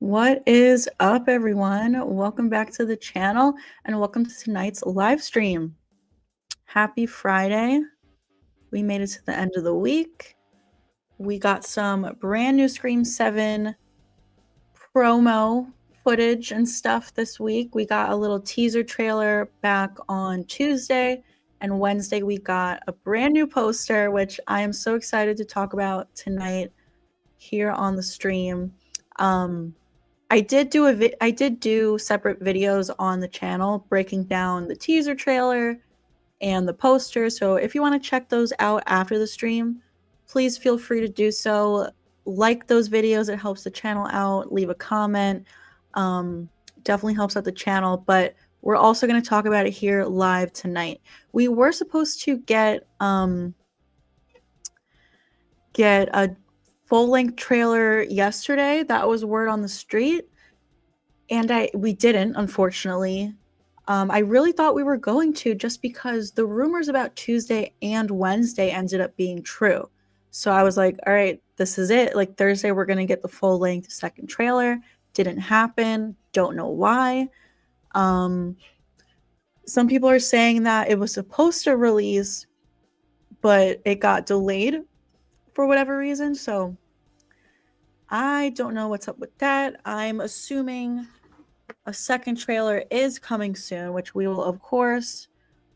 What is up, everyone? Welcome back to the channel and welcome to tonight's live stream. Happy Friday. We made it to the end of the week. We got some brand new Scream 7 promo footage and stuff this week. We got a little teaser trailer back on Tuesday, and Wednesday we got a brand new poster, which I am so excited to talk about tonight here on the stream. I did do separate videos on the channel breaking down the teaser trailer and the poster. So if you want to check those out after the stream, please feel free to do so. Like those videos, it helps the channel out. Leave a comment. Definitely helps out the channel. But we're also going to talk about it here live tonight. We were supposed to get a full-length trailer yesterday. That was word on the street, and we didn't, unfortunately. I really thought we were going to, just because the rumors about Tuesday and Wednesday ended up being true. So I was like, all right, this is it. Like, Thursday we're going to get the full-length second trailer. Didn't happen. Don't know why. Some people are saying that it was supposed to release, but it got delayed for whatever reason. So I don't know what's up with that. I'm assuming a second trailer is coming soon, which we will, of course,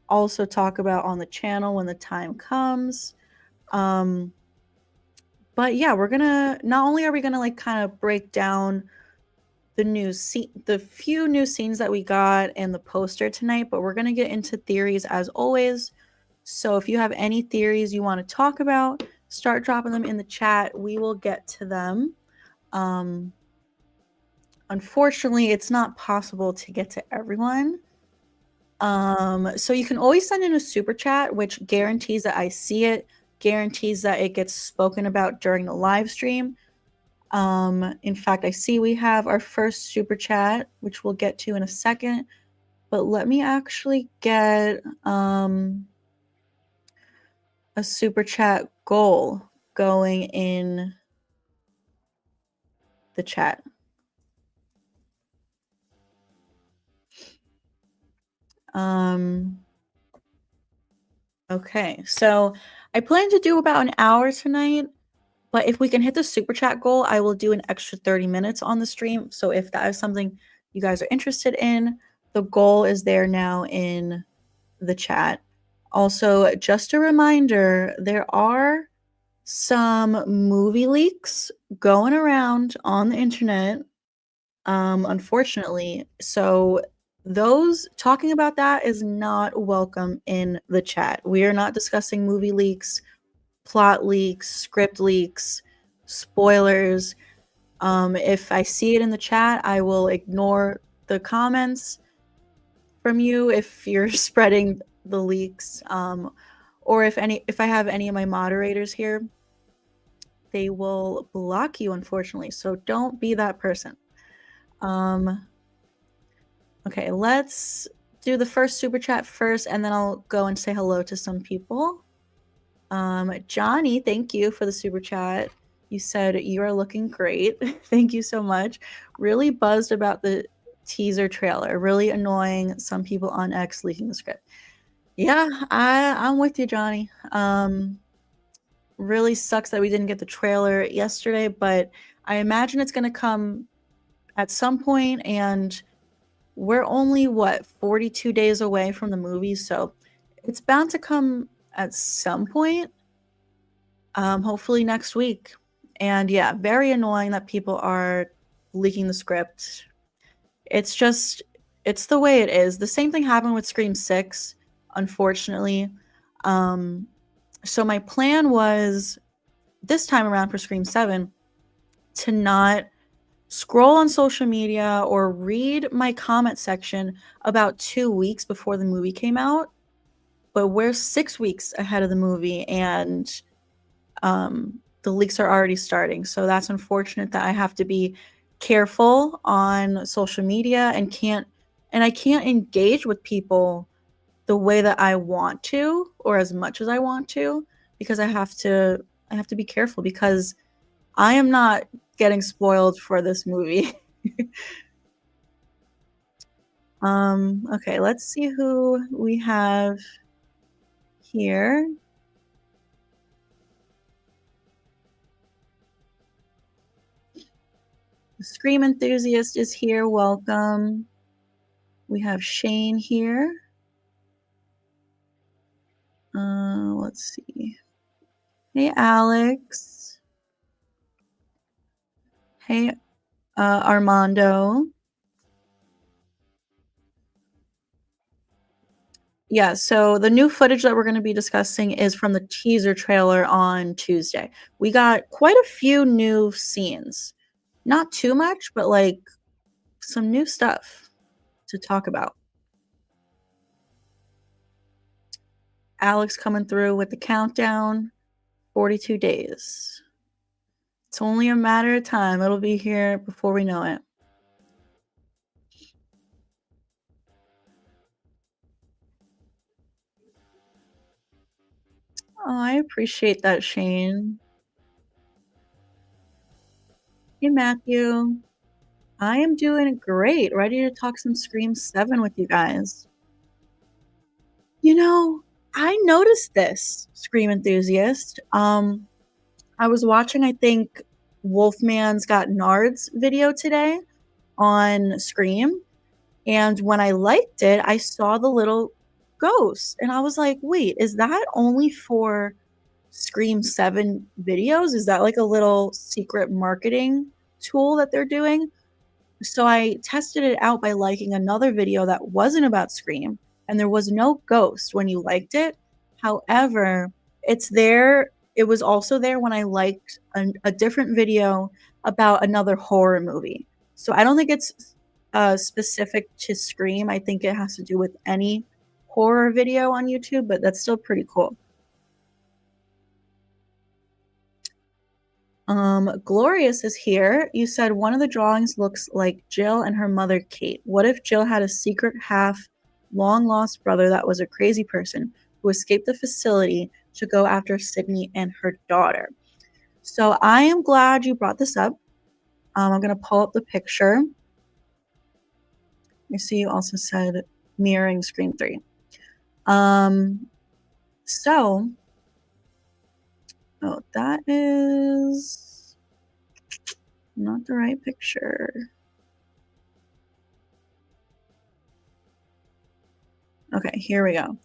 also talk about on the channel when the time comes. But yeah, we're gonna, not only are we gonna like kind of break down the few new scenes that we got and the poster tonight, but we're gonna get into theories as always. So if you have any theories you want to talk about, start dropping them in the chat. We will get to them. Unfortunately, it's not possible to get to everyone. So you can always send in a super chat, which guarantees that I see it, guarantees that it gets spoken about during the live stream. In fact, I see we have our first super chat, which we'll get to in a second. But let me actually get a super chat goal going in the chat. Okay, so I plan to do about an hour tonight, but if we can hit the super chat goal, I will do an extra 30 minutes on the stream. So if that is something you guys are interested in, the goal is there now in the chat. Also, just a reminder, there are some movie leaks going around on the internet, unfortunately. So those talking about that is not welcome in the chat. We are not discussing movie leaks, plot leaks, script leaks, spoilers. If I see it in the chat, I will ignore the comments from you if you're spreading the leaks. Or if I have any of my moderators here, they will block you, unfortunately. So don't be that person. Okay, let's do the first super chat first, and then I'll go and say hello to some people. Johnny, thank you for the super chat. You said you are looking great. Thank you so much. Really buzzed about the teaser trailer. Really annoying some people on X leaking the script. Yeah, I'm with you, Johnny. Really sucks that we didn't get the trailer yesterday, but I imagine it's going to come at some point, and we're only, 42 days away from the movie, so it's bound to come at some point, hopefully next week. And yeah, very annoying that people are leaking the script. It's the way it is. The same thing happened with Scream 6, unfortunately. So my plan was, this time around for Scream 7, to not scroll on social media or read my comment section about 2 weeks before the movie came out. But we're 6 weeks ahead of the movie, and the leaks are already starting. So that's unfortunate that I have to be careful on social media and I can't engage with people the way that I want to, or as much as I want to, because I have to be careful, because I am not getting spoiled for this movie. Okay, let's see who we have here. The Scream Enthusiast is here, welcome. We have Shane here. Let's see. Hey, Alex. Hey, Armando. Yeah, so the new footage that we're gonna be discussing is from the teaser trailer on Tuesday. We got quite a few new scenes. Not too much, but, like, some new stuff to talk about. Alex coming through with the countdown, 42 days. It's only a matter of time. It'll be here before we know it. Oh, I appreciate that, Shane. Hey, Matthew. I am doing great. Ready to talk some Scream 7 with you guys. You know, I noticed this, Scream Enthusiast. I was watching, I think, Wolfman's Got Nards video today on Scream, and when I liked it, I saw the little ghost, and I was like, "Wait, is that only for Scream 7 videos? Is that like a little secret marketing tool that they're doing?" So I tested it out by liking another video that wasn't about Scream, and there was no ghost when you liked it. However, it's there. It was also there when I liked a different video about another horror movie. So I don't think it's specific to Scream. I think it has to do with any horror video on YouTube, but that's still pretty cool. Glorious is here. You said one of the drawings looks like Jill and her mother, Kate. What if Jill had a secret half long lost brother that was a crazy person who escaped the facility to go after Sydney and her daughter? So I am glad you brought this up. I'm going to pull up the picture. I see you also said mirroring Scream 3. So, oh, that is not the right picture. Okay, here we go.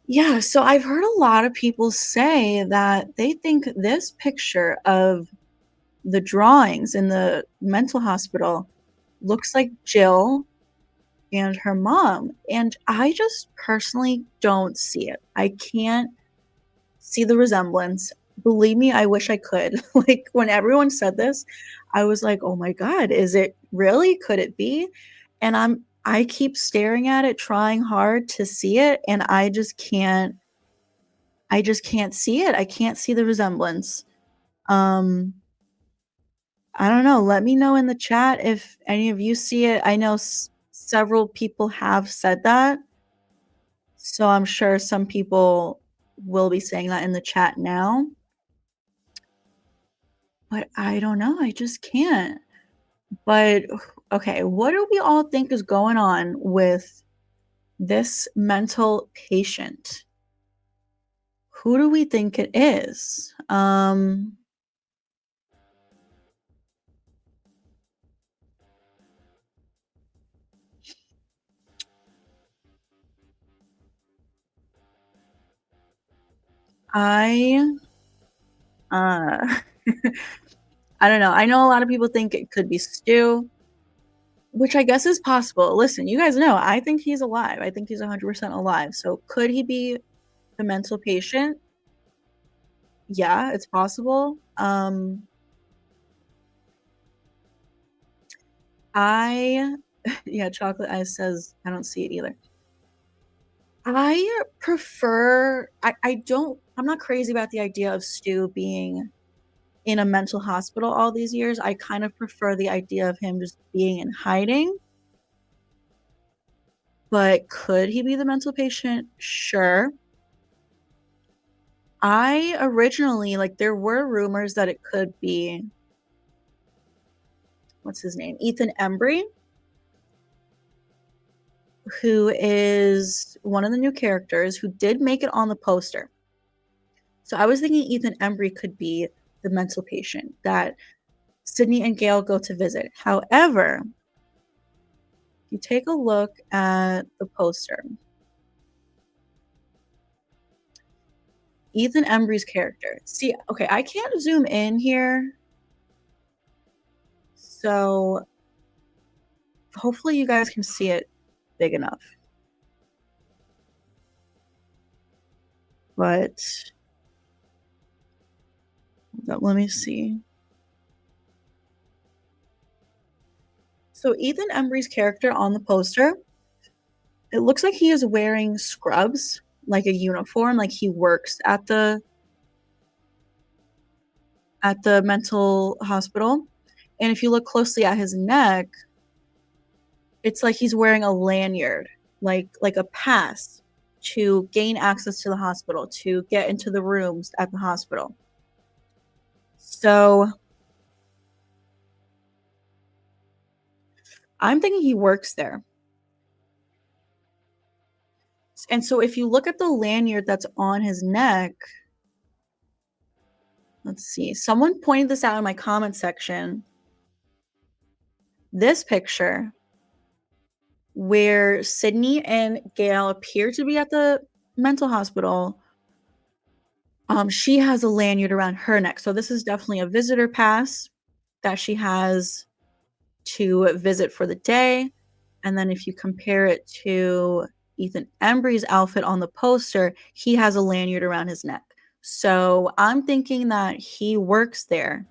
Yeah, so I've heard a lot of people say that they think this picture of the drawings in the mental hospital looks like Jill and her mom, and I just personally don't see it. I can't see the resemblance. Believe me, I wish I could. Like, when everyone said this, I was like, "Oh my god, is it really? Could it be?" And I keep staring at it, trying hard to see it, and I just can't see it. I can't see the resemblance. Um, I don't know. Let me know in the chat if any of you see it. I know several people have said that. So I'm sure some people will be saying that in the chat now. But I don't know. I just can't. But okay, what do we all think is going on with this mental patient? Who do we think it is? I uh I don't know. I know a lot of people think it could be Stu, which I guess is possible. Listen, you guys know, I think he's alive. I think he's 100% alive. So could he be the mental patient? Yeah, it's possible. I yeah, chocolate ice says I don't see it either. I prefer I don't I'm not crazy about the idea of Stu being in a mental hospital all these years. I kind of prefer the idea of him just being in hiding. But could he be the mental patient? Sure. I originally like there were rumors that it could be what's his name? Ethan Embry, who is one of the new characters who did make it on the poster. So I was thinking Ethan Embry could be the mental patient that Sydney and Gale go to visit. However, you take a look at the poster. Ethan Embry's character. See, okay, I can't zoom in here. So hopefully you guys can see it big enough. But let me see. So Ethan Embry's character on the poster, it looks like he is wearing scrubs, like a uniform, like he works at the mental hospital. And if you look closely at his neck, it's like he's wearing a lanyard, like a pass to gain access to the hospital, to get into the rooms at the hospital. So I'm thinking he works there. And so if you look at the lanyard that's on his neck, let's see. Someone pointed this out in my comment section. This picture where Sydney and Gale appear to be at the mental hospital, she has a lanyard around her neck. So this is definitely a visitor pass that she has to visit for the day. And then if you compare it to Ethan Embry's outfit on the poster, he has a lanyard around his neck. So I'm thinking that he works there.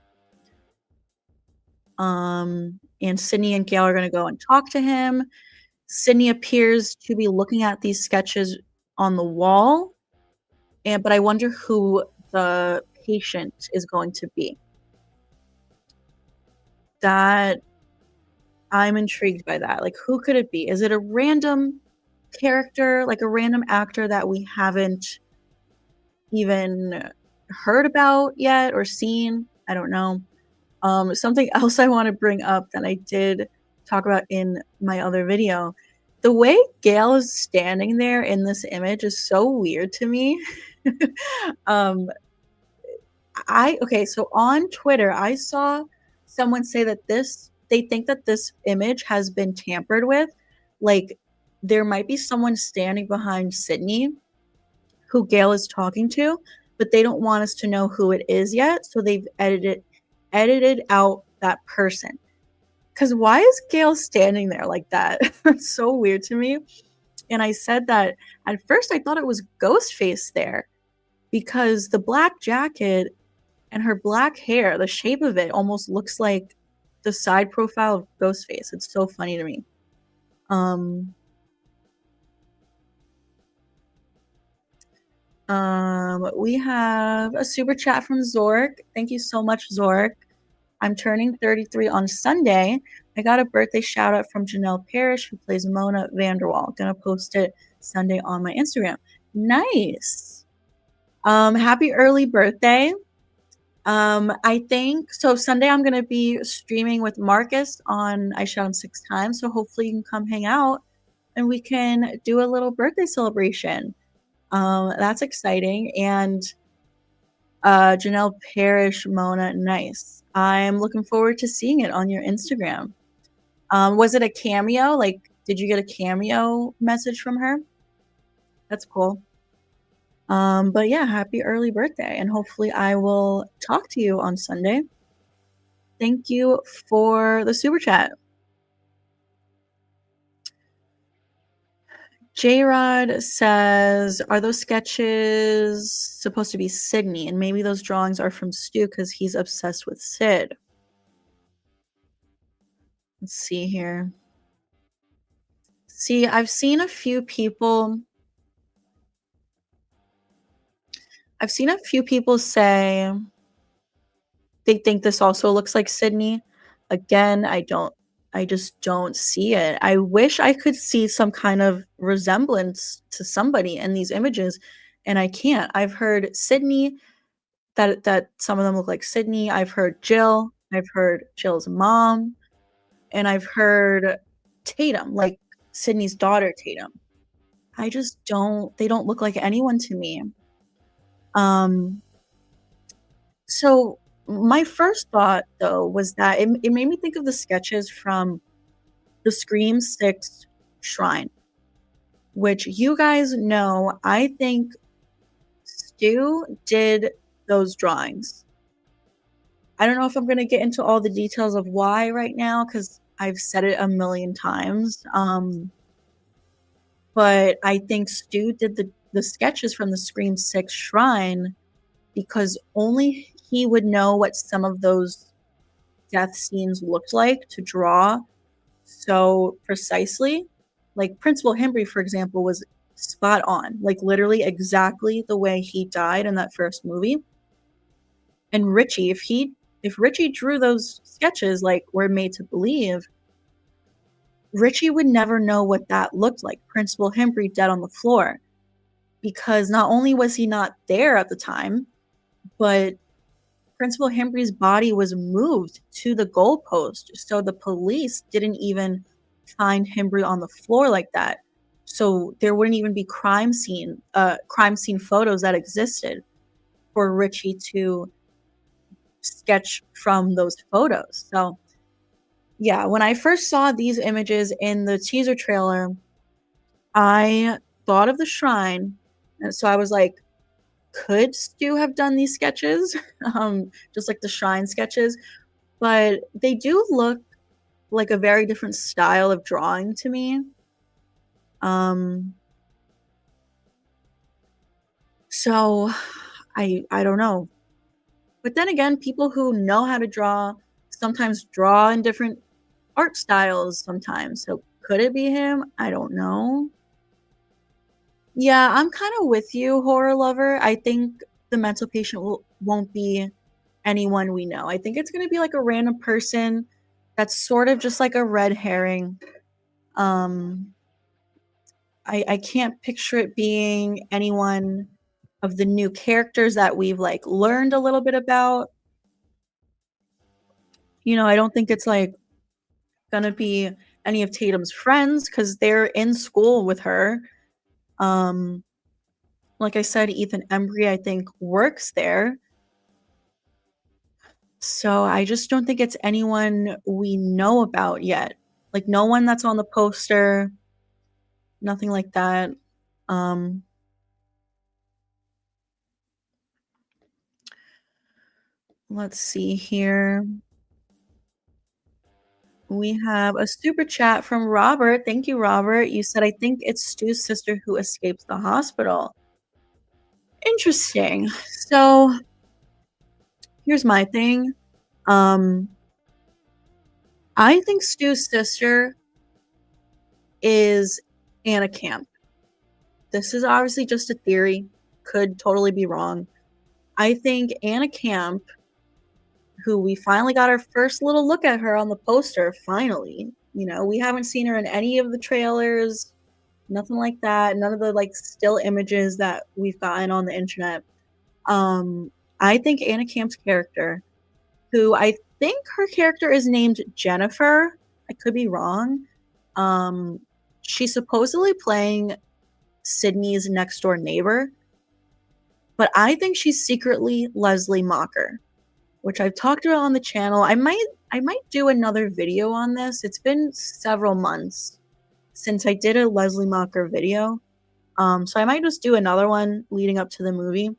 And Sydney and Gale are going to go and talk to him. Sydney appears to be looking at these sketches on the wall, but I wonder who the patient is going to be. That I'm intrigued by that. Like, who could it be? Is it a random character, like a random actor that we haven't even heard about yet or seen? I don't know. Something else I want to bring up that I did talk about in my other video. The way Gale is standing there in this image is so weird to me. Okay, so on Twitter, I saw someone say that they think that this image has been tampered with. Like, there might be someone standing behind Sydney who Gale is talking to, but they don't want us to know who it is yet, so they've edited out that person. Because why is Gale standing there like that? It's so weird to me. And I said that at first I thought it was Ghostface there because the black jacket and her black hair, the shape of it almost looks like the side profile of Ghostface. It's so funny to me. We have a super chat from Zork. Thank you so much, Zork. I'm turning 33 on Sunday. I got a birthday shout out from Janelle Parrish, who plays Mona Vanderwall. Gonna post it Sunday on my Instagram. Nice. Happy early birthday. I think so. Sunday I'm gonna be streaming with Marcus on I Shot Him 6 Times. So hopefully you can come hang out and we can do a little birthday celebration. That's exciting. And Janelle Parrish, Mona, nice. I'm looking forward to seeing it on your Instagram. Was it a cameo? Like, did you get a cameo message from her? That's cool. But yeah, happy early birthday, and hopefully I will talk to you on Sunday. Thank you for the super chat. J-Rod says, are those sketches supposed to be Sydney? And maybe those drawings are from Stu because he's obsessed with Sid. Let's see here. See, I've seen a few people say they think this also looks like Sydney. Again, I just don't see it. I wish I could see some kind of resemblance to somebody in these images, and I can't. I've heard Sydney, that some of them look like Sydney. I've heard Jill. I've heard Jill's mom. and I've heard Tatum, like Sydney's daughter, Tatum. I just don't they don't look like anyone to me. Um, so my first thought though was that it made me think of the sketches from the Scream 6 Shrine, which you guys know I think Stu did those drawings. I don't know if I'm gonna get into all the details of why right now because I've said it a million times. But I think Stu did the sketches from the Scream 6 Shrine because only he would know what some of those death scenes looked like to draw so precisely. Like Principal Hembry, for example, was spot on, like literally exactly the way he died in that first movie. And Richie, if Richie drew those sketches like we're made to believe, Richie would never know what that looked like. Principal Hembry dead on the floor. Because not only was he not there at the time, but Principal Hembry's body was moved to the goalpost, so the police didn't even find Hembry on the floor like that. So there wouldn't even be crime scene photos that existed for Richie to sketch from those photos. So yeah, when I first saw these images in the teaser trailer, I thought of the shrine, and so I was like, could Stu have done these sketches? Just like the shrine sketches, but they do look like a very different style of drawing to me. Um, so I don't know. But then again, people who know how to draw sometimes draw in different art styles sometimes. So could it be him? I don't know. Yeah, I'm kind of with you, horror lover. I think the mental patient won't be anyone we know. I think it's going to be like a random person that's sort of just like a red herring. Um, I can't picture it being anyone of the new characters that we've like learned a little bit about. You know, I don't think it's like gonna be any of Tatum's friends because they're in school with her. Um, like I said, Ethan Embry, I think, works there. So I just don't think it's anyone we know about yet. Like no one that's on the poster, nothing like that. Um, let's see here. We have a super chat from Robert. Thank you, Robert. You said, I think it's Stu's sister who escapes the hospital. Interesting. So here's my thing. Um, I think Stu's sister is Anna Camp. This is obviously just a theory, could totally be wrong. I think Anna Camp, who we finally got our first little look at her on the poster, finally. You know, we haven't seen her in any of the trailers, nothing like that. None of the like still images that we've gotten on the internet. Um, I think Anna Camp's character, who I think her character is named Jennifer. I could be wrong. Um, she's supposedly playing Sydney's next door neighbor, but I think she's secretly Leslie Macher, which I've talked about on the channel. I might do another video on this. It's been several months since I did a Leslie Macher video. So I might just do another one leading up to the movie.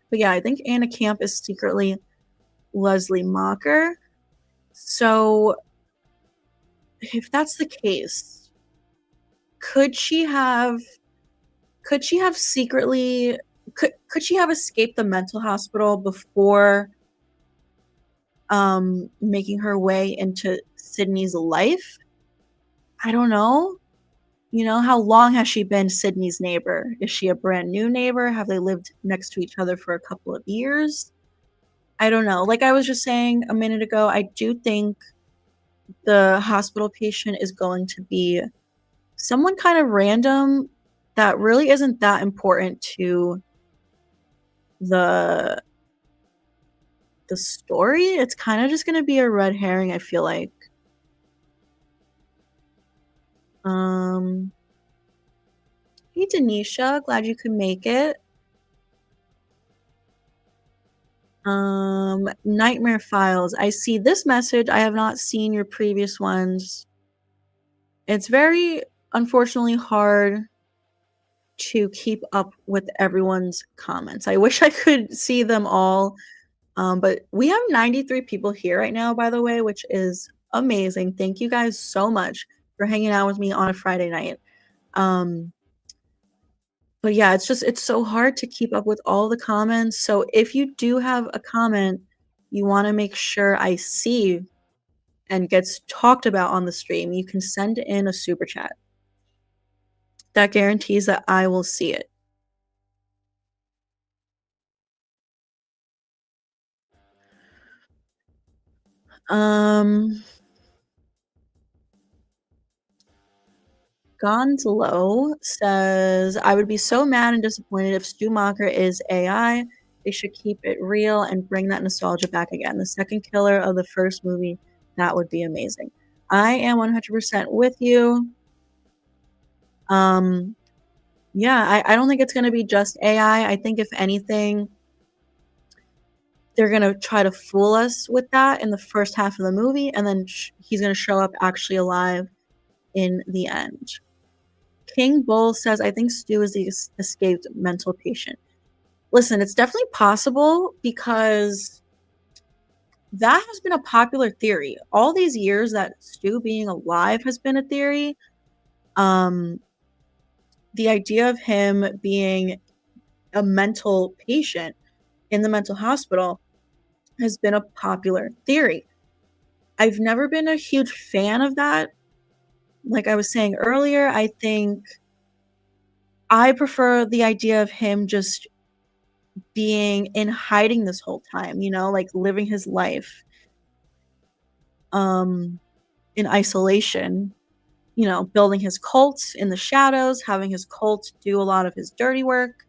But yeah, I think Anna Camp is secretly Leslie Macher. So if that's the case, could she have secretly could she have escaped the mental hospital before making her way into Sydney's life? I don't know. You know, how long has she been Sydney's neighbor? Is she a brand new neighbor? Have they lived next to each other for a couple of years? I don't know. Like I was just saying a minute ago, I do think the hospital patient is going to be someone kind of random that really isn't that important to the story. It's kind of just going to be a red herring, I feel like. Um, hey Denisha, glad you could make it. Nightmare Files. I see this message. I have not seen your previous ones. It's very, unfortunately, hard to keep up with everyone's comments. I wish I could see them all. But we have 93 people here right now, by the way, which is amazing. Thank you guys so much for hanging out with me on a Friday night. Um, but yeah, it's so hard to keep up with all the comments. So if you do have a comment you want to make sure I see and gets talked about on the stream, you can send in a super chat. That guarantees that I will see it. Um, Gonzalo says, I would be so mad and disappointed if Stu Macher is AI. They should keep it real and bring that nostalgia back again. The second killer of the first movie, that would be amazing. I am 100% with you. Yeah, I don't think it's going to be just AI. I think if anything, they're going to try to fool us with that in the first half of the movie, and then he's going to show up actually alive in the end. King Bull says, I think Stu is the escaped mental patient. Listen, it's definitely possible because that has been a popular theory. All these years that Stu being alive has been a theory. The idea of him being a mental patient in the mental hospital has been a popular theory. I've never been a huge fan of that. Like I was saying earlier, I think I prefer the idea of him just being in hiding this whole time, you know, like living his life in isolation, you know, building his cult in the shadows, having his cult do a lot of his dirty work.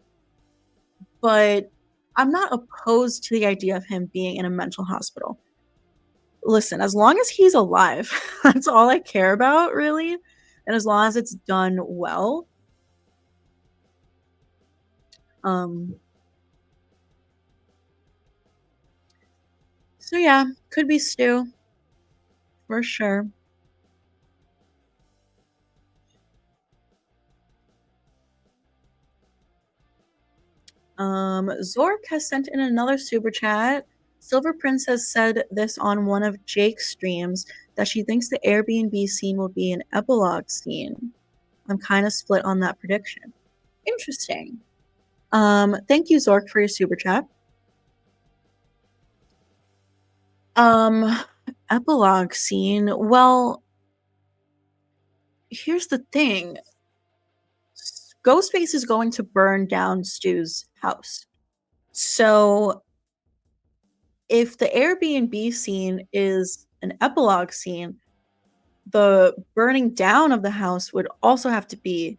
But I'm not opposed to the idea of him being in a mental hospital. Listen, as long as he's alive, that's all I care about, really. And as long as it's done well. So yeah, could be Stu for sure. Zork has sent in another super chat. Silver Princess said this on one of Jake's streams that she thinks the Airbnb scene will be an epilogue scene. I'm kind of split on that prediction. Interesting. Thank you, Zork, for your super chat. Epilogue scene. Well, here's the thing. Ghostface is going to burn down Stu's house. So if the Airbnb scene is an epilogue scene, the burning down of the house would also have to be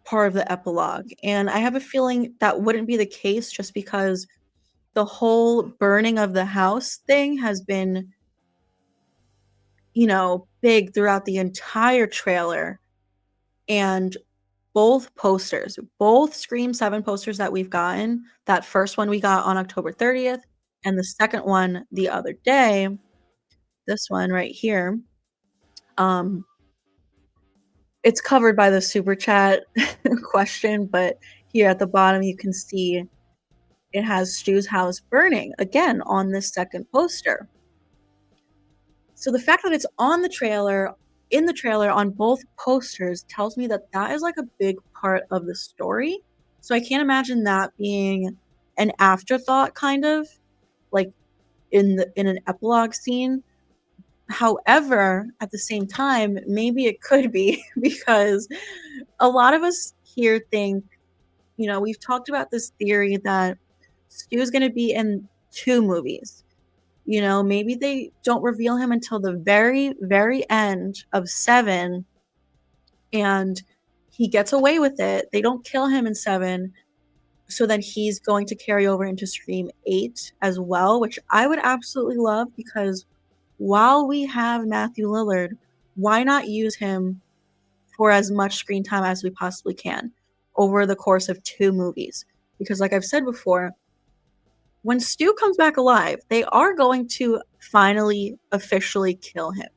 part of the epilogue. And I have a feeling that wouldn't be the case just because the whole burning of the house thing has been, you know, big throughout the entire trailer. And both posters, both Scream 7 posters that we've gotten, that first one we got on October 30th, and the second one the other day, this one right here, it's covered by the super chat question, but here at the bottom you can see it has Stu's house burning again on this second poster. So the fact that it's on the trailer, in the trailer on both posters tells me that that is like a big part of the story. So I can't imagine that being an afterthought kind of like in an epilogue scene. However, at the same time, maybe it could be because a lot of us here think, you know, we've talked about this theory that Stu's going to be in 2 movies. You know, maybe they don't reveal him until the very, very end of 7 and he gets away with it. They don't kill him in 7. So then he's going to carry over into Scream 8 as well, which I would absolutely love because while we have Matthew Lillard, why not use him for as much screen time as we possibly can over the course of 2 movies? Because like I've said before, when Stu comes back alive, they are going to finally officially kill him.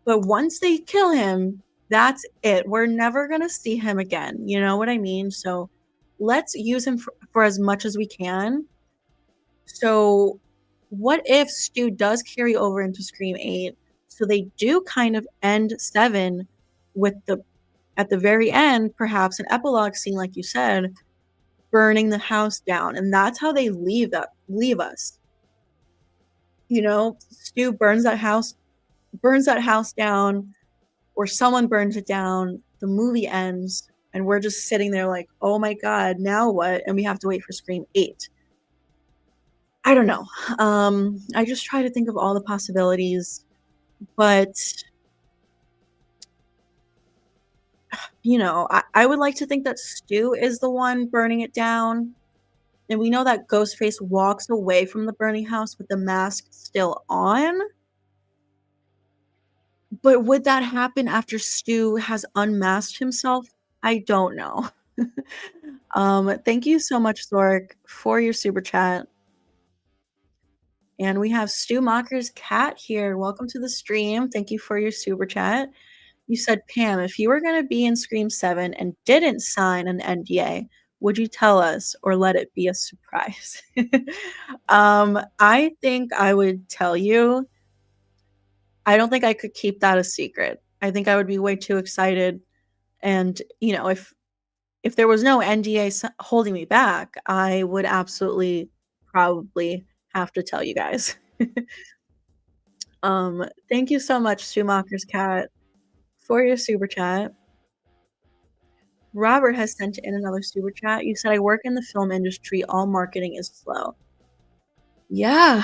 But once they kill him, that's it. We're never gonna see him again, you know what I mean? So, let's use him for as much as we can. So, what if Stu does carry over into Scream 8? So they do kind of end 7 with the at the very end, perhaps an epilogue scene, like you said, burning the house down, and that's how they leave us. You know, Stu burns that house down, or someone burns it down, the movie ends, and we're just sitting there like, "Oh my god, now what?" And we have to wait for Scream 8. I don't know. I just try to think of all the possibilities, but, I would like to think that Stu is the one burning it down, and we know that Ghostface walks away from the burning house with the mask still on, but would that happen after Stu has unmasked himself? I don't know. Thank you so much, Zork, for your super chat. And we have Stu Macher's cat here. Welcome to the stream. Thank you for your super chat. You said, Pam, if you were going to be in Scream 7 and didn't sign an NDA, would you tell us or let it be a surprise? I think I would tell you. I don't think I could keep that a secret. I think I would be way too excited. And, if there was no NDA holding me back, I would absolutely probably have to tell you guys. Thank you so much, Schumacher's cat, for your super chat. Robert has sent in another super chat. You said, I work in the film industry. All marketing is slow. Yeah.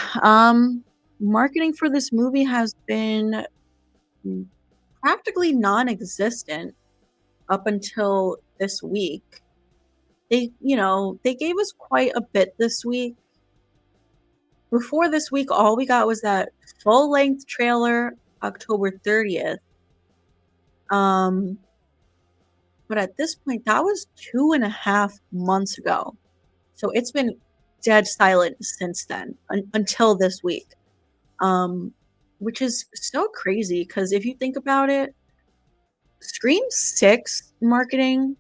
Marketing for this movie has been practically non-existent up until this week. They gave us quite a bit this week. Before this week, all we got was that full-length trailer, October 30th. But at this point, that was 2.5 months ago. So it's been dead silent since then, until this week. Which is so crazy because if you think about it, Scream 6 marketing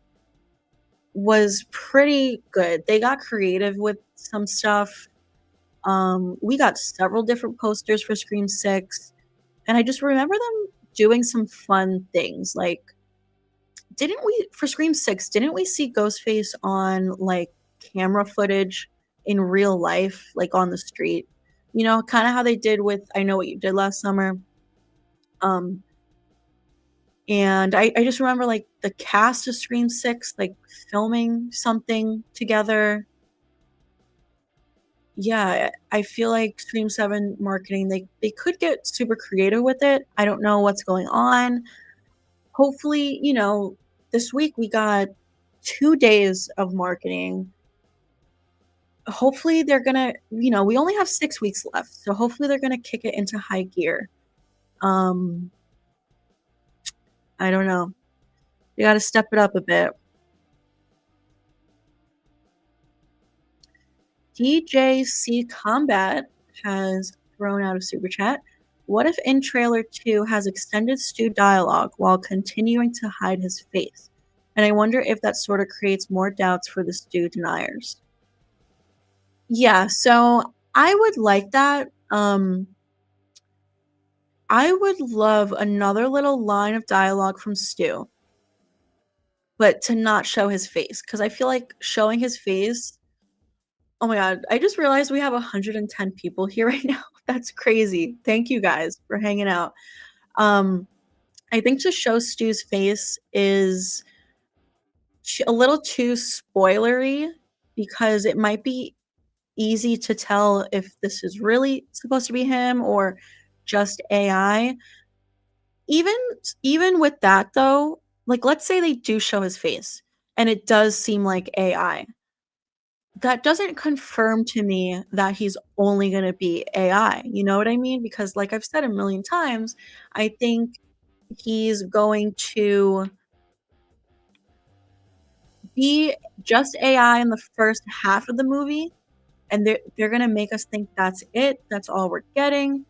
was pretty good. They got creative with some stuff. We got several different posters for Scream 6, and I just remember them doing some fun things. Like, for Scream 6, didn't we see Ghostface on like camera footage in real life, like on the street? Kind of how they did with I Know What You Did Last Summer. And I just remember like the cast of Scream 6 like filming something together. Yeah, I feel like Scream 7 marketing, they could get super creative with it. I don't know what's going on. Hopefully, this week we got 2 days of marketing. Hopefully they're gonna, we only have 6 weeks left, so hopefully they're gonna kick it into high gear. I don't know. You gotta step it up a bit. DJC Combat has thrown out a super chat. What if in trailer 2 has extended Stu dialogue while continuing to hide his face? And I wonder if that sort of creates more doubts for the Stu deniers. Yeah, so I would like that. I would love another little line of dialogue from Stu, but to not show his face, because I feel like showing his face. Oh my god, I just realized we have 110 people here right now. That's crazy. Thank you guys for hanging out. I think to show Stu's face is a little too spoilery because it might be easy to tell if this is really supposed to be him or just AI. Even even with that though, like let's say they do show his face and it does seem like AI. that doesn't confirm to me that he's only gonna be AI, you know what I mean? Because like I've said a million times, I think he's going to be just AI in the first half of the movie, and they're gonna make us think that's it, that's all we're getting,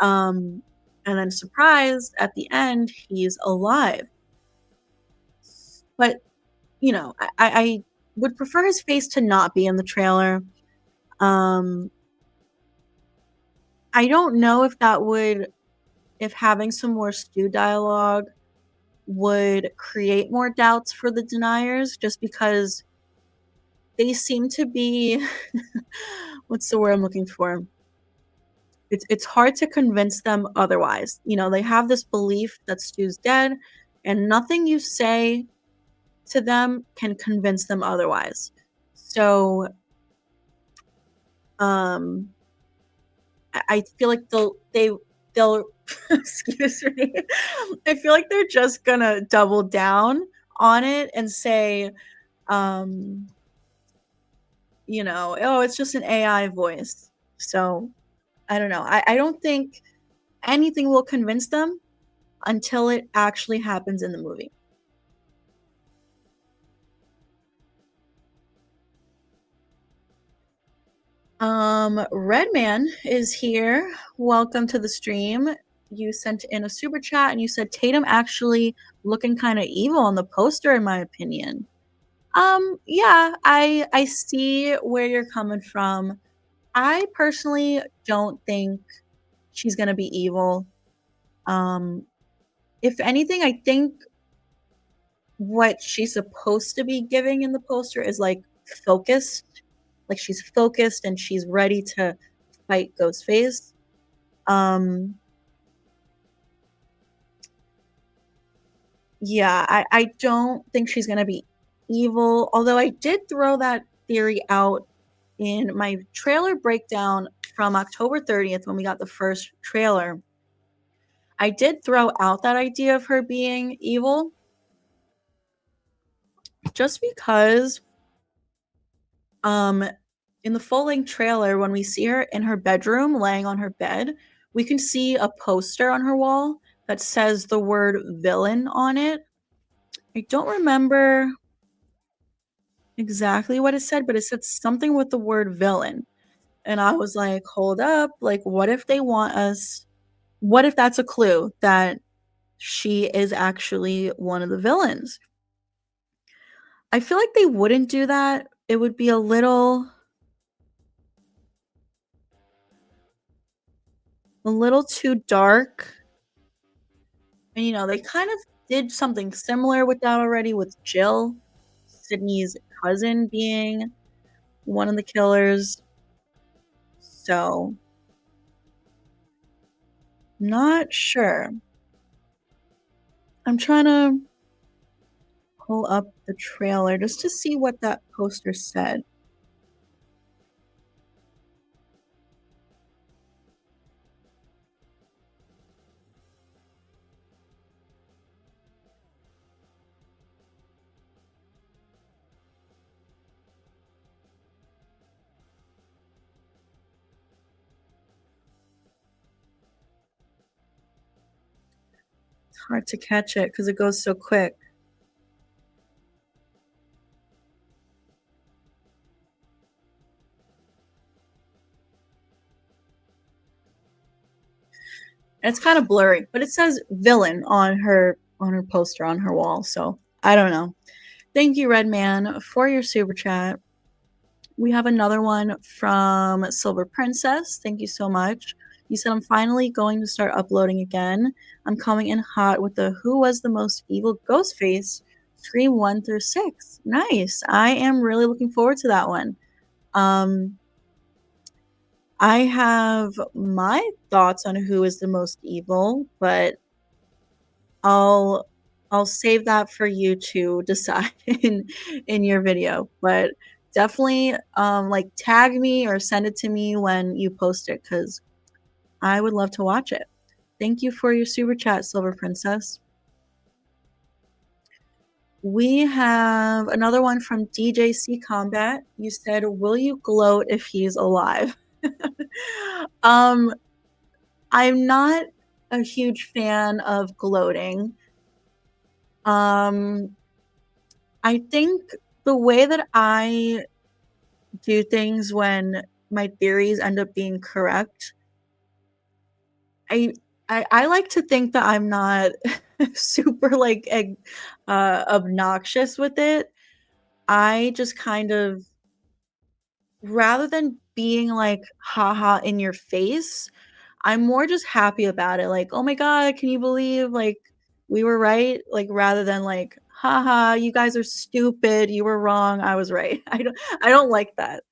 and then surprise, at the end, he's alive. But, you know, I would prefer his face to not be in the trailer. Um, I don't know if having some more Stu dialogue would create more doubts for the deniers just because they seem to be what's the word I'm looking for? It's hard to convince them otherwise. You know, they have this belief that Stu's dead, and nothing you say to them can convince them otherwise. So, um, I feel like they'll excuse me. I feel like they're just gonna double down on it and say, um, you know, "Oh, it's just an AI voice." So, I don't know. I don't think anything will convince them until it actually happens in the movie. Redman is here. Welcome to the stream. You sent in a super chat and you said Tatum actually looking kind of evil on the poster, in my opinion. Yeah, I see where you're coming from. I personally don't think she's gonna be evil. Um, if anything, I think what she's supposed to be giving in the poster is like focused. Like she's focused and she's ready to fight Ghostface. Um, yeah, I don't think she's gonna be evil, although I did throw that theory out in my trailer breakdown from October 30th when we got the first trailer. I did throw out that idea of her being evil just because um in the full-length trailer when we see her in her bedroom laying on her bed, we can see a poster on her wall that says the word villain on it. I don't remember exactly what it said, but it said something with the word villain. And I was like, hold up, like, what if they want us? What if that's a clue that she is actually one of the villains? I feel like they wouldn't do that. It would be a little too dark. And you know, they kind of did something similar with that already with Jill, Sydney's cousin being one of the killers. So, not sure. I'm trying to pull up the trailer just to see what that poster said. It's hard to catch it because it goes so quick. And it's kind of blurry, but it says villain on her poster on her wall. So I don't know. Thank you, Redman, for your super chat. We have another one from Silver Princess. Thank you so much. You said, I'm finally going to start uploading again. I'm coming in hot with the Who Was the Most Evil Ghostface Scream 1 through 6. Nice. I am really looking forward to that one. Um, I have my thoughts on who is the most evil, but I'll I'll save that for you to decide in your video. But definitely like tag me or send it to me when you post it cuz I would love to watch it. Thank you for your super chat, Silver Princess. We have another one from DJC Combat. You said, "Will you gloat if he's alive?" Um, I'm not a huge fan of gloating. Um, I think the way that I do things when my theories end up being correct, I I like to think that I'm not super, like, obnoxious with it. I just kind of rather than being like, "Haha, in your face," I'm more just happy about it, like, "Oh my god, can you believe, like, we were right?" Like, rather than like, "Haha, you guys are stupid, you were wrong, I was right." I don't like that.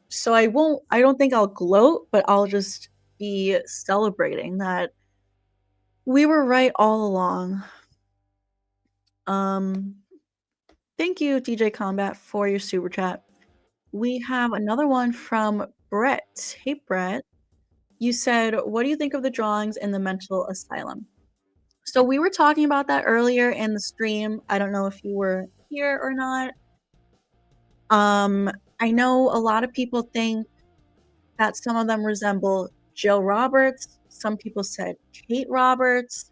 So I don't think I'll gloat, but I'll just be celebrating that we were right all along. Um, Thank you, DJ Combat, for your super chat. We have another one from Brett. Hey, Brett. You said, "What do you think of the drawings in the mental asylum?" So we were talking about that earlier in the stream. I don't know if you were here or not. Um, I know a lot of people think that some of them resemble Jill Roberts. Some people said Kate Roberts.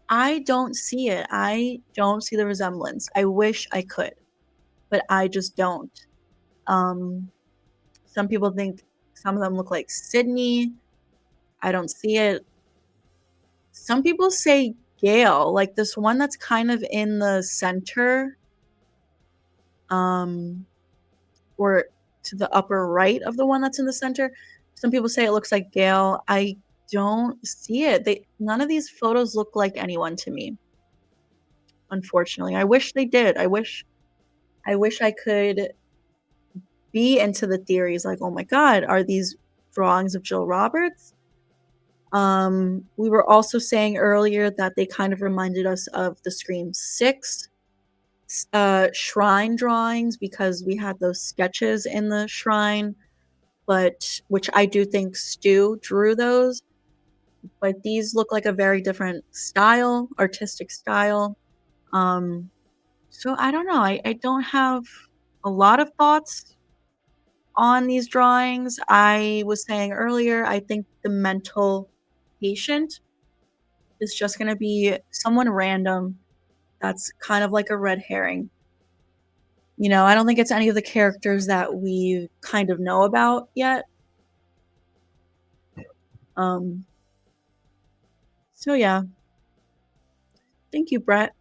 I don't see it. I don't see the resemblance. I wish I could, but I just don't. Um, some people think some of them look like Sydney. I don't see it. Some people say Gale, like this one that's kind of in the center, um, or to the upper right of the one that's in the center. Some people say it looks like Gale. I don't see it. None of these photos look like anyone to me, unfortunately. I wish they did. I wish I could be into the theories like, "Oh my god, are these drawings of Jill Roberts?" We were also saying earlier that they kind of reminded us of the Scream 6 shrine drawings because we had those sketches in the shrine, but which I do think Stu drew those, but these look like a very different style, artistic style. Um, so I don't know. I don't have a lot of thoughts on these drawings. I was saying earlier, I think the mental patient is just going to be someone random that's kind of like a red herring. You know, I don't think it's any of the characters that we kind of know about yet. Um, so yeah. Thank you, Brett.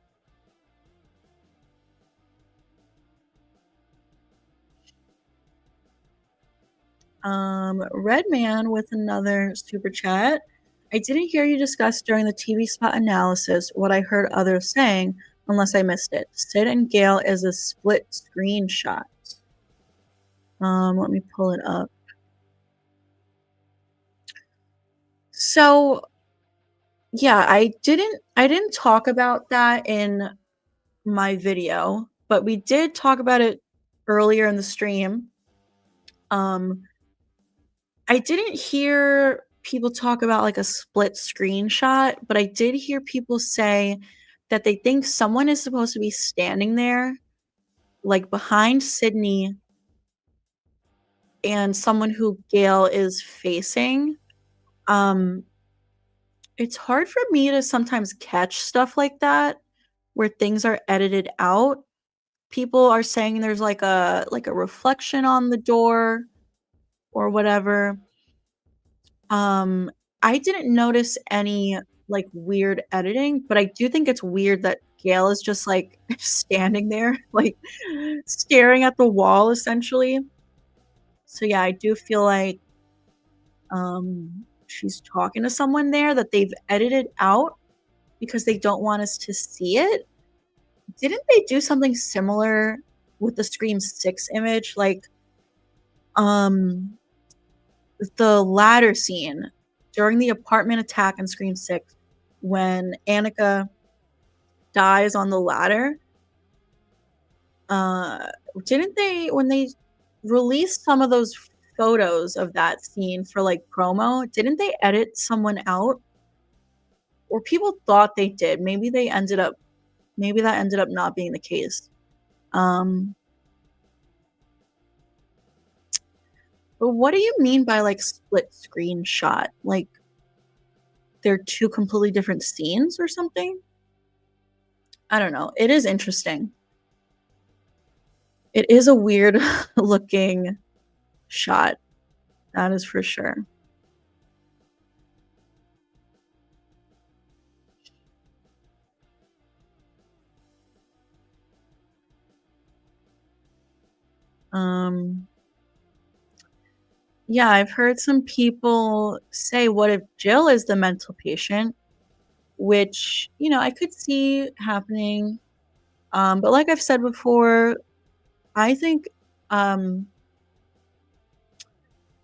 Redman with another super chat. I didn't hear you discuss during the TV spot analysis what I heard others saying, unless I missed it. Sid and Gale is a split screenshot. Let me pull it up. So yeah, I didn't talk about that in my video, but we did talk about it earlier in the stream. Um, I didn't hear people talk about like a split screenshot, but I did hear people say that they think someone is supposed to be standing there, like behind Sydney and someone who Gail is facing. Um, it's hard for me to sometimes catch stuff like that where things are edited out. People are saying there's like a reflection on the door or whatever. Um, I didn't notice any like weird editing, but I do think it's weird that Gail is just like standing there, like staring at the wall essentially. So yeah, I do feel like she's talking to someone there that they've edited out because they don't want us to see it. Didn't they do something similar with the Scream 6 image? Like um the ladder scene during the apartment attack in Scream 6 when Annika dies on the ladder. Uh, didn't they when they released some of those photos of that scene for like promo, didn't they edit someone out? Or people thought they did. Maybe they ended up maybe that ended up not being the case. Um, but what do you mean by, like, split screen shot? Like, they're 2 completely different scenes or something? I don't know. It is interesting. It is a weird looking shot, that is for sure. Um, yeah, I've heard some people say, "What if Jill is the mental patient?" Which, I could see happening, but like I've said before, I think, um,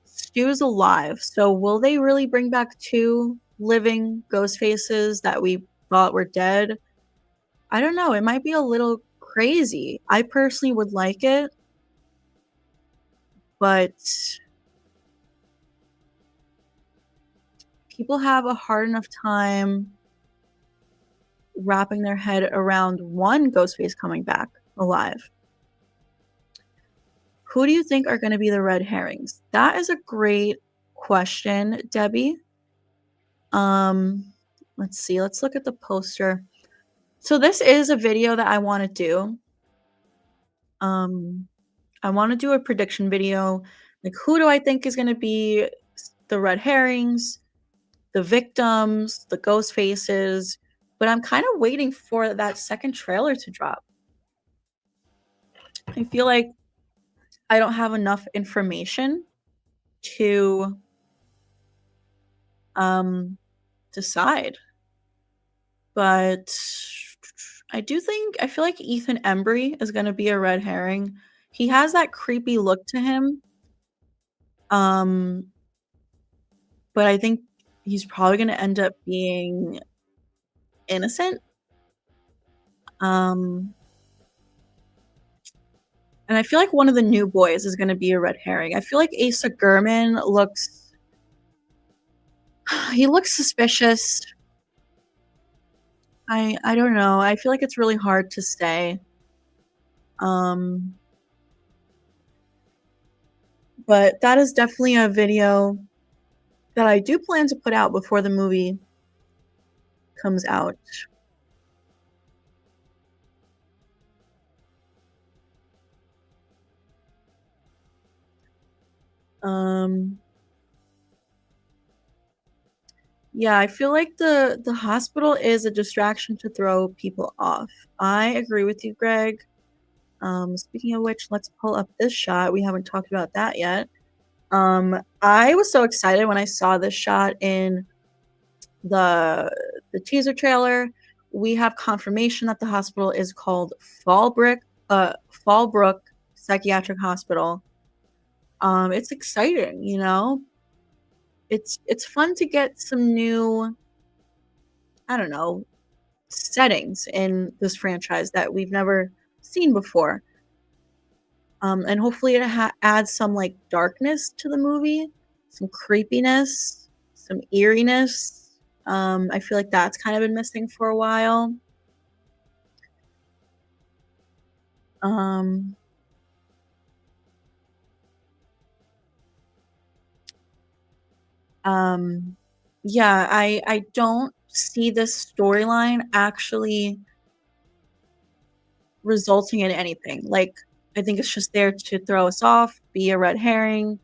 Stu's alive, so will they really bring back 2 living ghost faces that we thought were dead? I don't know, it might be a little crazy. I personally would like it, but people have a hard enough time wrapping their head around 1 Ghostface coming back alive. Who do you think are gonna be the red herrings? That is a great question, Debbie. Um, let's see, let's look at the poster. So this is a video that I wanna do. Um, I wanna do a prediction video, like, who do I think is gonna be the red herrings, the victims, the ghost faces, but I'm kinda waiting for that second trailer to drop. I feel like I don't have enough information to, um, decide. But I feel like Ethan Embry is gonna be a red herring. He has that creepy look to him, um, but I think he's probably gonna end up being innocent. Um, and I feel like one of the new boys is gonna be a red herring. I feel like Asa Gurman looks he looks suspicious. I don't know. I feel like it's really hard to say. Um, but that is definitely a video that I do plan to put out before the movie comes out. Um, yeah, I feel like the hospital is a distraction to throw people off. I agree with you, Greg. Speaking of which, let's pull up this shot. We haven't talked about that yet. I was so excited when I saw this shot in the teaser trailer. We have confirmation that the hospital is called Fallbrook Psychiatric Hospital. It's exciting, It's fun to get some new, I don't know, settings in this franchise that we've never seen before. And hopefully it adds some like darkness to the movie, some creepiness, some eeriness. I feel like that's kind of been missing for a while. Um, um, yeah, I don't see this storyline actually resulting in anything. Like, I think it's just there to throw us off, be a red herring.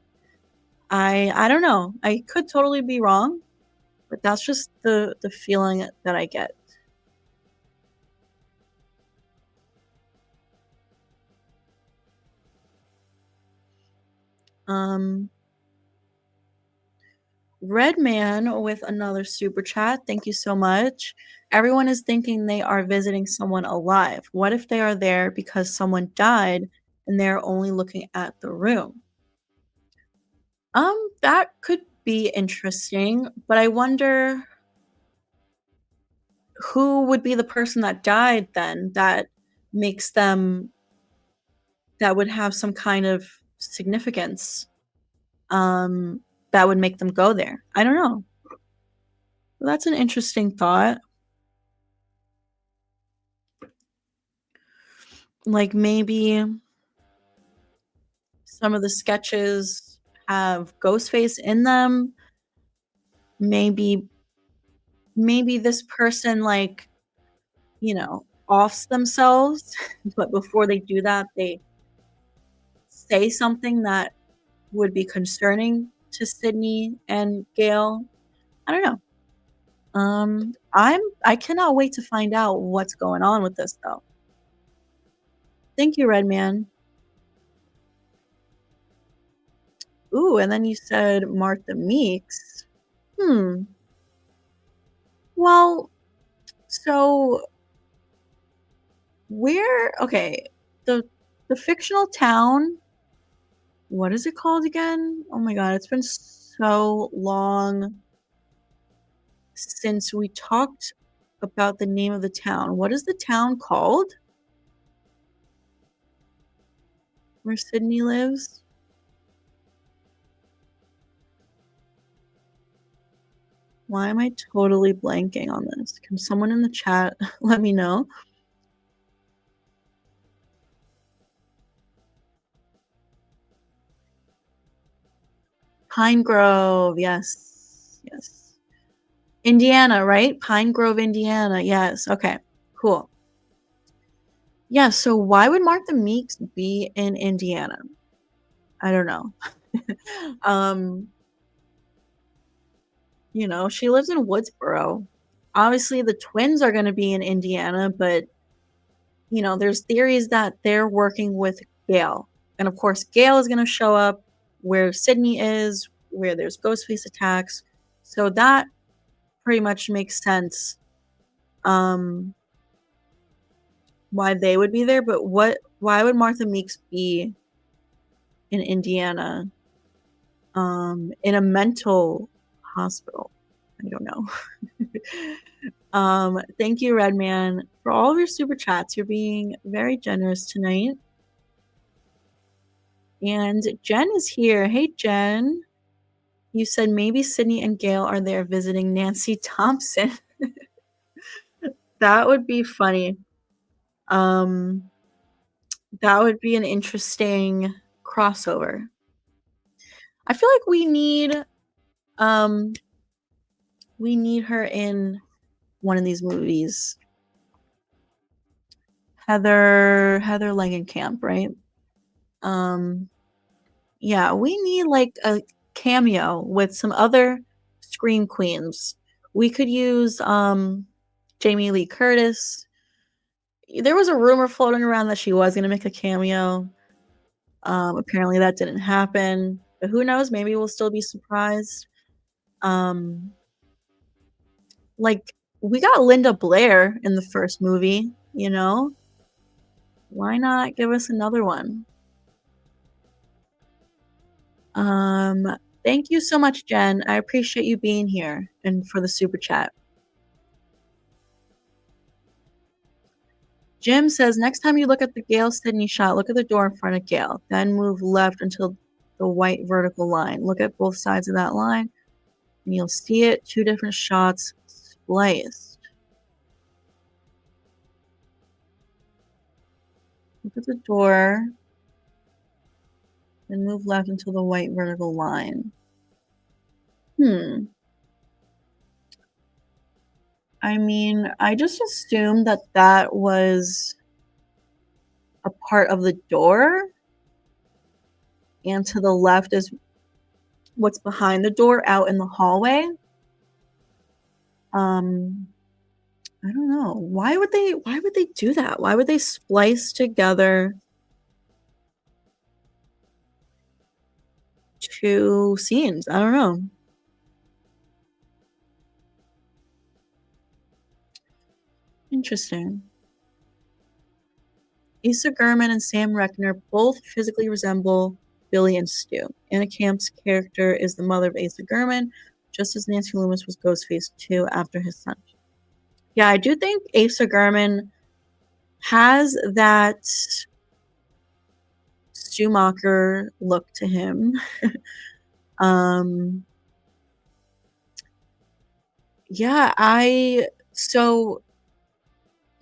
I don't know. I could totally be wrong, but that's just the feeling that I get. Um, Red Man with another super chat. Thank you so much. Everyone is thinking they are visiting someone alive. What if they are there because someone died and they're only looking at the room? That could be interesting, but I wonder who would be the person that died then that makes them that would have some kind of significance, um, that would make them go there. I don't know. That's an interesting thought. Like, maybe some of the sketches have Ghostface in them. Maybe this person, like, offs themselves, but before they do that, they say something that would be concerning to Sydney and Gail. I don't know. I cannot wait to find out what's going on with this, though. Thank you, Red Man. Ooh, and then you said Martha Meeks. Well, so okay, the fictional town, what is it called again? Oh my god, it's been so long since we talked about the name of the town. What is the town called? Where Sydney lives? Why am I totally blanking on this? Can someone in the chat let me know? Pine Grove, yes. Yes. Indiana, right? Pine Grove, Indiana. Yes. Okay. Cool. Yeah, so why would Martha Meeks be in Indiana? I don't know. um, she lives in Woodsboro. Obviously the twins are going to be in Indiana, but there's theories that they're working with Gail. And of course, Gail is going to show up where Sydney is, where there's Ghostface attacks. So that pretty much makes sense. Why they would be there, but why would Martha Meeks be in Indiana in a mental hospital? I don't know. Thank you, Redman, for all of your super chats. You're being very generous tonight. And Jen is here. Hey, Jen. You said maybe Sydney and Gail are there visiting Nancy Thompson. That would be funny. That would be an interesting crossover. I feel like we need her in one of these movies. Heather Langenkamp, right? Yeah, we need like a cameo with some other Scream Queens. We could use Jamie Lee Curtis. There was a rumor floating around that she was going to make a cameo. Apparently that didn't happen. But who knows? Maybe we'll still be surprised. Like, we got Linda Blair in the first movie, Why not give us another one? Thank you so much, Jen. I appreciate you being here and for the super chat. Jim says, next time you look at the Gail Sydney shot, look at the door in front of Gail. Then move left until the white vertical line. Look at both sides of that line, and you'll see it. 2 different shots spliced. Look at the door. Then move left until the white vertical line. I mean, I just assumed that was a part of the door, and to the left is what's behind the door out in the hallway. I don't know. Why would they do that? Why would they splice together 2 scenes? I don't know. Interesting. Asa Gurman and Sam Reckner both physically resemble Billy and Stu. Anna Camp's character is the mother of Asa Gurman, just as Nancy Loomis was Ghostface too after his son. Yeah, I do think Asa Gurman has that Stu Macher look to him. Yeah, so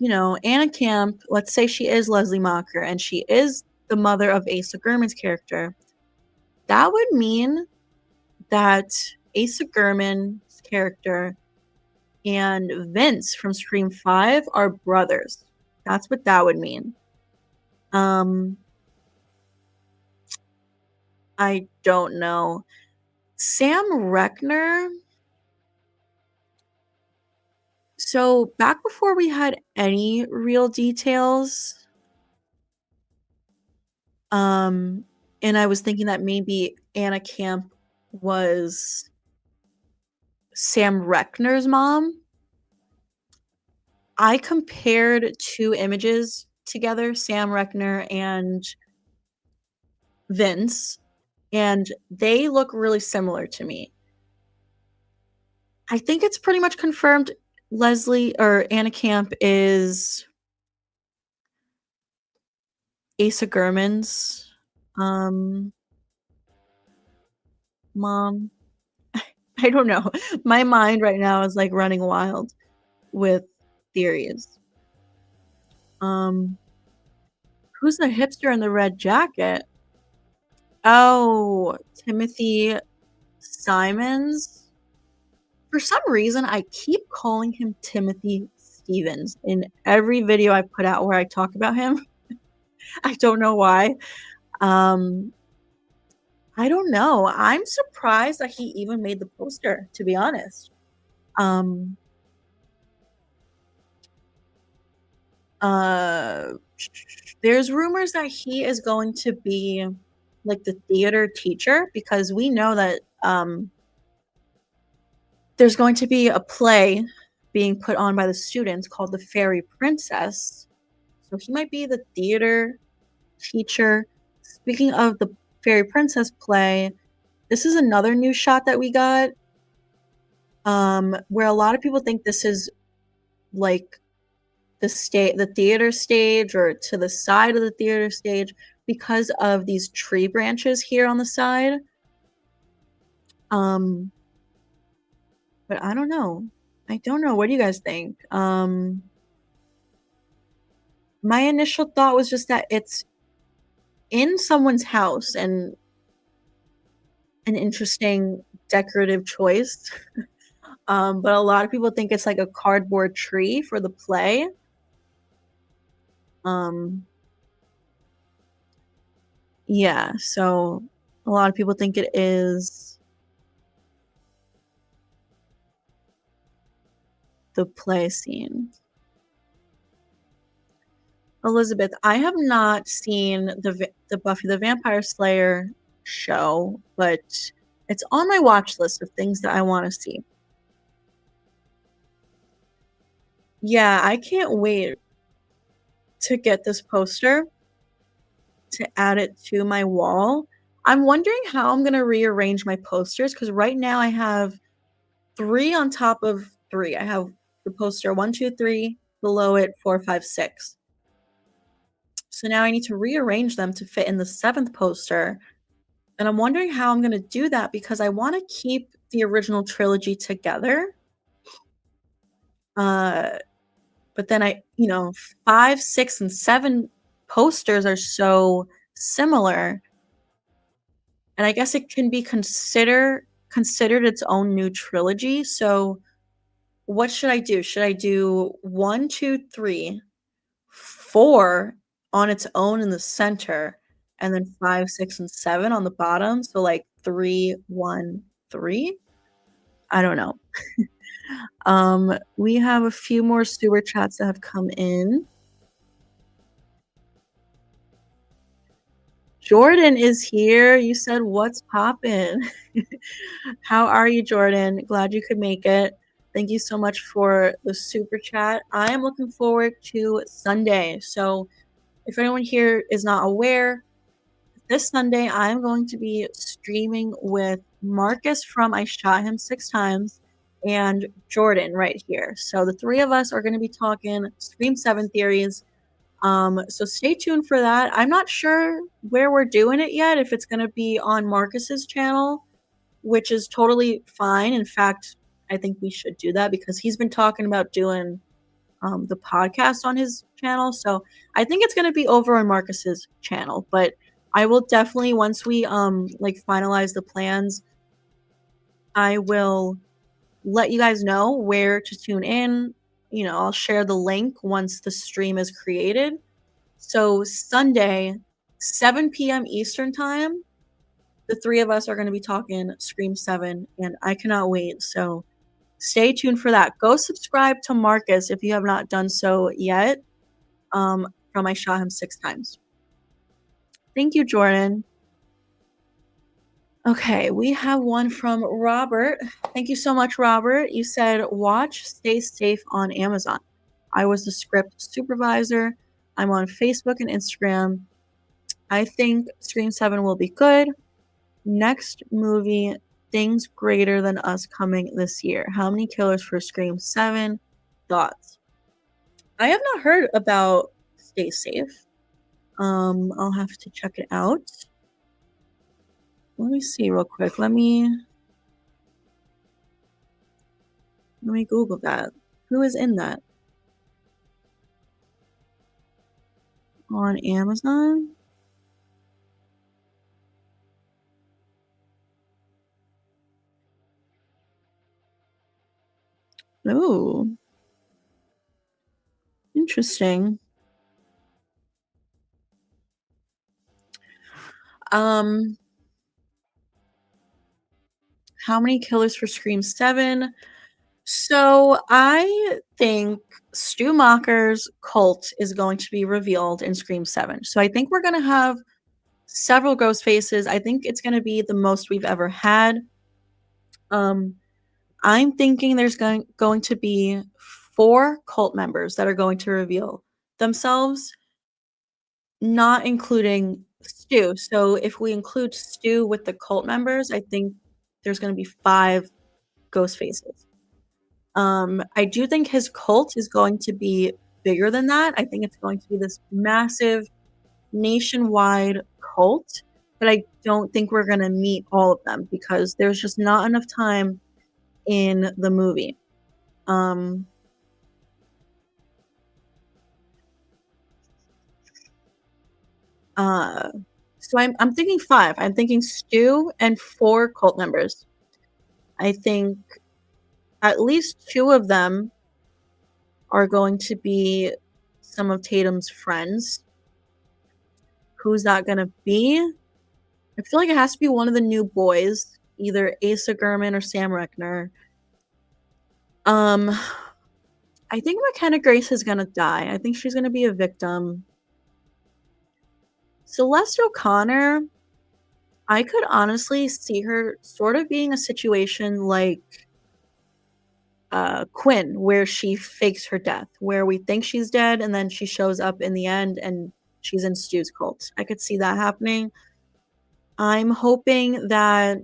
Anna Camp, let's say she is Leslie Macher and she is the mother of Asa Gurman's character. That would mean that Asa Gurman's character and Vince from Scream 5 are brothers. That's what that would mean. I don't know. Sam Reckner. So back before we had any real details, and I was thinking that maybe Anna Camp was Sam Reckner's mom. I compared two images together, Sam Reckner and Vince, and they look really similar to me. I think it's pretty much confirmed Leslie or Anna Camp is Asa Gurman's mom. I don't know. My mind right now is like running wild with theories. Who's the hipster in the red jacket? Oh, Timothy Simons. For some reason, I keep calling him Timothy Stevens in every video I put out where I talk about him. I don't know why. I don't know. I'm surprised that he even made the poster, to be honest. There's rumors that he is going to be like the theater teacher because we know that there's going to be a play being put on by the students called The Fairy Princess. So he might be the theater teacher. Speaking of the Fairy Princess play, this is another new shot that we got where a lot of people think this is like the theater stage or to the side of the theater stage because of these tree branches here on the side. But I don't know. I don't know. What do you guys think? My initial thought was just that it's in someone's house and an interesting decorative choice. But a lot of people think it's like a cardboard tree for the play. Yeah, so a lot of people think it is the play scene. Elizabeth, I have not seen the Buffy the Vampire Slayer show, but it's on my watch list of things that I want to see. Yeah, I can't wait to get this poster to add it to my wall. I'm wondering how I'm going to rearrange my posters because right now I have 3 on top of 3. I have the poster 1, 2, 3, below it 4, 5, 6. So now I need to rearrange them to fit in the 7th poster. And I'm wondering how I'm going to do that because I want to keep the original trilogy together. But then 5, 6, and 7 posters are so similar. And I guess it can be considered its own new trilogy. So what should I do? Should I do 1, 2, 3, 4 on its own in the center, and then 5, 6, and 7 on the bottom? So like 3, 1, 3? I don't know. We have a few more super chats that have come in. Jordan is here. You said, what's poppin'? How are you, Jordan? Glad you could make it. Thank you so much for the super chat. I am looking forward to Sunday. So if anyone here is not aware, this Sunday I'm going to be streaming with Marcus from I Shot Him 6 Times and Jordan right here. So the 3 of us are going to be talking Scream 7 theories. So stay tuned for that. I'm not sure where we're doing it yet, if it's going to be on Marcus's channel, which is totally fine. In fact, I think we should do that because he's been talking about doing the podcast on his channel. So I think it's gonna be over on Marcus's channel, but I will definitely once we like finalize the plans, I will let you guys know where to tune in. You know, I'll share the link once the stream is created. So Sunday, 7 p.m. Eastern time, the three of us are going to be talking Scream 7, and I cannot wait. So stay tuned for that. Go subscribe to Marcus if you have not done so yet. From I shot him 6 times. Thank you, Jordan. Okay, we have one from Robert. Thank you so much, Robert. You said, watch Stay Safe on Amazon. I was the script supervisor. I'm on Facebook and Instagram. I think Scream 7 will be good. Next movie, things greater than us coming this year. How many killers for Scream 7? Thoughts? I have not heard about Stay Safe. I'll have to check it out. Let me see real quick. Let me Google that. Who is in that? On Amazon? Oh, interesting. How many killers for Scream 7? So I think Stu Macher's cult is going to be revealed in Scream 7. So I think we're going to have several ghost faces. I think it's going to be the most we've ever had. I'm thinking there's going to be 4 cult members that are going to reveal themselves, not including Stu. So if we include Stu with the cult members, I think there's going to be 5 ghost faces. I do think his cult is going to be bigger than that. I think it's going to be this massive nationwide cult, but I don't think we're going to meet all of them because there's just not enough time in the movie. So I'm thinking 5. I'm thinking Stu and 4 cult members. I think at least 2 of them are going to be some of Tatum's friends. Who's that gonna be? I feel like it has to be one of the new boys, either Asa Gurman or Sam Reckner. I think McKenna Grace is gonna die. I think she's gonna be a victim. Celeste O'Connor, I could honestly see her sort of being a situation like Quinn, where she fakes her death, where we think she's dead and then she shows up in the end and she's in Stu's cult. I could see that happening. I'm hoping that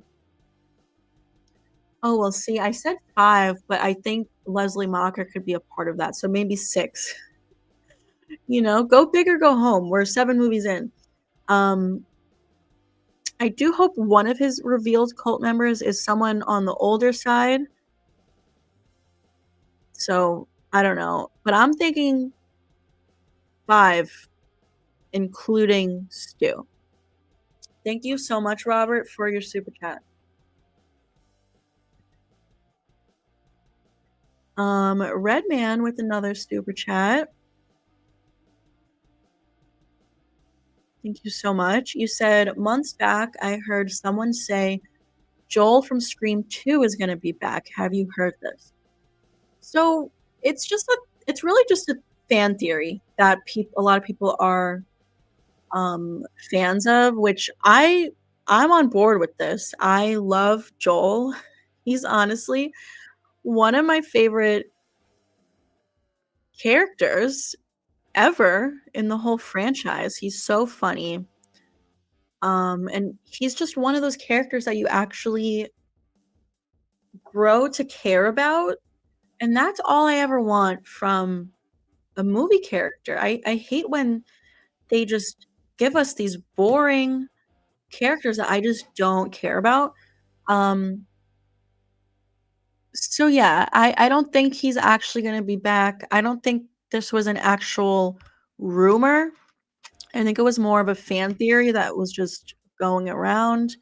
oh, well, see, I said 5, but I think Leslie Mocker could be a part of that, so maybe 6. You know, go big or go home. We're 7 movies in. I do hope one of his revealed cult members is someone on the older side. So, I don't know, but I'm thinking 5, including Stu. Thank you so much, Robert, for your super chat. Redman with another super chat. Thank you so much. You said, months back, I heard someone say Joel from Scream 2 is going to be back. Have you heard this? So it's really just a fan theory that a lot of people are fans of, which I'm on board with this. I love Joel. He's honestly one of my favorite characters ever in the whole franchise. He's so funny. And he's just one of those characters that you actually grow to care about. And that's all I ever want from a movie character. I hate when they just give us these boring characters that I just don't care about. Um, So yeah, I don't think he's actually gonna be back. I don't think this was an actual rumor. I think it was more of a fan theory that was just going around.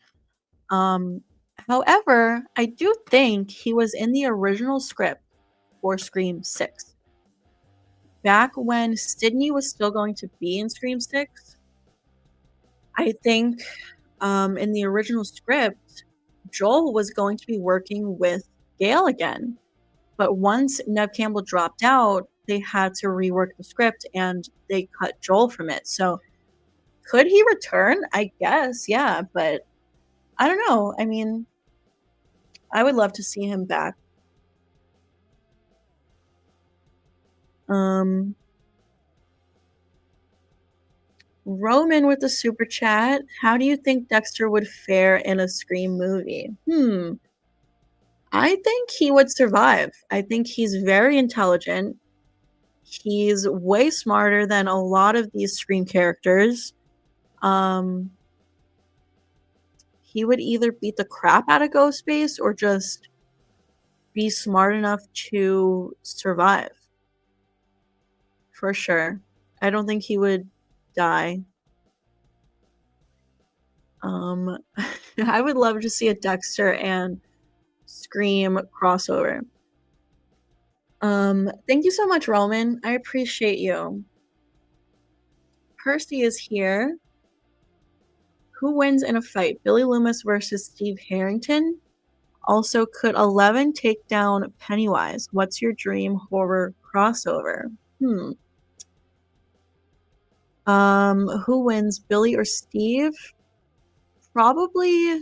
Um, However, I do think he was in the original script for Scream 6. Back when Sydney was still going to be in Scream 6, I think in the original script, Joel was going to be working with Gail again. But once Nev Campbell dropped out, they had to rework the script and they cut Joel from it. So could he return? I guess, yeah. But I don't know. I mean, I would love to see him back. Um, Roman with the super chat. How do you think Dexter would fare in a Scream movie? I think he would survive. I think he's very intelligent. He's way smarter than a lot of these Scream characters. Um, he would either beat the crap out of Ghostface or just be smart enough to survive. For sure. I don't think he would die. Um, I would love to see a Dexter and Scream crossover. Thank you so much, Roman. I appreciate you. Percy is here. Who wins in a fight? Billy Loomis versus Steve Harrington? Also, could 11 take down Pennywise? What's your dream horror crossover? Who wins, Billy or Steve? Probably.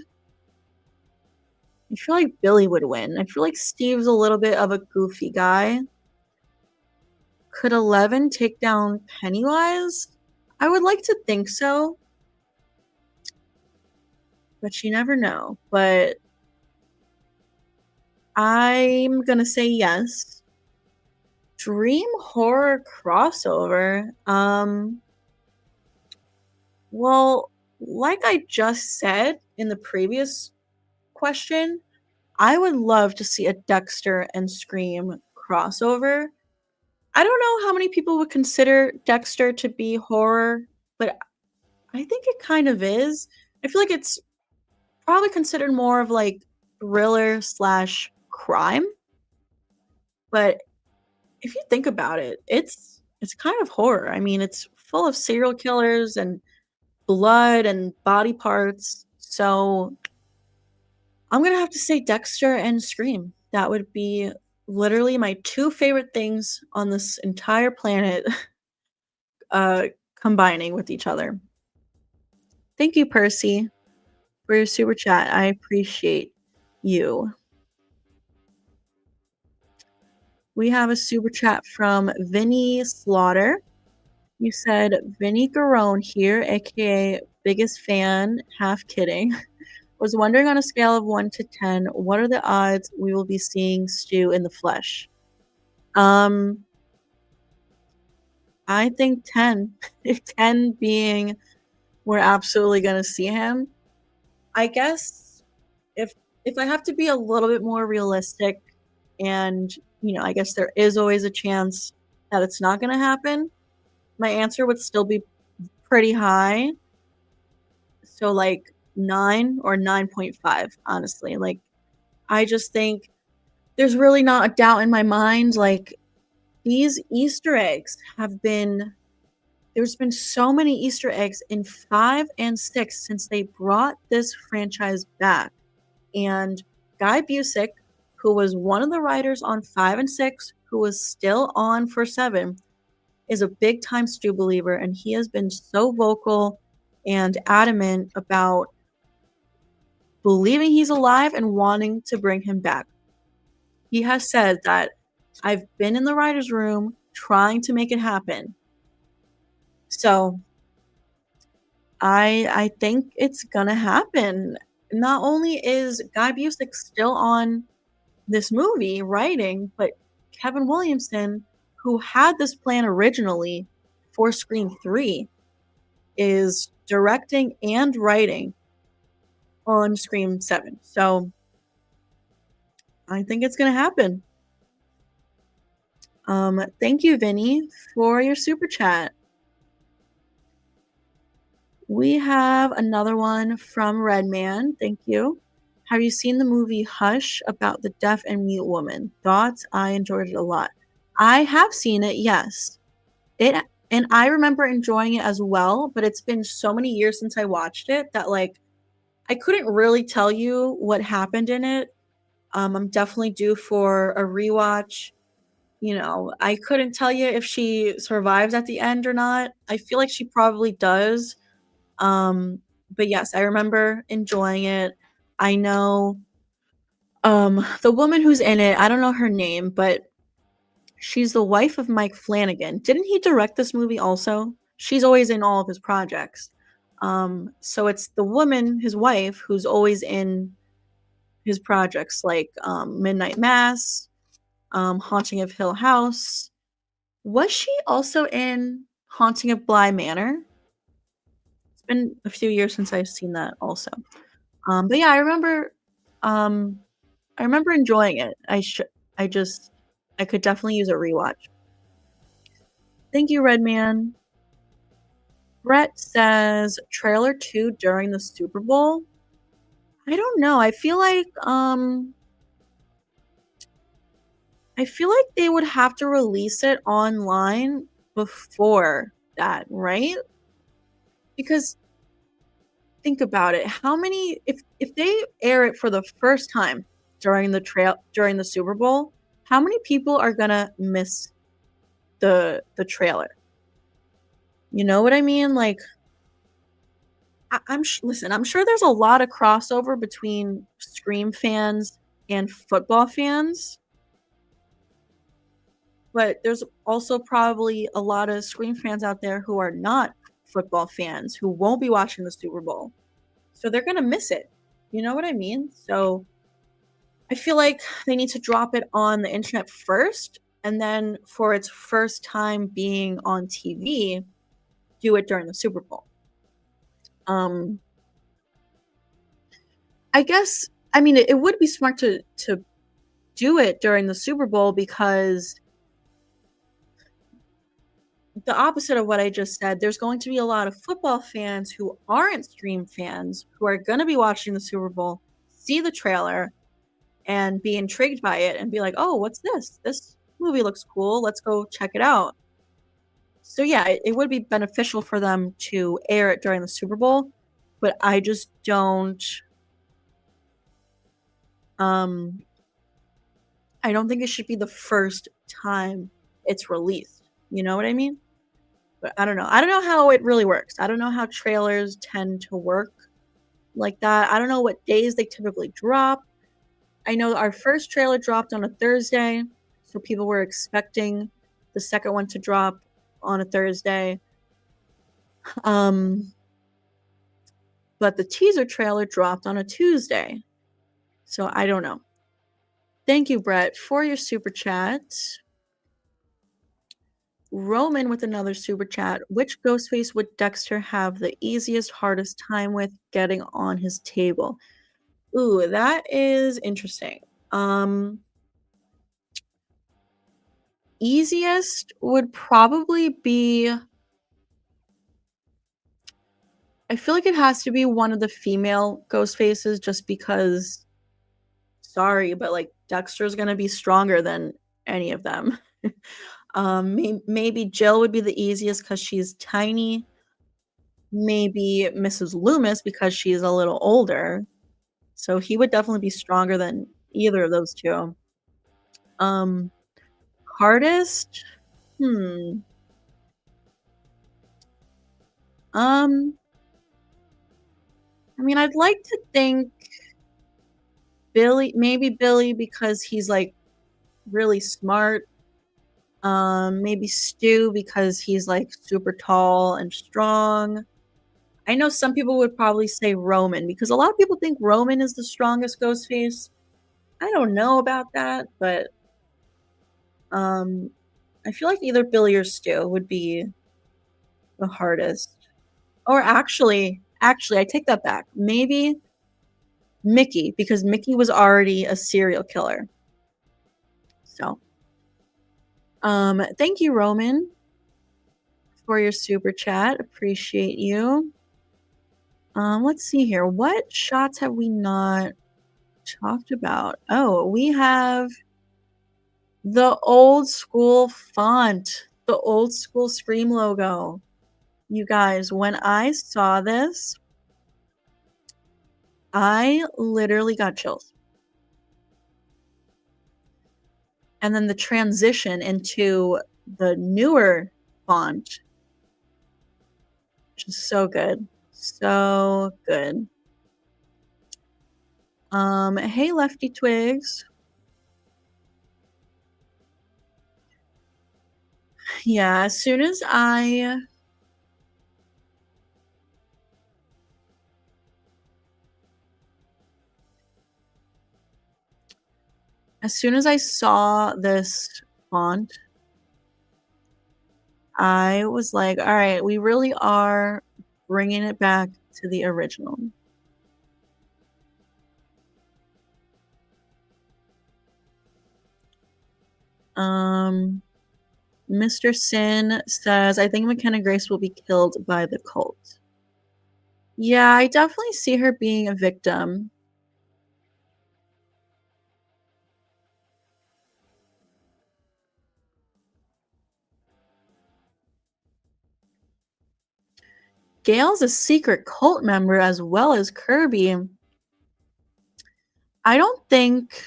I feel like Billy would win. I feel like Steve's a little bit of a goofy guy. Could 11 take down Pennywise? I would like to think so, but you never know. But I'm gonna say yes. Dream horror crossover. Well, like I just said in the previous question, I would love to see a Dexter and Scream crossover. I don't know how many people would consider Dexter to be horror, but I think it kind of is. I feel like it's probably considered more of like thriller slash crime, but if you think about it, it's kind of horror. I mean, it's full of serial killers and blood and body parts. So I'm gonna have to say Dexter and Scream. That would be literally my two favorite things on this entire planet, uh, combining with each other. Thank you, Percy, for your super chat. I appreciate you. We have a super chat from Vinny Slaughter. You said Vinny Garone here, aka biggest fan, half kidding. Was wondering on a scale of 1 to 10, what are the odds we will be seeing Stu in the flesh? Um, I think 10. 10 being we're absolutely gonna see him. I guess if if I have to be a little bit more realistic and, I guess there is always a chance that it's not gonna happen, my answer would still be pretty high. So like 9 or 9.5, honestly. Like I just think there's really not a doubt in my mind. Like these Easter eggs have been there's been so many Easter eggs in 5 and 6 since they brought this franchise back. And Guy Busick, who was one of the writers on 5 and 6, who was still on for 7, is a big time Stu believer, and he has been so vocal and adamant about believing he's alive and wanting to bring him back. He has said that I've been in the writer's room trying to make it happen. So I think it's gonna happen. Not only is Guy Busick still on this movie writing, but Kevin Williamson, who had this plan originally for Scream 3, is directing and writing on Scream 7. So I think it's gonna happen. Thank you, Vinny, for your super chat. We have another one from Redman. Thank you. Have you seen the movie Hush about the deaf and mute woman? Thoughts? I enjoyed it a lot. I have seen it, yes. It and I remember enjoying it as well, but it's been so many years since I watched it that like I couldn't really tell you what happened in it. I'm definitely due for a rewatch. You know, I couldn't tell you if she survives at the end or not. I feel like she probably does. Um, but yes, I remember enjoying it. I know the woman who's in it, I don't know her name, but she's the wife of Mike Flanagan. Didn't he direct this movie also? She's always in all of his projects. So it's the woman, his wife, who's always in his projects like Midnight Mass, Haunting of Hill House. Was she also in Haunting of Bly Manor? It's been a few years since I've seen that also. But yeah, um I remember enjoying it. I just I could definitely use a rewatch. Thank you, Redman. Brett says trailer 2 during the Super Bowl. I don't know. I feel like they would have to release it online before that, right? Because think about it. How many if they air it for the first time during the Super Bowl, how many people are going to miss the trailer? You know what I mean? Like listen, I'm sure there's a lot of crossover between Scream fans and football fans, but there's also probably a lot of Scream fans out there who are not football fans who won't be watching the Super Bowl. So they're going to miss it. You know what I mean? So I feel like they need to drop it on the internet first, and then for its first time being on TV, do it during the Super Bowl. Um I guess I mean it would be smart to do it during the Super Bowl because the opposite of what I just said, there's going to be a lot of football fans who aren't Scream fans who are going to be watching the Super Bowl, see the trailer, and be intrigued by it and be like, oh, what's this? This movie looks cool. Let's go check it out. So, yeah, it would be beneficial for them to air it during the Super Bowl, but I just don't. Um, I don't think it should be the first time it's released. You know what I mean? But I don't know. I don't know how it really works. I don't know how trailers tend to work like that. I don't know what days they typically drop. I know our first trailer dropped on a Thursday, so people were expecting the second one to drop on a Thursday. But the teaser trailer dropped on a Tuesday. So I don't know. Thank you, Brett, for your super chat. Roman with another super chat. Which Ghostface would Dexter have the easiest, hardest time with getting on his table? Ooh, that is interesting. Easiest would probably be. I feel like it has to be one of the female Ghostfaces just because. Sorry, but like Dexter's gonna be stronger than any of them. Maybe Jill would be the easiest because she's tiny. Maybe Mrs. Loomis because she's a little older. So he would definitely be stronger than either of those two. Um, Hardest? Hmm. Um, I mean, I'd like to think maybe Billy because he's like really smart. Maybe Stu because he's like super tall and strong. I know some people would probably say Roman because a lot of people think Roman is the strongest Ghostface. I don't know about that, but um, I feel like either Billy or Stu would be the hardest. Or actually, I take that back. Maybe Mickey because Mickey was already a serial killer. So, thank you, Roman, for your super chat. Appreciate you. Let's see here. What shots have we not talked about? Oh, we have the old school font, the old school Scream logo. You guys, when I saw this, I literally got chills. And then the transition into the newer font, just so good. So good. Hey Lefty Twigs. Yeah, as soon as I saw this font, I was like, all right, we really are bringing it back to the original. Mr. Sin says, I think McKenna Grace will be killed by the cult. Yeah, I definitely see her being a victim. Gail's a secret cult member as well as Kirby. I don't think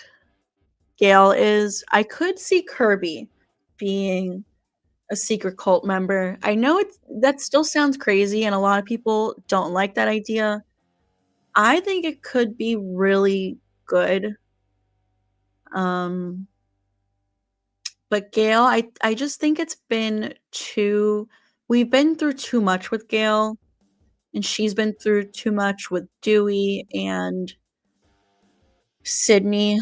Gail is. I could see Kirby being a secret cult member. I know that still sounds crazy and a lot of people don't like that idea. I think it could be really good. But Gail, I just think we've been through too much with Gail, and she's been through too much with Dewey and Sydney.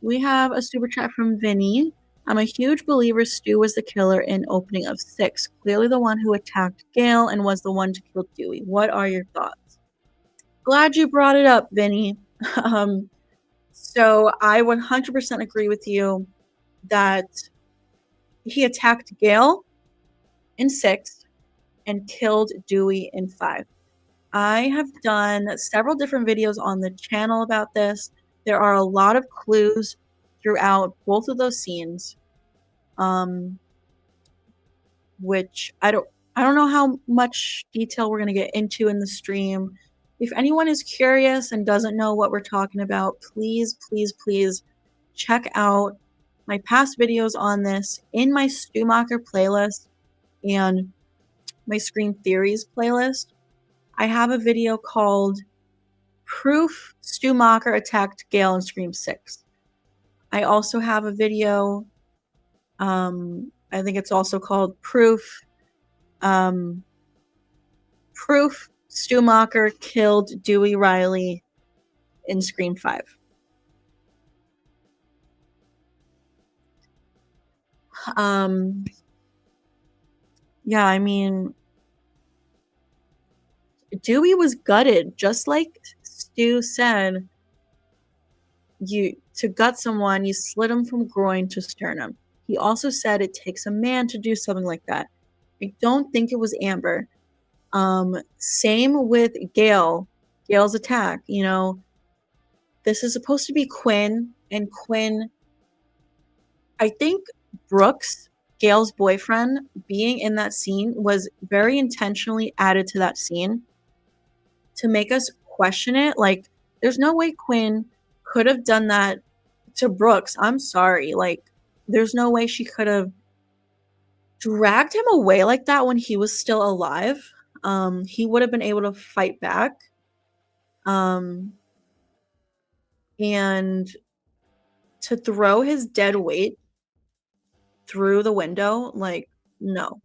We have a super chat from Vinny. I'm a huge believer Stu was the killer in opening of 6. Clearly the one who attacked Gail and was the one to kill Dewey. What are your thoughts? Glad you brought it up, Vinny. So I 100% agree with you that he attacked Gail in 6 and killed Dewey in 5. I have done several different videos on the channel about this. There are a lot of clues throughout both of those scenes, which I don't know how much detail we're going to get into in the stream. If anyone is curious and doesn't know what we're talking about, please check out my past videos on this in my Stu Macher playlist and my Scream Theories playlist. I have a video called Proof Stu Macher Attacked Gail in Scream 6. I also have a video, I think it's also called Proof Stu Macher Killed Dewey Riley in Scream 5. Yeah, I mean, Dewey was gutted, just like Stu said. To gut someone, you slit him from groin to sternum. He also said it takes a man to do something like that. I don't think it was Amber. Same with Gail's attack. You know, this is supposed to be Quinn, and Quinn, I think Brooks, Gail's boyfriend, being in that scene was very intentionally added to that scene to make us question it. Like, there's no way Quinn could have done that to Brooks. I'm sorry. Like, there's no way she could have dragged him away like that when he was still alive. He would have been able to fight back. And to throw his dead weight through the window, like, no.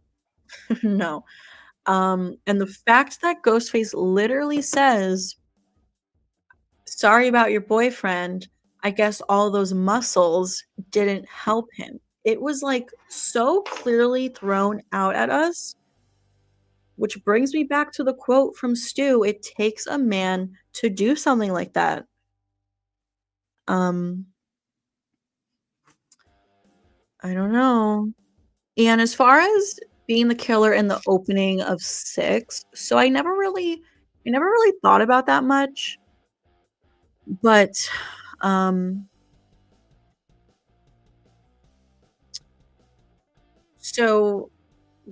No. And the fact that Ghostface literally says, sorry about your boyfriend, I guess all those muscles didn't help him. It was like so clearly thrown out at us. which brings me back to the quote from Stu, "It takes a man to do something like that." Um, I don't know. And as far as being the killer in the opening of 6, so I never really thought about that much, but, um, so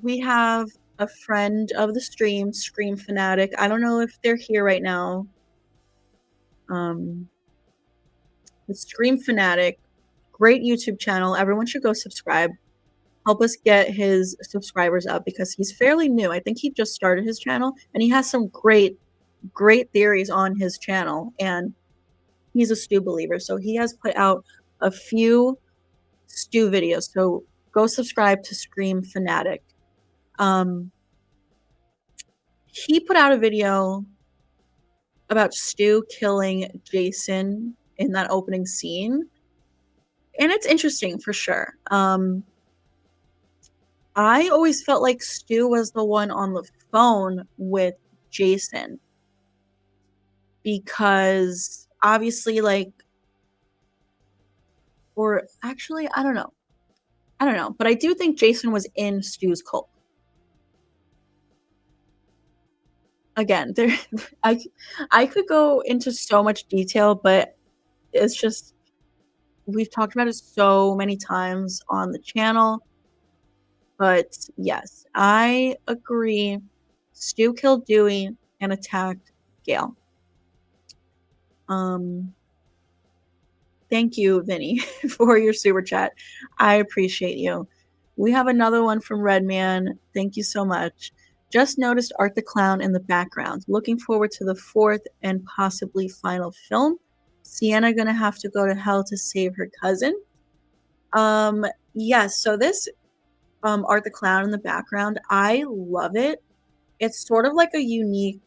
we have a friend of the stream, Scream Fanatic. I don't know if they're here right now. Um, the Scream Fanatic, great YouTube channel. Everyone should go subscribe. Help us get his subscribers up because he's fairly new. I think he just started his channel and he has some great theories on his channel, and he's a Stu believer. So he has put out a few Stu videos. So go subscribe to Scream Fanatic. Um, he put out a video about Stu killing Jason in that opening scene, and it's interesting for sure. I always felt like Stu was the one on the phone with Jason because obviously, like, or actually, I don't know. I don't know, but I do think Jason was in Stu's cult. Again, there, I, I could go into so much detail, but it's just we've talked about it so many times on the channel. But yes, I agree. Stu killed Dewey and attacked Gail. Um, Thank you, Vinny, for your super chat. I appreciate you. We have another one from Redman. Thank you so much. Just noticed Art the Clown in the background. Looking forward to the fourth and possibly final film. Sienna gonna have to go to hell to save her cousin. Yes, so this Art the Clown in the background, I love it. It's sort of like a unique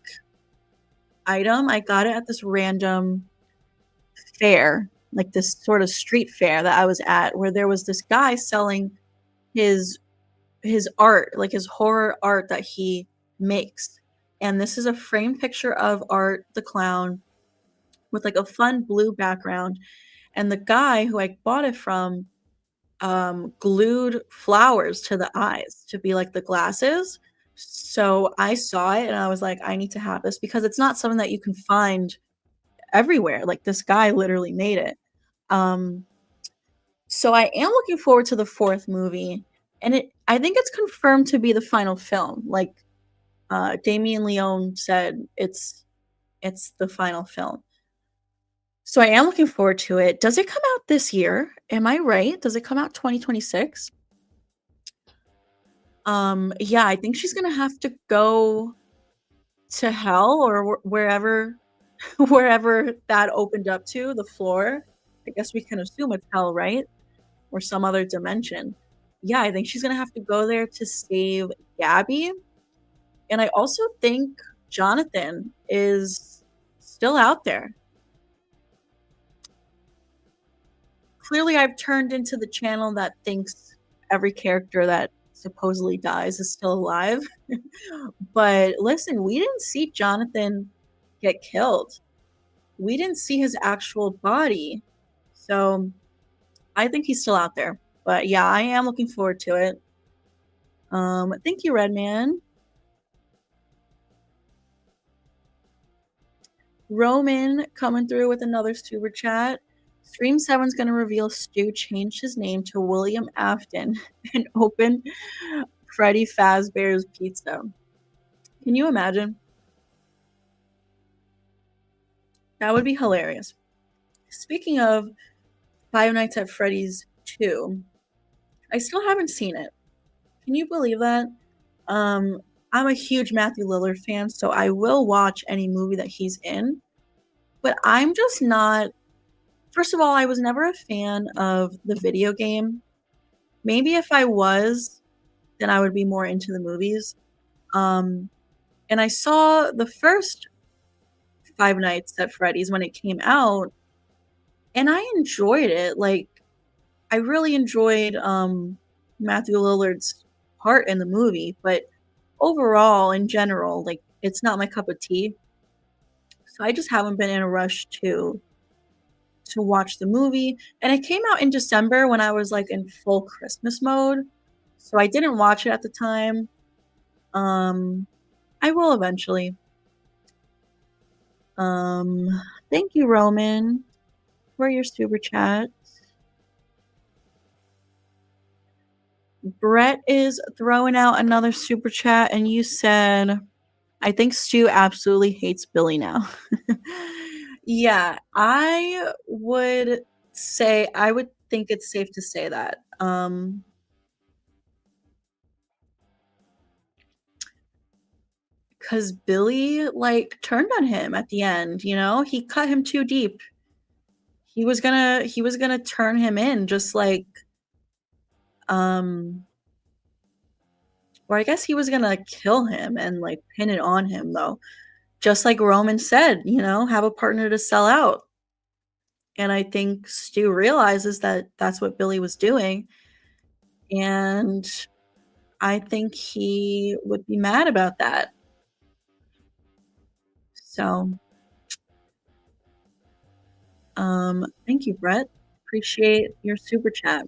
item. I got it at this random fair, like this sort of street fair that I was at, where there was this guy selling his art, like his horror art that he makes. And this is a framed picture of Art the Clown with like a fun blue background. And the guy who I bought it from glued flowers to the eyes to be like the glasses. So I saw it and I was like, I need to have this because it's not something that you can find everywhere. Like this guy literally made it. Um, so I am looking forward to the fourth movie, and I think it's confirmed to be the final film. Like Damien Leone said, it's the final film. So I am looking forward to it. Does it come out this year? Am I right? Does it come out 2026? Yeah, I think she's gonna have to go to hell or wherever wherever that opened up to, the floor. I guess we can assume it's hell, right? Or some other dimension. Yeah, I think she's gonna have to go there to save Gabby. And I also think Jonathan is still out there. Clearly, I've turned into the channel that thinks every character that supposedly dies is still alive. But listen, we didn't see Jonathan get killed. We didn't see his actual body. So I think he's still out there. But yeah, I am looking forward to it. Thank you, Redman. Roman coming through with another super chat. Stream 7's gonna reveal Stu changed his name to William Afton and open Freddy Fazbear's Pizza. Can you imagine? That would be hilarious. Speaking of Five Nights at Freddy's 2, I still haven't seen it. Can you believe that? Um, I'm a huge Matthew Lillard fan, so I will watch any movie that he's in. But I'm just not. First of all, I was never a fan of the video game. Maybe if I was, then I would be more into the movies. Um, and I saw the first Five Nights at Freddy's when it came out, and I enjoyed it. Like, I really enjoyed Matthew Lillard's part in the movie, but overall, in general, like, it's not my cup of tea, so I just haven't been in a rush to watch the movie, and it came out in December when I was, like, in full Christmas mode, so I didn't watch it at the time. Um, I will eventually. Um, Thank you, Roman, for your super chat. Brett is throwing out another super chat, and you said, "I think Stu absolutely hates Billy now." Yeah, I would think it's safe to say that. 'Cause Billy, like, turned on him at the end, you know? He cut him too deep. He was gonna turn him in just like, um or I guess he was gonna kill him and, like, pin it on him, though. Just like Roman said, you know, have a partner to sell out. And I think Stu realizes that that's what Billy was doing, and I think he would be mad about that. So, thank you, Brett. Appreciate your super chat.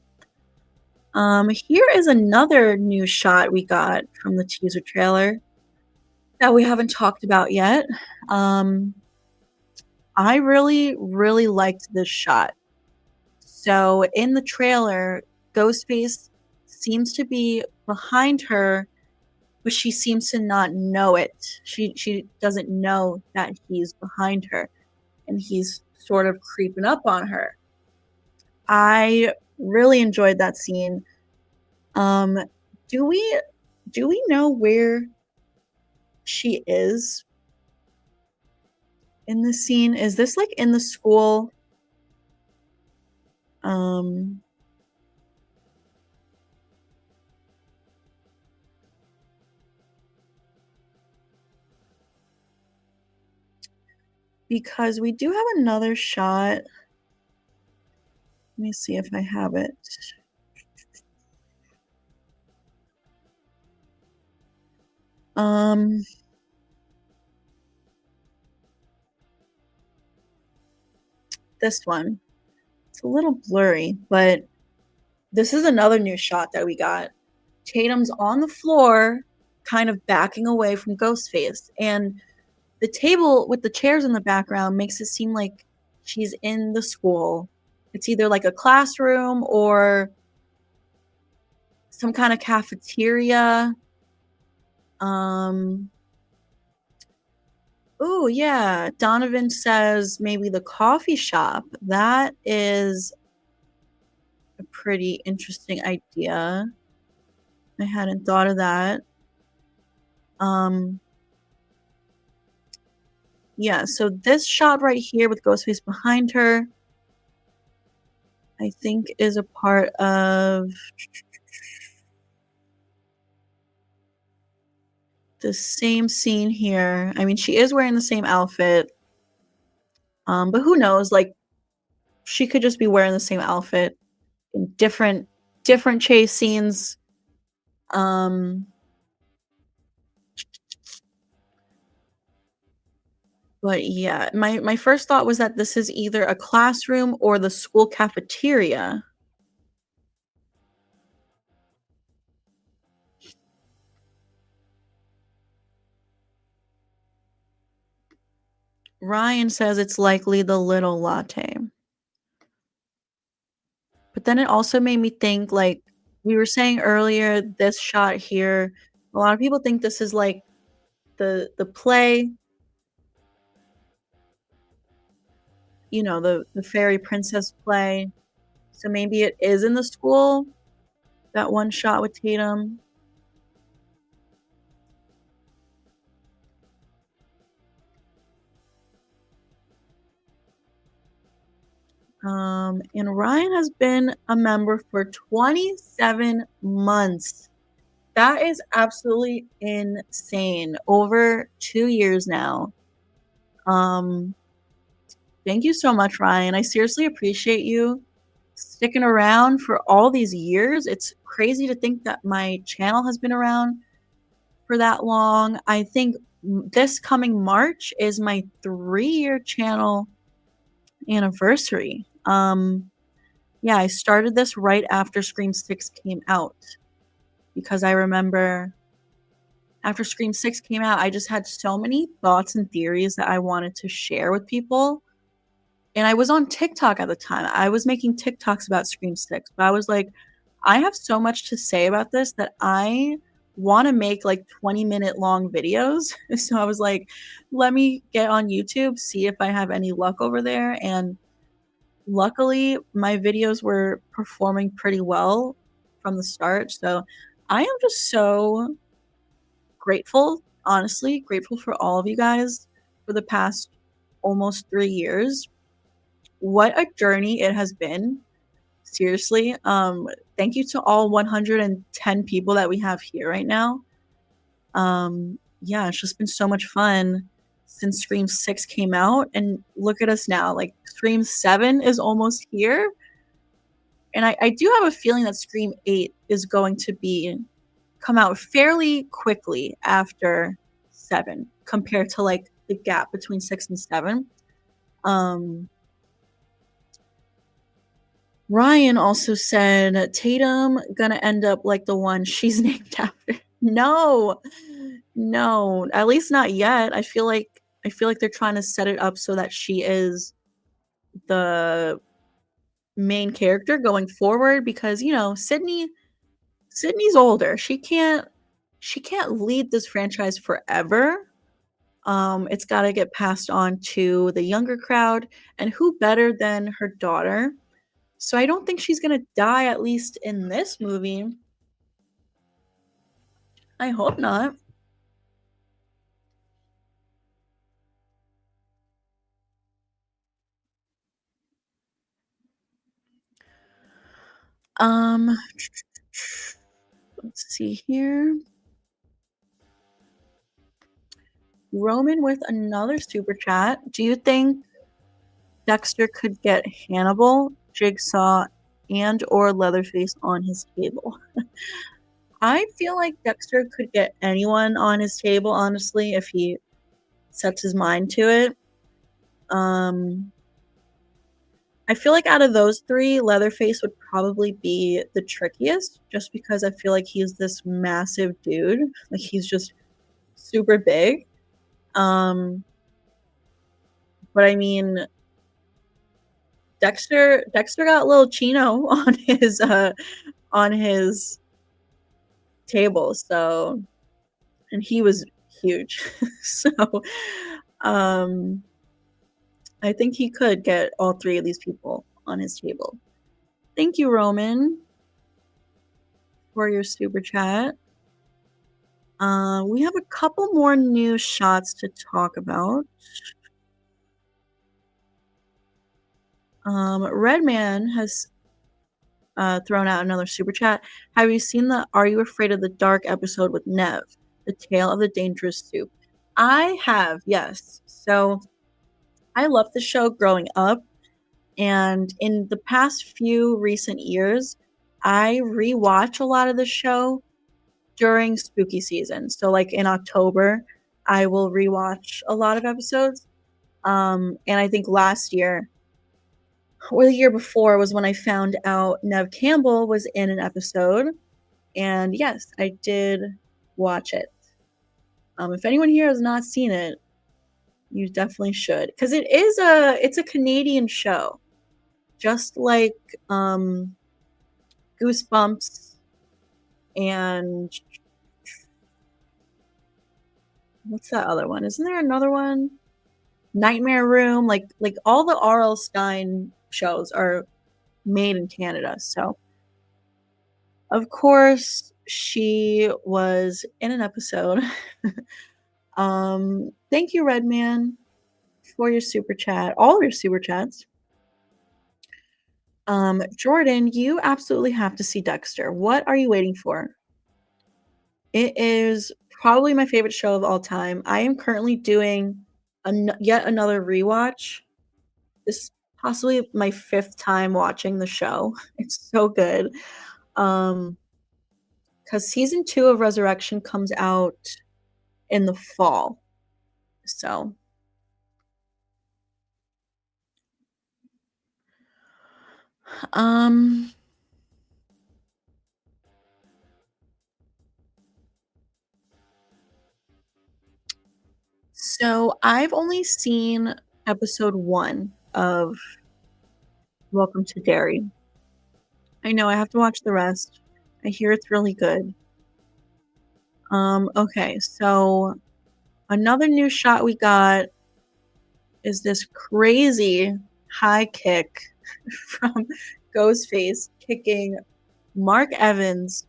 Here is another new shot we got from the teaser trailer that we haven't talked about yet. Um, I really, really liked this shot. So in the trailer, Ghostface seems to be behind her, but she seems to not know it. She doesn't know that he's behind her, and he's sort of creeping up on her. I really enjoyed that scene. Um, do we know where she is in this scene? Is this, like, in the school? Um, because we do have another shot. Let me see if I have it. Um, this one. It's a little blurry, but this is another new shot that we got. Tatum's on the floor, kind of backing away from Ghostface, and the table with the chairs in the background makes it seem like she's in the school. It's either like a classroom or some kind of cafeteria. Um, oh yeah, Donovan says maybe the coffee shop. That is a pretty interesting idea. I hadn't thought of that. Um, yeah, so this shot right here with Ghostface behind her, I think is a part of the same scene here. I mean, she is wearing the same outfit, but who knows? Like, she could just be wearing the same outfit in different chase scenes. Um, but yeah, my first thought was that this is either a classroom or the school cafeteria. Ryan says it's likely the little latte. But then it also made me think, like we were saying earlier, this shot here, a lot of people think this is like the play, you know, the fairy princess play. So maybe it is in the school, that one shot with Tatum. And Ryan has been a member for 27 months. That is absolutely insane. Over 2 years now. Um, Thank you so much, Ryan. I seriously appreciate you sticking around for all these years. It's crazy to think that my channel has been around for that long. I think this coming March is my 3-year channel anniversary. Yeah, I started this right after Scream 6 came out because I remember after Scream 6 came out, I just had so many thoughts and theories that I wanted to share with people. And I was on TikTok at the time. I was making TikToks about Scream 6, but I was like, I have so much to say about this that I want to make like 20-minute long videos. So I was like, let me get on YouTube, see if I have any luck over there. And luckily, my videos were performing pretty well from the start. So I am just so grateful, honestly, grateful for all of you guys for the past almost 3 years. What a journey it has been. Seriously. Thank you to all 110 people that we have here right now. Yeah, it's just been so much fun since Scream 6 came out. And look at us now. Like, Scream 7 is almost here. And I do have a feeling that Scream 8 is going to come out fairly quickly after 7 compared to like the gap between 6 and 7. Ryan also said Tatum gonna end up like the one she's named after. No, no, at least not yet. I feel like they're trying to set it up so that she is the main character going forward because Sydney's older. She can't lead this franchise forever. It's got to get passed on to the younger crowd, and who better than her daughter? So I don't think she's gonna die, at least in this movie. I hope not. Um, let's see here. Roman with another super chat. Do you think Dexter could get Hannibal, Jigsaw, and or Leatherface on his table? I feel like Dexter could get anyone on his table, honestly, if he sets his mind to it. I feel like out of those three, Leatherface would probably be the trickiest, just because I feel like he's this massive dude. Like, he's just super big. But I mean, Dexter got little Chino on his table, so, and he was huge. So I think he could get all three of these people on his table. Thank you, Roman, for your super chat. We have a couple more new shots to talk about. Redman has thrown out another super chat. Have you seen the Are You Afraid of the Dark episode with Nev, The Tale of the Dangerous Soup? I have, yes. So I loved the show growing up, and in the past few recent years, I rewatch a lot of the show during spooky season. So like in October, I will rewatch a lot of episodes. And I think last year or the year before was when I found out Nev Campbell was in an episode. And yes, I did watch it. If anyone here has not seen it, you definitely should, because it's a Canadian show, just like Goosebumps and what's that other one? Isn't there another one? Nightmare Room, like all the R.L. Stine shows are made in Canada. So, of course, she was in an episode. Thank you, Redman, for your super chat, all of your super chats. Jordan, you absolutely have to see Dexter. What are you waiting for? It is probably my favorite show of all time. I am currently doing yet another rewatch. This is possibly my 5th time watching the show. It's so good. Because because season 2 of Resurrection comes out in the fall. So, um, so I've only seen episode 1 of Welcome to Derry. I know I have to watch the rest. I hear it's really good. Okay, so another new shot we got is this crazy high kick from Ghostface kicking Mark Evans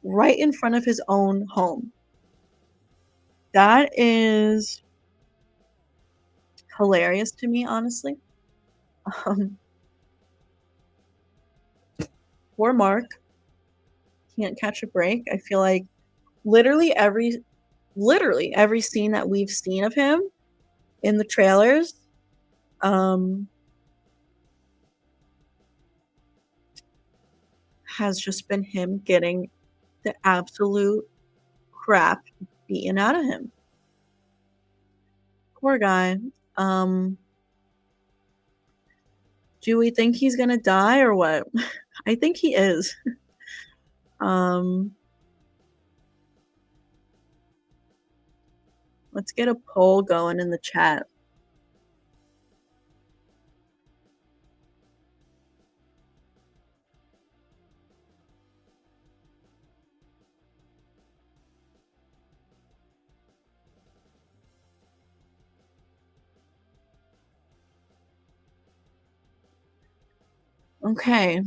right in front of his own home. That is hilarious to me, honestly. Um, poor Mark can't catch a break. I feel like literally every scene that we've seen of him in the trailers, um, has just been him getting the absolute crap beaten out of him. Poor guy. Um, do we think he's gonna die or what? I think he is. Um, let's get a poll going in the chat. Okay.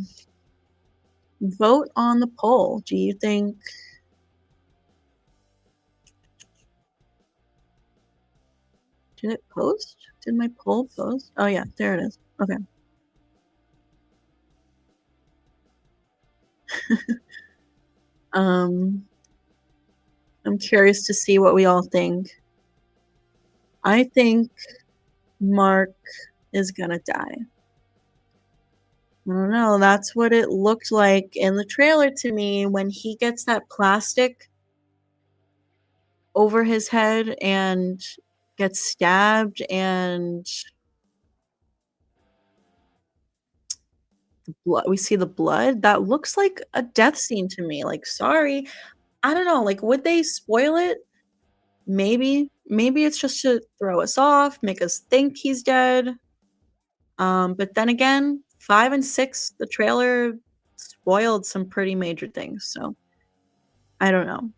Vote on the poll. Do you think did it post? Did my poll post? Oh yeah, there it is. Okay. I'm curious to see what we all think. I think Mark is gonna die. I don't know. That's what it looked like in the trailer to me when he gets that plastic over his head and gets stabbed and we see the blood. That looks like a death scene to me. Like, sorry. I don't know. Like, would they spoil it? Maybe. Maybe it's just to throw us off, make us think he's dead. But then again, 5 and 6, the trailer spoiled some pretty major things, so I don't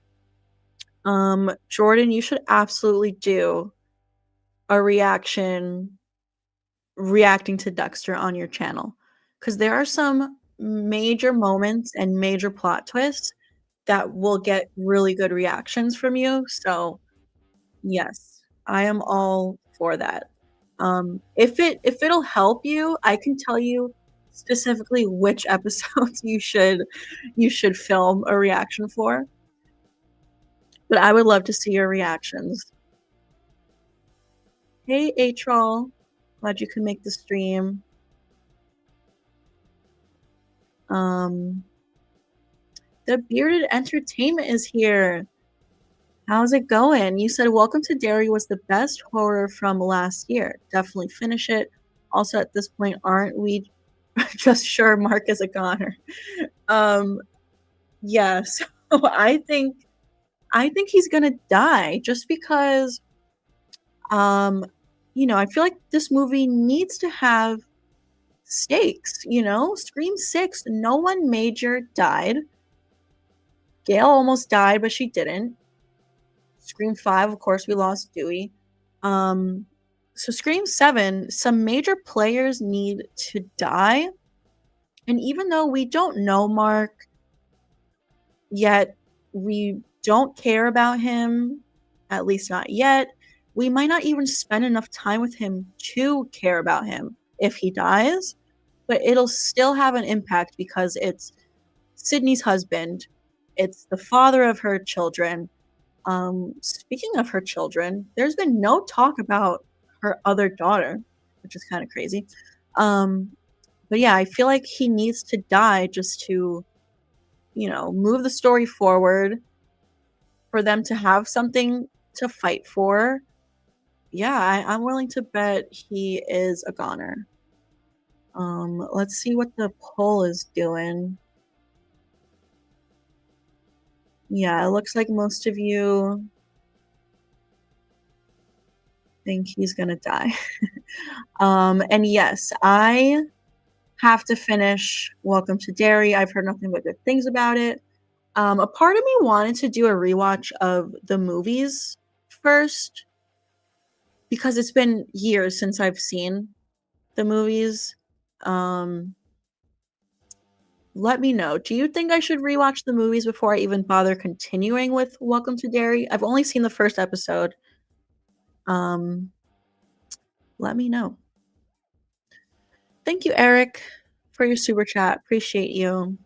know. Jordan, you should absolutely do a reacting to Dexter on your channel, because there are some major moments and major plot twists that will get really good reactions from you, so yes, I am all for that. If it'll help you, I can tell you specifically which episodes you should film a reaction for. But I would love to see your reactions. Hey, Atrol, glad you could make the stream. The Bearded Entertainment is here. How's it going? You said Welcome to Derry was the best horror from last year. Definitely finish it. Also, at this point, aren't we just sure Mark is a goner? Yeah, so I think he's gonna die just because I feel like this movie needs to have stakes, Scream 6, no one major died. Gail almost died, but she didn't. Scream 5, of course, we lost Dewey. So Scream 7, some major players need to die. And even though we don't know Mark, yet we don't care about him, at least not yet, we might not even spend enough time with him to care about him if he dies, but it'll still have an impact because it's Sydney's husband, it's the father of her children. Speaking of her children, there's been no talk about her other daughter, which is kind of crazy. But yeah, I feel like he needs to die just to move the story forward for them to have something to fight for. Yeah, I'm willing to bet he is a goner. Let's see what the poll is doing. Yeah, it looks like most of you think he's gonna die. And yes, I have to finish Welcome to Derry. I've heard nothing but good things about it. A part of me wanted to do a rewatch of the movies first because it's been years since I've seen the movies. Um, Let me know. Do you think I should rewatch the movies before I even bother continuing with Welcome to Derry? I've only seen the first episode. Um, Let me know. Thank you, Eric, for your super chat. Appreciate you.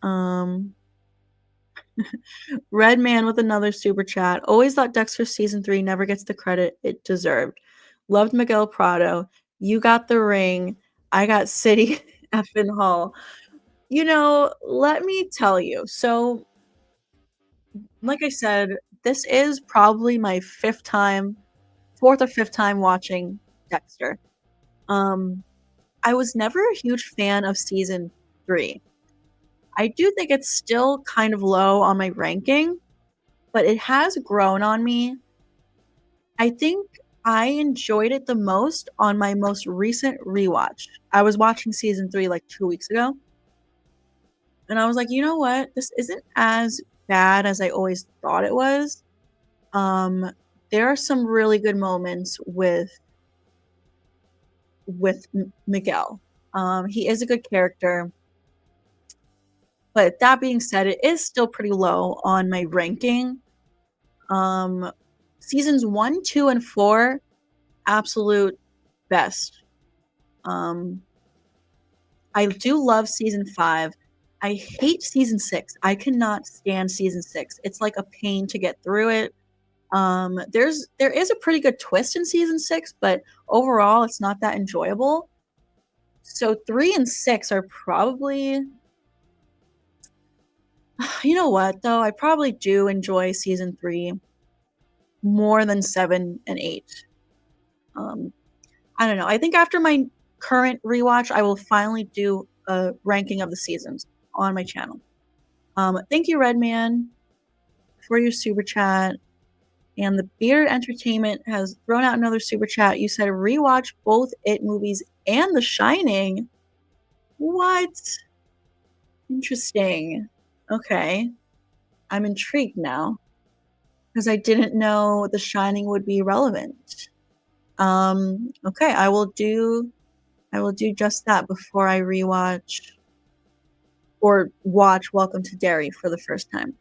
Um, Red Man with another super chat. Always thought Dexter season 3 never gets the credit it deserved. Loved Miguel Prado. You got the ring. I got City effing Hall. Let me tell you. So, like I said, this is probably my fourth or fifth time watching Dexter. I was never a huge fan of season 3. I do think it's still kind of low on my ranking, but it has grown on me. I think I enjoyed it the most on my most recent rewatch. I was watching season 3 like 2 weeks ago, and I was like, "You know what? This isn't as bad as I always thought it was." Um, there are some really good moments with Miguel. He is a good character, but that being said, it is still pretty low on my ranking. Um, Seasons 1, 2, and 4, absolute best. Um, I do love season 5. I hate season 6. I cannot stand season 6. It's like a pain to get through it. There is a pretty good twist in season 6, but overall it's not that enjoyable. So 3 and 6 are probably you know what though? I probably do enjoy season 3 more than 7 and 8. Um, I don't know. I think after my current rewatch, I will finally do a ranking of the seasons on my channel. Thank you, Redman, for your super chat. And the Beard Entertainment has thrown out another super chat. You said rewatch both It movies and The Shining. What? Interesting. Okay. I'm intrigued now because I didn't know The Shining would be relevant. Okay, I will do just that before I rewatch or watch Welcome to Derry for the first time.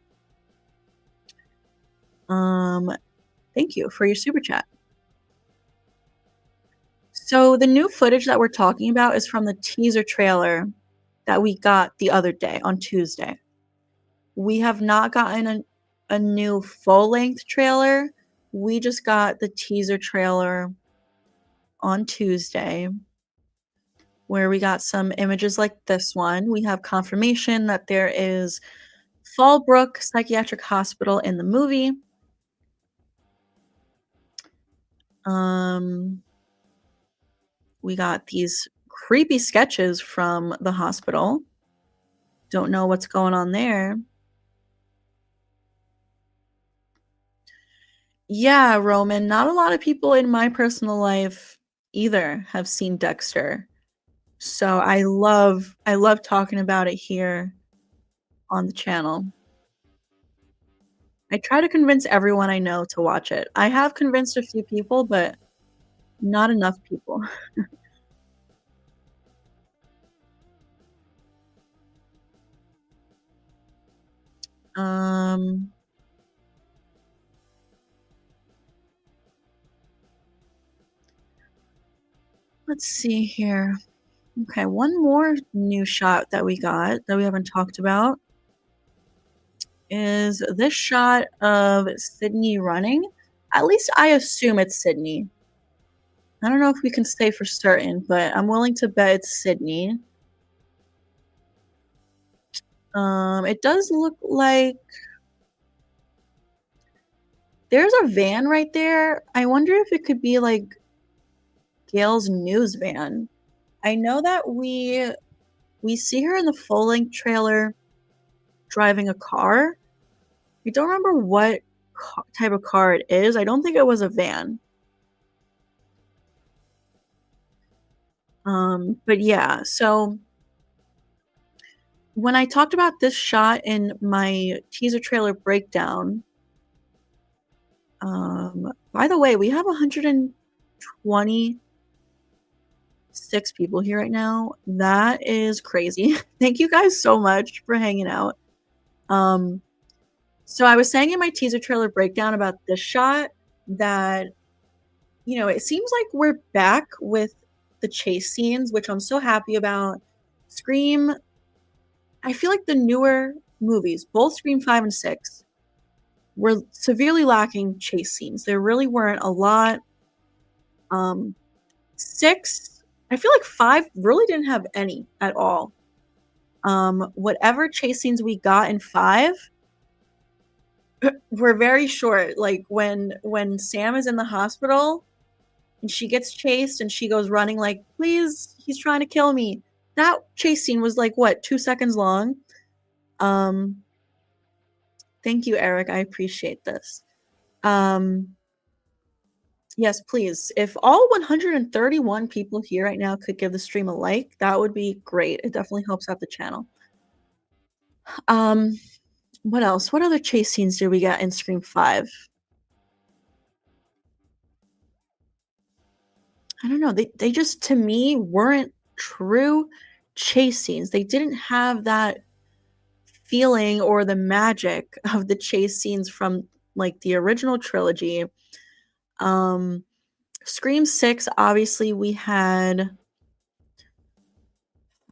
Thank you for your super chat. So the new footage that we're talking about is from the teaser trailer that we got the other day on Tuesday. We have not gotten a new full-length trailer. We just got the teaser trailer on Tuesday, where we got some images like this one. We have confirmation that there is Fallbrook Psychiatric Hospital in the movie. We got these creepy sketches from the hospital. Don't know what's going on there. Yeah, Roman, not a lot of people in my personal life either have seen Dexter. So I love talking about it here on the channel. I try to convince everyone I know to watch it. I have convinced a few people, but not enough people. Let's see here. Okay, one more new shot that we got that we haven't talked about is this shot of Sydney running. At least I assume it's Sydney. I don't know if we can say for certain, but I'm willing to bet it's Sydney. It does look like there's a van right there. I wonder if it could be like Gail's news van. I know that we see her in the full-length trailer driving a car. I don't remember what type of car it is. I don't think it was a van. But yeah, so when I talked about this shot in my teaser trailer breakdown, by the way, we have 126 people here right now. That is crazy. Thank you guys so much for hanging out. So I was saying in my teaser trailer breakdown about this shot that, it seems like we're back with the chase scenes, which I'm so happy about. Scream, I feel like the newer movies, both Scream 5 and 6, were severely lacking chase scenes. There really weren't a lot. 6, I feel like 5 really didn't have any at all. Whatever chase scenes we got in 5 were very short. Like when Sam is in the hospital and she gets chased and she goes running like, please, he's trying to kill me. That chase scene was like, what, 2 seconds long? Thank you, Eric. I appreciate this. Yes, please. If all 131 people here right now could give the stream a like, that would be great. It definitely helps out the channel. What else? What other chase scenes did we get in Scream 5? I don't know. They just, to me, weren't true chase scenes. They didn't have that feeling or the magic of the chase scenes from like the original trilogy. Scream 6, obviously we had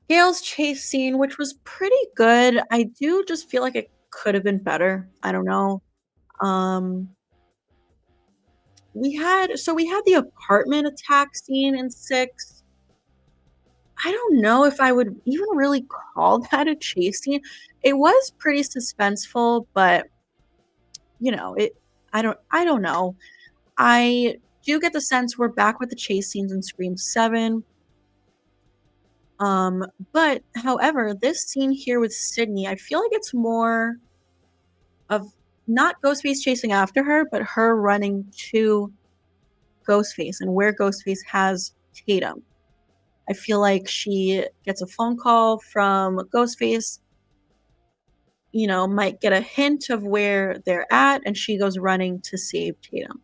Gail's chase scene, which was pretty good. I do just feel like it could have been better. I don't know. Um we had the apartment attack scene in 6. I don't know if I would even really call that a chase scene. It was pretty suspenseful, but it I don't know. I do get the sense we're back with the chase scenes in Scream 7. But however, this scene here with Sydney, I feel like it's more of not Ghostface chasing after her, but her running to Ghostface and where Ghostface has Tatum. I feel like she gets a phone call from Ghostface, might get a hint of where they're at, and she goes running to save Tatum.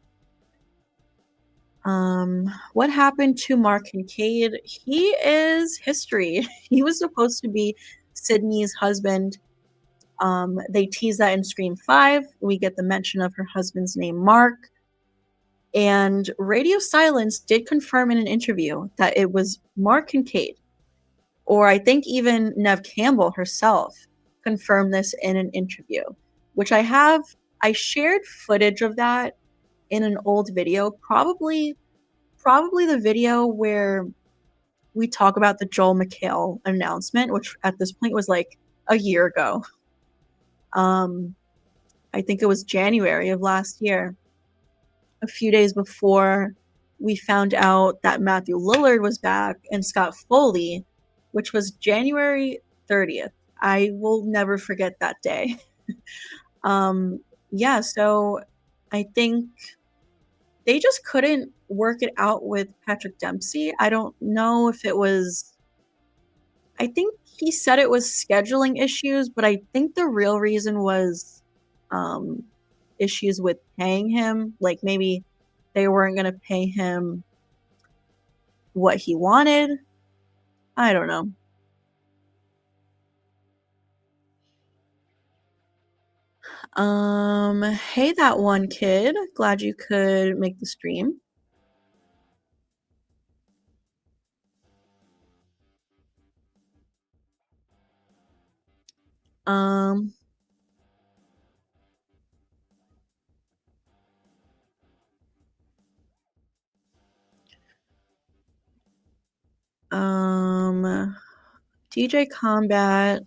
What happened to Mark Kincaid? He is history. He was supposed to be Sydney's husband. They tease that in Scream 5. We get the mention of her husband's name, Mark. And Radio Silence did confirm in an interview that it was Mark Kincaid, or I think even Neve Campbell herself confirmed this in an interview, which I shared footage of that in an old video, probably the video where we talk about the Joel McHale announcement, which at this point was like a year ago. I think it was January of last year, a few days before we found out that Matthew Lillard was back and Scott Foley, which was January 30th. I will never forget that day. Yeah, so I think they just couldn't work it out with Patrick Dempsey. I don't know if it was, I think he said it was scheduling issues, but I think the real reason was issues with paying him. Like maybe they weren't going to pay him what he wanted. I don't know. Hey, that one kid. Glad you could make the stream. Um, DJ Combat.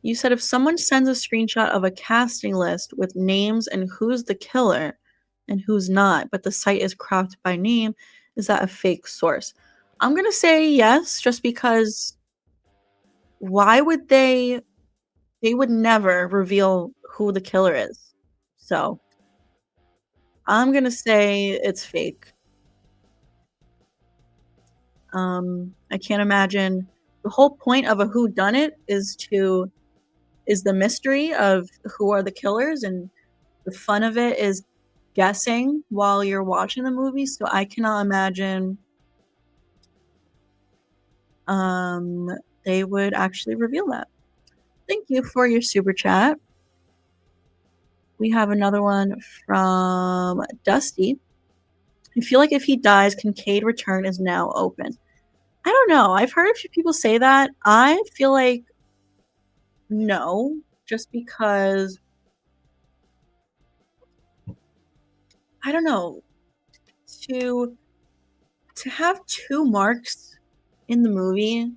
You said if someone sends a screenshot of a casting list with names and who's the killer and who's not, but the site is cropped by name, is that a fake source? I'm gonna say yes, just because why would they would never reveal who the killer is. So I'm gonna say it's fake. I can't imagine the whole point of a whodunit is the mystery of who are the killers, and the fun of it is guessing while you're watching the movie, so I cannot imagine, um, they would actually reveal that. Thank you for your super chat. We have another one from Dusty. I feel like if he dies, Kincaid Return is now open. I don't know, I've heard a few people say that. I feel like no, just because I don't know, to have 2 marks in the movie,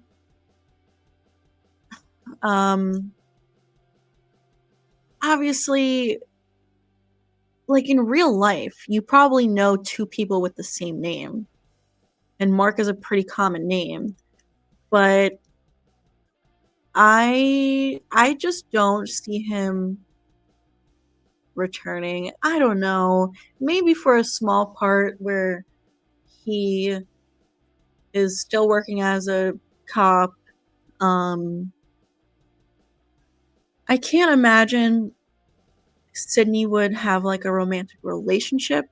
um, obviously, like, in real life, you probably know 2 people with the same name, and Mark is a pretty common name, but I just don't see him returning. I don't know, maybe for a small part where he is still working as a cop. um, I can't imagine Sydney would have, like, a romantic relationship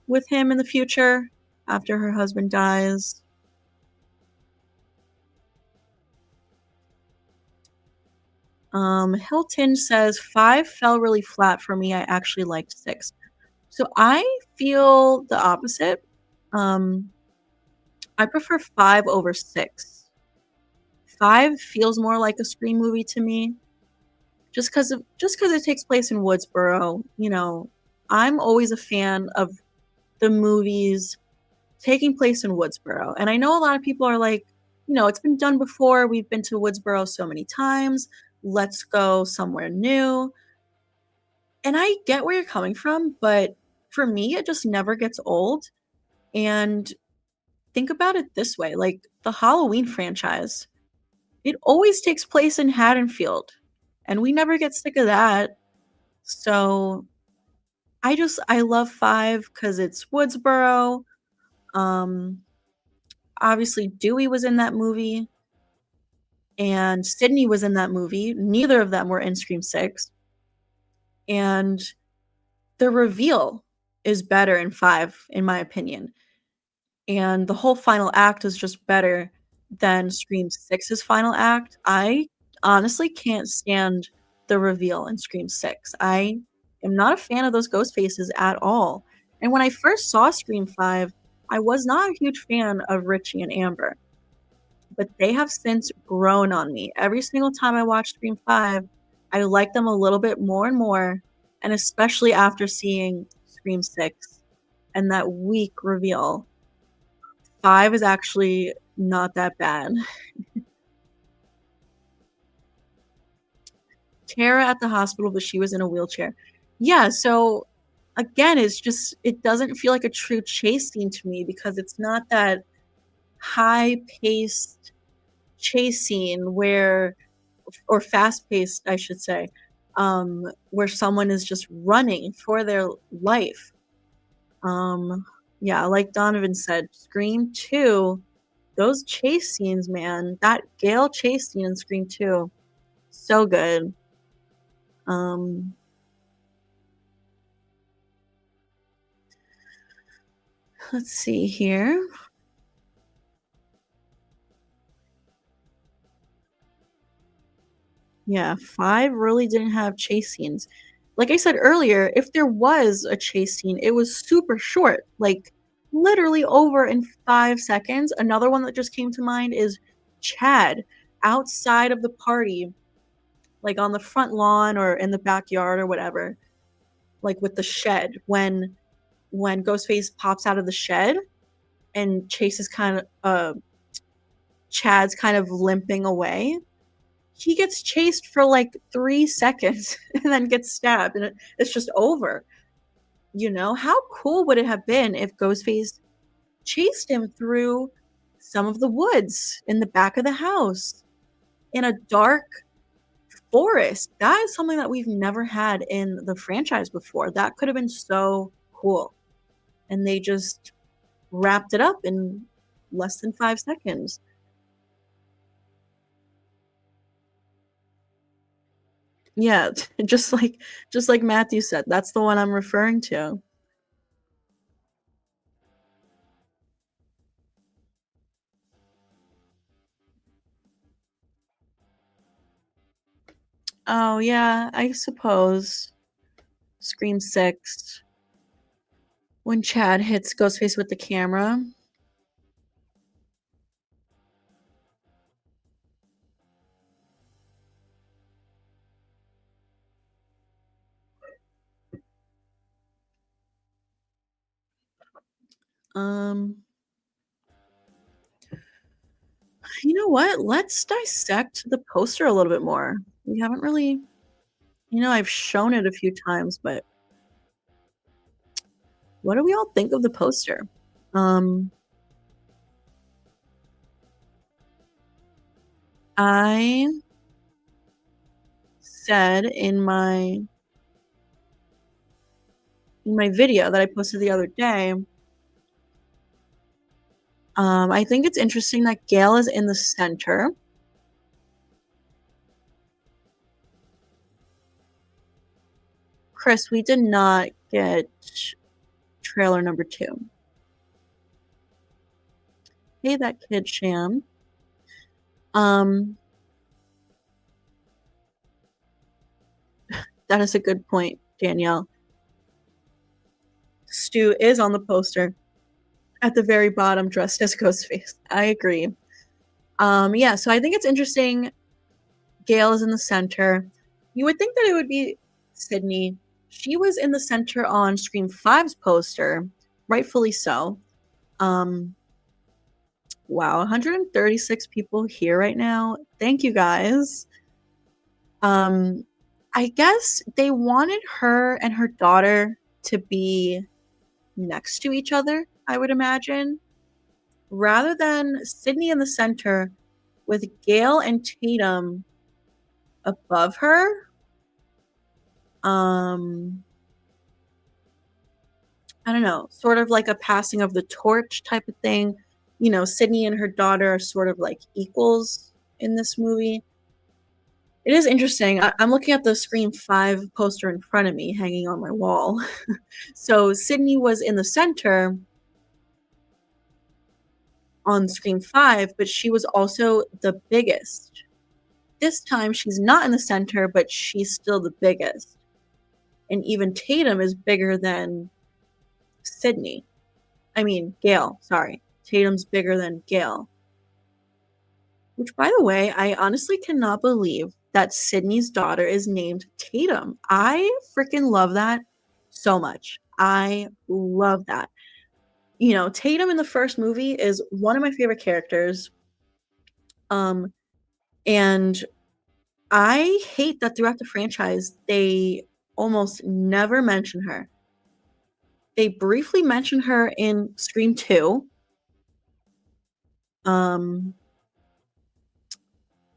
with him in the future after her husband dies. Hilton says, "5 fell really flat for me, I actually liked 6." So I feel the opposite. Um, I prefer 5 over 6. 5 feels more like a Scream movie to me, just because it takes place in Woodsboro, you know, I'm always a fan of the movies taking place in Woodsboro, and I know a lot of people are like, you know, "It's been done before, we've been to Woodsboro so many times, let's go somewhere new," and I get where you're coming from, but for me, it just never gets old, and think about it this way, like, the Halloween franchise, it always takes place in Haddonfield, and we never get sick of that, so I love 5 because it's Woodsboro. um, Obviously, Dewey was in that movie, and Sydney was in that movie, neither of them were in Scream 6, and the reveal is better in 5, in my opinion, and the whole final act is just better than Scream 6's final act. I honestly can't stand the reveal in Scream 6. I am not a fan of those ghost faces at all, and when I first saw Scream 5, I was not a huge fan of Richie and Amber, but they have since grown on me. Every single time I watch Scream 5, I like them a little bit more and more, and especially after seeing Scream 6 and that weak reveal. 5 is actually not that bad. Tara at the hospital, but she was in a wheelchair. Yeah, so again, it's just it doesn't feel like a true chase scene to me because it's not that high-paced chase scene where or fast-paced, I should say, where someone is just running for their life. Um, yeah, like Donovan said, Scream 2, those chase scenes, man, that Gale chase scene in Scream 2, so good. Um, let's see here. Yeah, 5 really didn't have chase scenes. Like I said earlier, if there was a chase scene, it was super short, like, literally over in 5 seconds. Another one that just came to mind is Chad outside of the party, like, on the front lawn or in the backyard or whatever, like, with the shed, when Ghostface pops out of the shed and Chase is kinda Chad's kind of limping away. he gets chased for like 3 seconds and then gets stabbed, and it's just over. You know, how cool would it have been if Ghostface chased him through some of the woods in the back of the house in a dark forest? That is something that we've never had in the franchise before. That could have been so cool. And they just wrapped it up in less than 5 seconds. Yeah, just like Matthew said, that's the one I'm referring to. Oh, yeah, I suppose. Scream 6, when Chad hits Ghostface with the camera. Um, you know what? Let's dissect the poster a little bit more. We haven't really, I've shown it a few times, but what do we all think of the poster? Um, I said in my video that I posted the other day, I think it's interesting that Gale is in the center. Chris, we did not get trailer number 2. Hey, that kid Sham. That is a good point, Danielle. Stu is on the poster at the very bottom, dressed as Ghostface. I agree. Yeah, so I think it's interesting. Gale is in the center. You would think that it would be Sydney. She was in the center on Scream 5's poster, rightfully so. Wow, 136 people here right now. Thank you guys. I guess they wanted her and her daughter to be next to each other, I would imagine, rather than Sydney in the center with Gale and Tatum above her. I don't know, sort of like a passing of the torch type of thing. Sydney and her daughter are sort of like equals in this movie. It is interesting. I'm looking at the Scream 5 poster in front of me hanging on my wall. So Sydney was in the center on Scream 5, but she was also the biggest. This time she's not in the center, but she's still the biggest. And even Tatum is bigger than Sydney. I mean, Gale, sorry. Tatum's bigger than Gale. Which, by the way, I honestly cannot believe that Sydney's daughter is named Tatum. I freaking love that so much. I love that. Tatum in the first movie is one of my favorite characters. And I hate that throughout the franchise, they almost never mention her. They briefly mention her in Scream 2.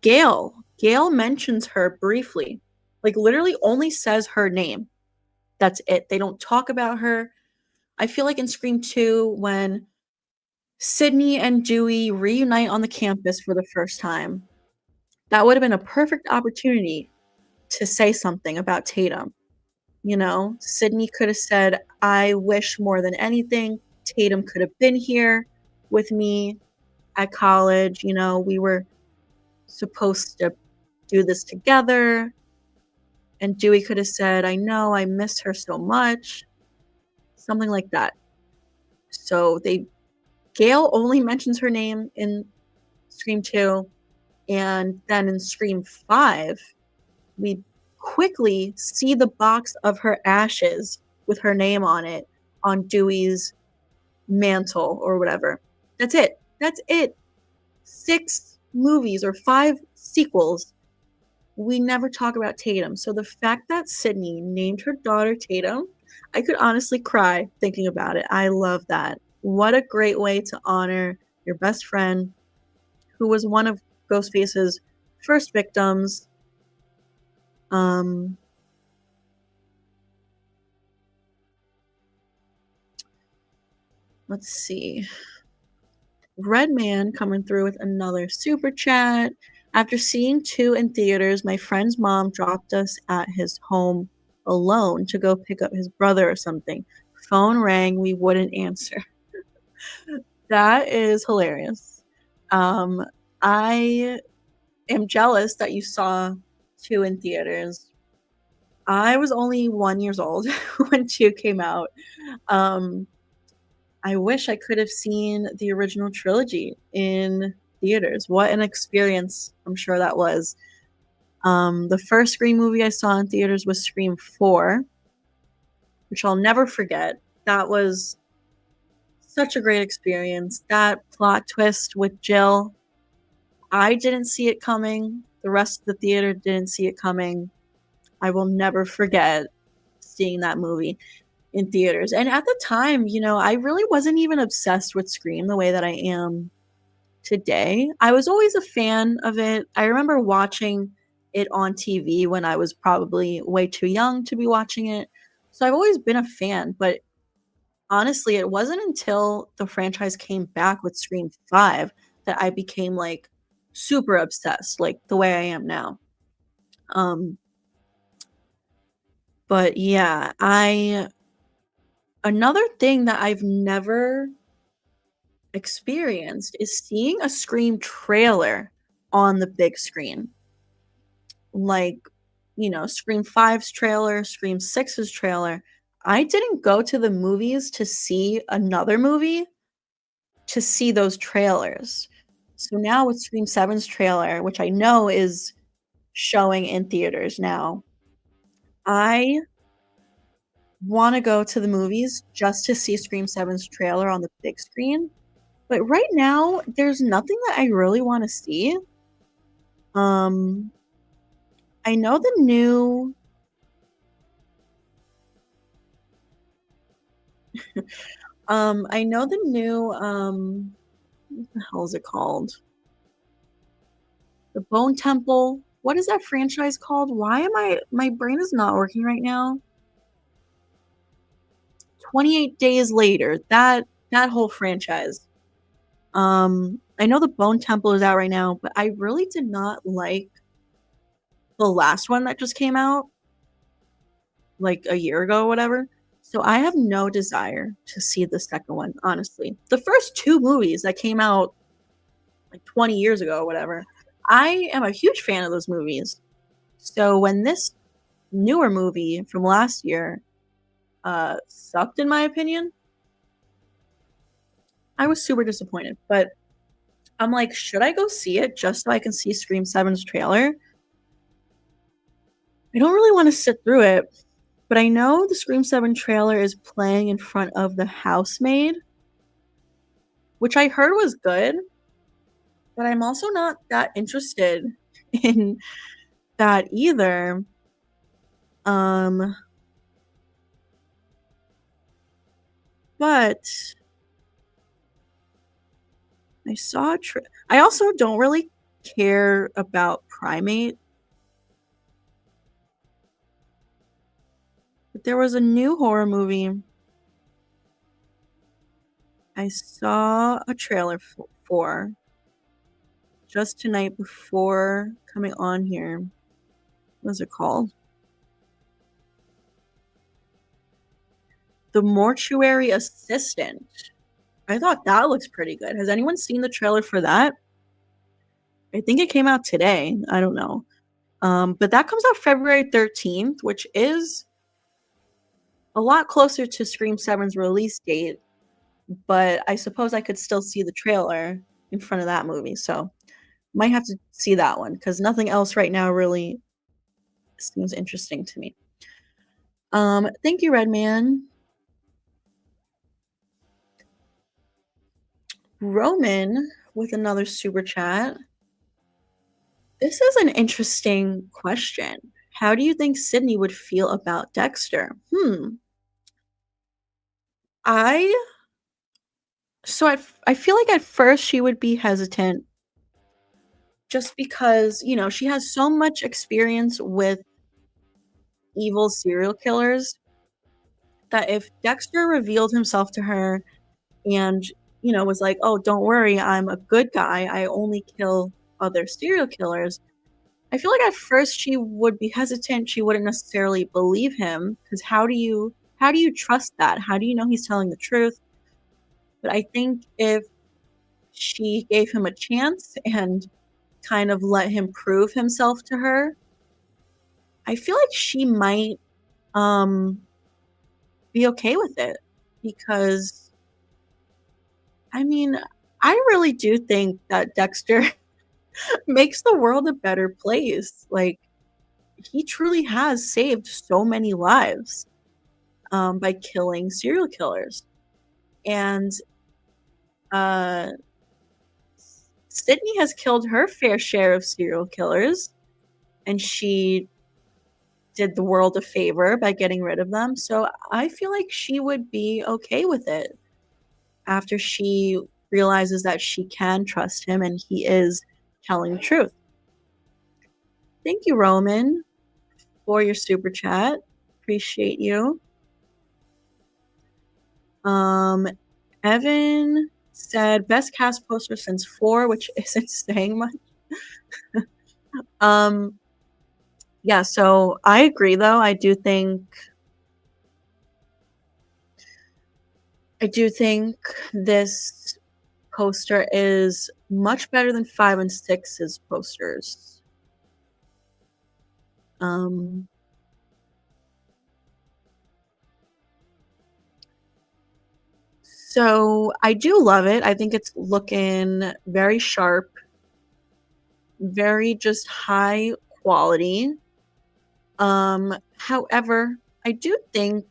Gale mentions her briefly. Like, literally only says her name. That's it. They don't talk about her. I feel like in Scream 2, when Sydney and Dewey reunite on the campus for the first time, that would have been a perfect opportunity to say something about Tatum. Sydney could have said, I wish more than anything Tatum could have been here with me at college. We were supposed to do this together. And Dewey could have said, I know, I miss her so much. Something like that. So Gale only mentions her name in Scream 2. And then in Scream 5, we quickly see the box of her ashes with her name on it on Dewey's mantle or whatever. That's it. 6 movies or 5 sequels, we never talk about Tatum. So the fact that Sydney named her daughter Tatum, I could honestly cry thinking about it. I love that. What a great way to honor your best friend who was one of Ghostface's first victims. Um, let's see. Red Man coming through with another super chat. After seeing 2 in theaters, my friend's mom dropped us at his home alone to go pick up his brother or something. Phone rang, we wouldn't answer. That is hilarious. Um, I am jealous that you saw 2 in theaters. I was only 1 years old when 2 came out. Um, I wish I could have seen the original trilogy in theaters. What an experience I'm sure that was. The first Scream movie I saw in theaters was Scream 4, which I'll never forget. That was such a great experience. That plot twist with Jill, I didn't see it coming. The rest of the theater didn't see it coming. I will never forget seeing that movie in theaters. And at the time, I really wasn't even obsessed with Scream the way that I am today. I was always a fan of it. I remember watching it on TV when I was probably way too young to be watching it. So I've always been a fan, but honestly, it wasn't until the franchise came back with Scream 5 that I became like super obsessed, like the way I am now. Um but yeah, I another thing that I've never experienced is seeing a Scream trailer on the big screen. Like, Scream 5's trailer, Scream 6's trailer. I didn't go to the movies to see another movie to see those trailers. So now with Scream 7's trailer, which I know is showing in theaters now, I wanna go to the movies just to see Scream 7's trailer on the big screen. But right now, there's nothing that I really wanna see. Um, I know the new I know the new, what the hell is it called? The Bone Temple. What is that franchise called? Why am I my brain is not working right now. 28 Days Later, that whole franchise. I know the Bone Temple is out right now, but I really did not like the last one that just came out, like, a year ago or whatever. So I have no desire to see the second one, honestly. The first 2 movies that came out, like, 20 years ago or whatever, I am a huge fan of those movies. So when this newer movie from last year, sucked in my opinion, I was super disappointed, but I'm like, "Should I go see it just so I can see Scream 7's trailer?" I don't really wanna sit through it, but I know the Scream 7 trailer is playing in front of The Housemaid, which I heard was good, but I'm also not that interested in that either. Um, but I saw a I also don't really care about Primate, but there was a new horror movie I saw a trailer for just tonight before coming on here. What is it called? The Mortuary Assistant. I thought that looks pretty good. Has anyone seen the trailer for that? I think it came out today. I don't know. But that comes out February 13th, which is a lot closer to Scream 7's release date, but I suppose I could still see the trailer in front of that movie, so might have to see that one because nothing else right now really seems interesting to me. Thank you, Redman. Roman with another super chat. This is an interesting question. How do you think Sydney would feel about Dexter? I I feel like at first she would be hesitant just because, she has so much experience with evil serial killers that if Dexter revealed himself to her and, was like, "Oh, don't worry, I'm a good guy. I only kill other serial killers." I feel like at first she would be hesitant. She wouldn't necessarily believe him because how do you trust that? How do you know he's telling the truth? But I think if she gave him a chance and kind of let him prove himself to her, I feel like she might um be okay with it because I mean, I really do think that Dexter makes the world a better place. Like he truly has saved so many lives by killing serial killers. And uh, Sydney has killed her fair share of serial killers, and she did the world a favor by getting rid of them. So I feel like she would be okay with it after she realizes that she can trust him and he is telling the truth. Thank you, Roman, for your super chat. Appreciate you. Um, Evan said best cast poster since 4, which isn't saying much. Um, yeah, so I agree though. I do think this poster is much better than 5 and 6's posters. Um, so I do love it. I think it's looking very sharp, very just high quality. However, I do think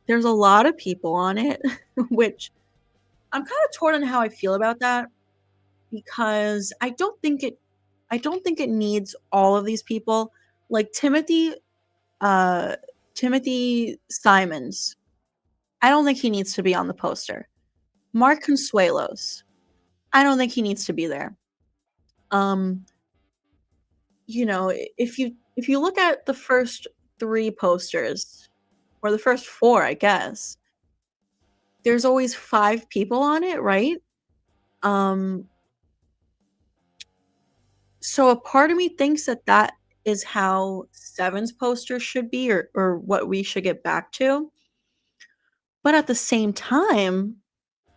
there's a lot of people on it, which I'm kind of torn on how I feel about that because I don't think it needs all of these people. Like uh Timothy Simons. I don't think he needs to be on the poster. Mark Consuelos. I don't think he needs to be there. Um, if you look at the first 3 posters or the first 4, I guess, there's always 5 people on it, right? Um, so a part of me thinks that that is how 7's poster should be or what we should get back to. But at the same time,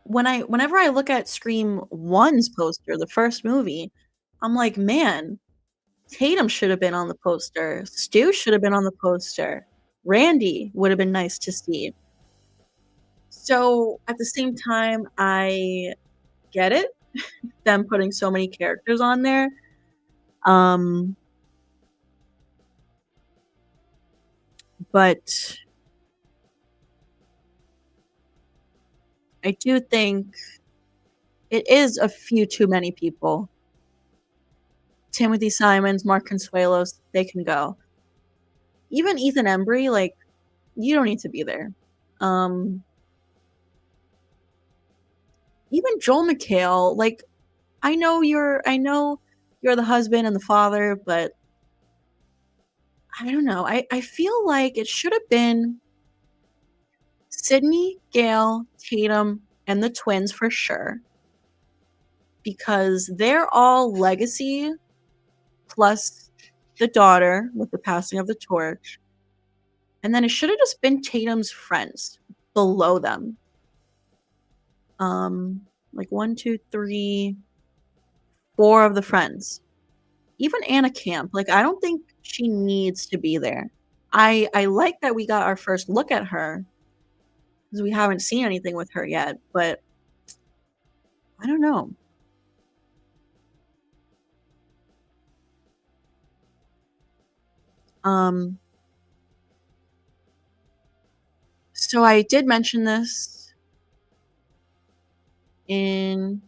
whenever I look at Scream 1's poster, the first movie, I'm like, "Man, Tatum should have been on the poster. Stu should have been on the poster. Randy would have been nice to see." So, at the same time, I get it, them putting so many characters on there. Um, but I do think it is a few too many people. Timothy Simons, Mark Consuelos, they can go. Even Ethan Embry, like, you don't need to be there. Um, even Joel McHale, like, I know you're the husband and the father, but I don't know. I feel like it should have been Sydney, Gail, Tatum, and the twins for sure because they're all legacy plus the daughter with the passing of the torch. And then it should have just been Tatum's friends below them. Like 1, 2, 3, 4 of the friends. Even Anna Camp, like I don't think she needs to be there. I like that we got our first look at her because we haven't seen anything with her yet, but I don't know. Um, so I did mention this in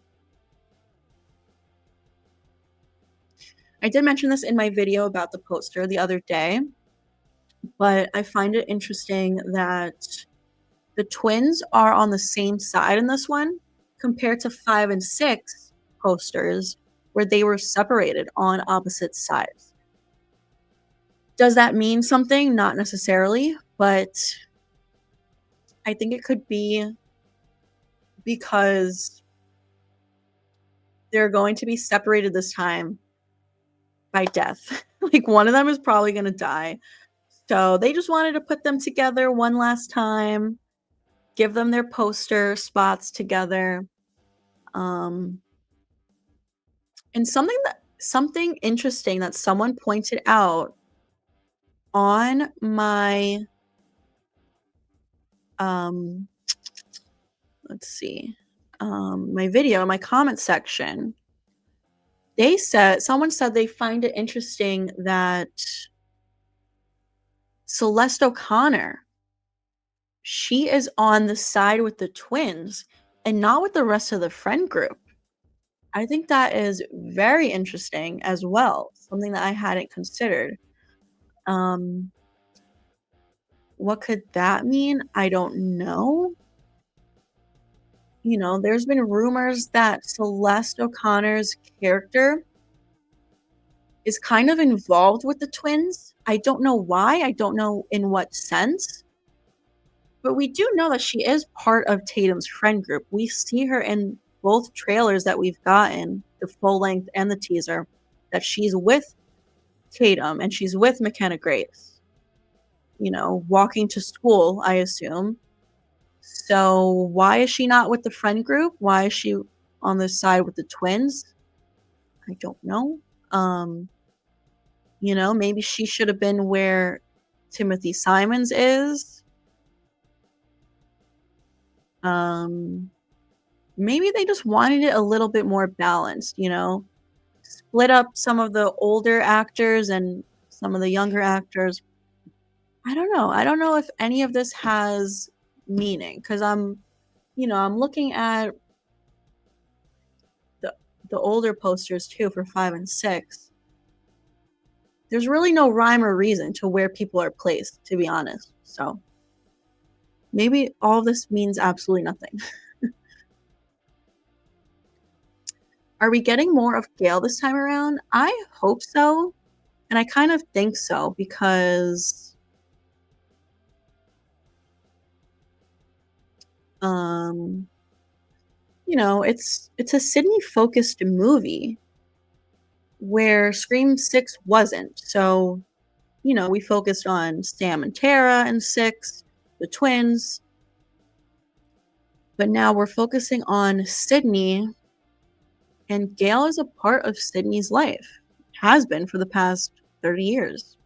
I did mention this in my video about the poster the other day, but I find it interesting that the twins are on the same side in this one compared to 5 and 6 posters where they were separated on opposite sides. Does that mean something? Not necessarily, but I think it could be because they're going to be separated this time by death. Like, one of them is probably going to die. So they just wanted to put them together one last time, give them their poster spots together. And something interesting that someone pointed out on my let's see, my video, my comment section, someone said they find it interesting that Celeste O'Connor, she is on the side with the twins and not with the rest of the friend group. I think that is very interesting as well, something that I hadn't considered. What could that mean? I don't know. You know, there's been rumors that Celeste O'Connor's character is kind of involved with the twins. I don't know why. I don't know in what sense. But we do know that she is part of Tatum's friend group. We see her in both trailers that we've gotten, the full length and the teaser, that she's with Tatum and she's with McKenna Grace. You know, walking to school, I assume. So why is she not with the friend group? Why is she on the side with the twins? I don't know. You know, maybe she should have been where Timothy Simons is. Maybe they just wanted it a little bit more balanced, you know? Split up some of the older actors and some of the younger actors. I don't know. I don't know if any of this has meaning, because I'm looking at the older posters too for 5 and 6. There's really no rhyme or reason to where people are placed, to be honest. So maybe all this means absolutely nothing. Are we getting more of Gale this time around? I hope so. And I kind of think so, because you know, it's a Sydney focused movie where Scream 6 wasn't. So, you know, we focused on Sam and Tara in 6, the twins. But now we're focusing on Sydney, and Gale is a part of Sydney's life. Has been for the past 30 years.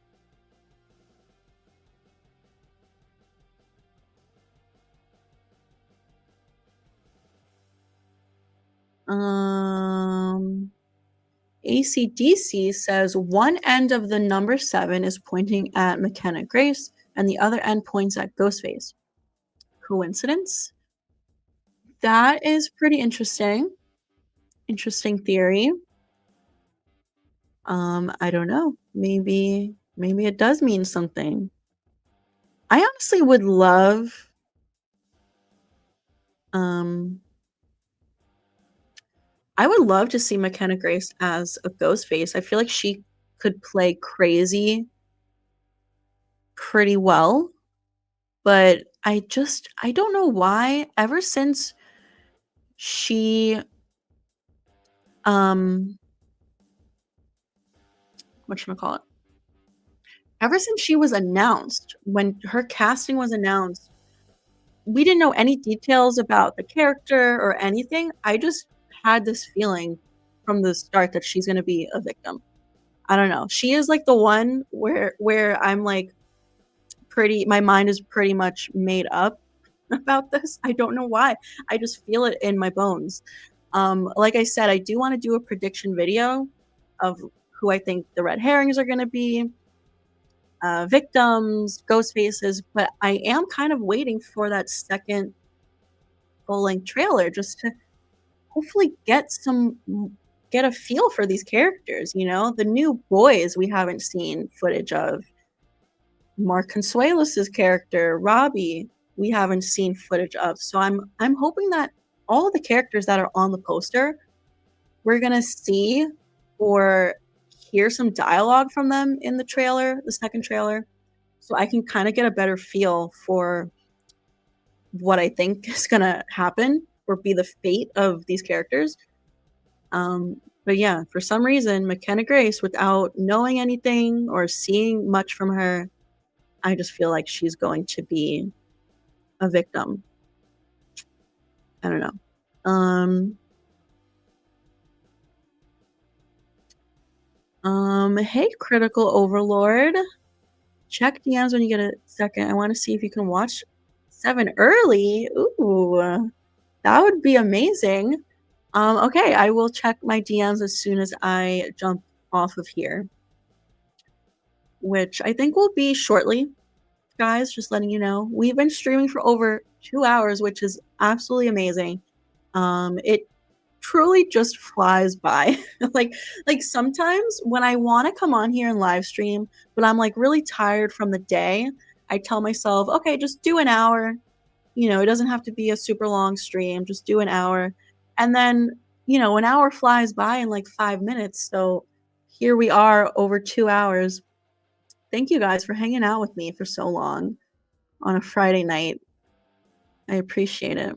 ACDC says one end of the number 7 is pointing at McKenna Grace and the other end points at Ghostface. Coincidence? That is pretty interesting. Interesting theory. I don't know. Maybe it does mean something. I honestly would love I would love to see McKenna Grace as a Ghostface. I feel like she could play crazy pretty well, but I don't know why. Ever since she whatchamacallit? Ever since she was announced, when her casting was announced, we didn't know any details about the character or anything. I just had this feeling from the start that she's gonna be a victim. I don't know. She is like the one where I'm like my mind is pretty much made up about this. I don't know why. I just feel it in my bones. Like I said, I do want to do a prediction video of who I think the red herrings are going to be, victims, ghost faces, but I am kind of waiting for that second full-length trailer just to hopefully get some get a feel for these characters, you know? The new boys we haven't seen footage of. Mark Consuelos's character, Robbie, we haven't seen footage of. So I'm hoping that all the characters that are on the poster, we're gonna see or hear some dialogue from them in the trailer, the second trailer, so I can kind of get a better feel for what I think is gonna happen or be the fate of these characters. But yeah, for some reason, McKenna Grace, without knowing anything or seeing much from her, I just feel like she's going to be a victim. I don't know. Hey, Critical Overlord. Check DMs when you get a second. I want to see if you can watch 7 early. Ooh, that would be amazing. Okay, I will check my DMs as soon as I jump off of here, which I think will be shortly, guys, just letting you know. We've been streaming for over 2 hours, which is absolutely amazing. It truly just flies by. Like sometimes when I wanna come on here and live stream, but I'm, like, really tired from the day, I tell myself, "Okay, just do an hour." You know, it doesn't have to be a super long stream, just do an hour. And then, you know, an hour flies by in, like, 5 minutes, so here we are over 2 hours. Thank you guys for hanging out with me for so long on a Friday night. I appreciate it.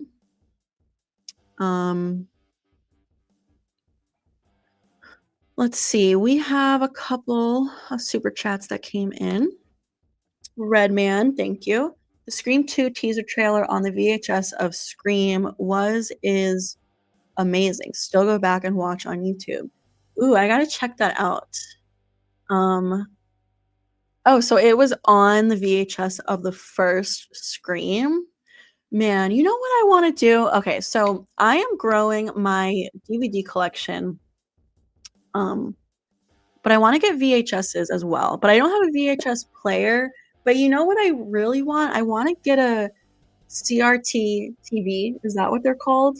Um Let's see. We have a couple of super chats that came in. Redman, thank you. The Scream 2 teaser trailer on the VHS of Scream is amazing. Still go back and watch on YouTube. Ooh, I gotta check that out. Um, oh, so it was on the VHS of the first Scream. Man, you know what I want to do? Okay, so I am growing my DVD collection. Um, But I wanna get VHSs as well, but I don't have a VHS player, but you know what I really want? I wanna get a CRT TV, is that what they're called?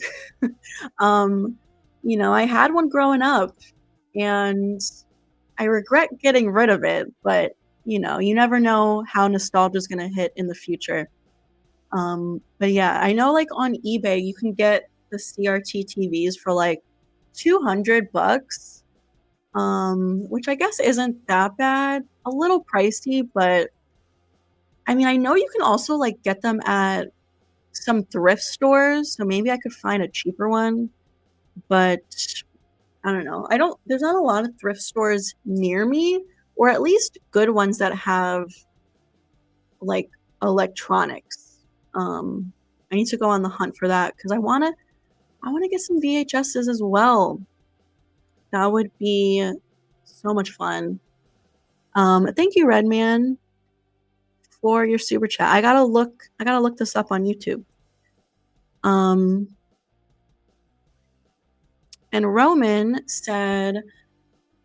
Um, you know, I had one growing up, and I regret getting rid of it, but, you know, you never know how nostalgia's gonna hit in the future. But yeah, I know, like, on eBay, you can get the CRT TVs for, like, 200 bucks. Which I guess isn't that bad. A little pricey, but I mean, I know you can also like get them at some thrift stores, so maybe I could find a cheaper one, but I don't know. I don't There's not a lot of thrift stores near me, or at least good ones that have like electronics. I need to go on the hunt for that because I wanna get some VHSs as well. That would be so much fun. Thank you, Redman, for your super chat. I gotta look this up on YouTube. Um, and Roman said,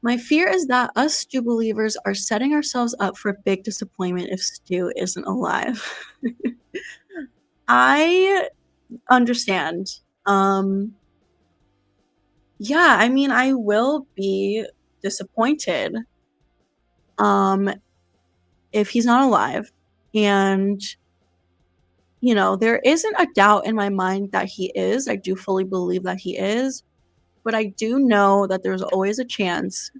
"My fear is that us Stu believers are setting ourselves up for a big disappointment if Stu isn't alive." I understand. Um, yeah, I mean, I will be disappointed um if he's not alive. And you know, there isn't a doubt in my mind that he is. I do fully believe that he is. But I do know that there's always a chance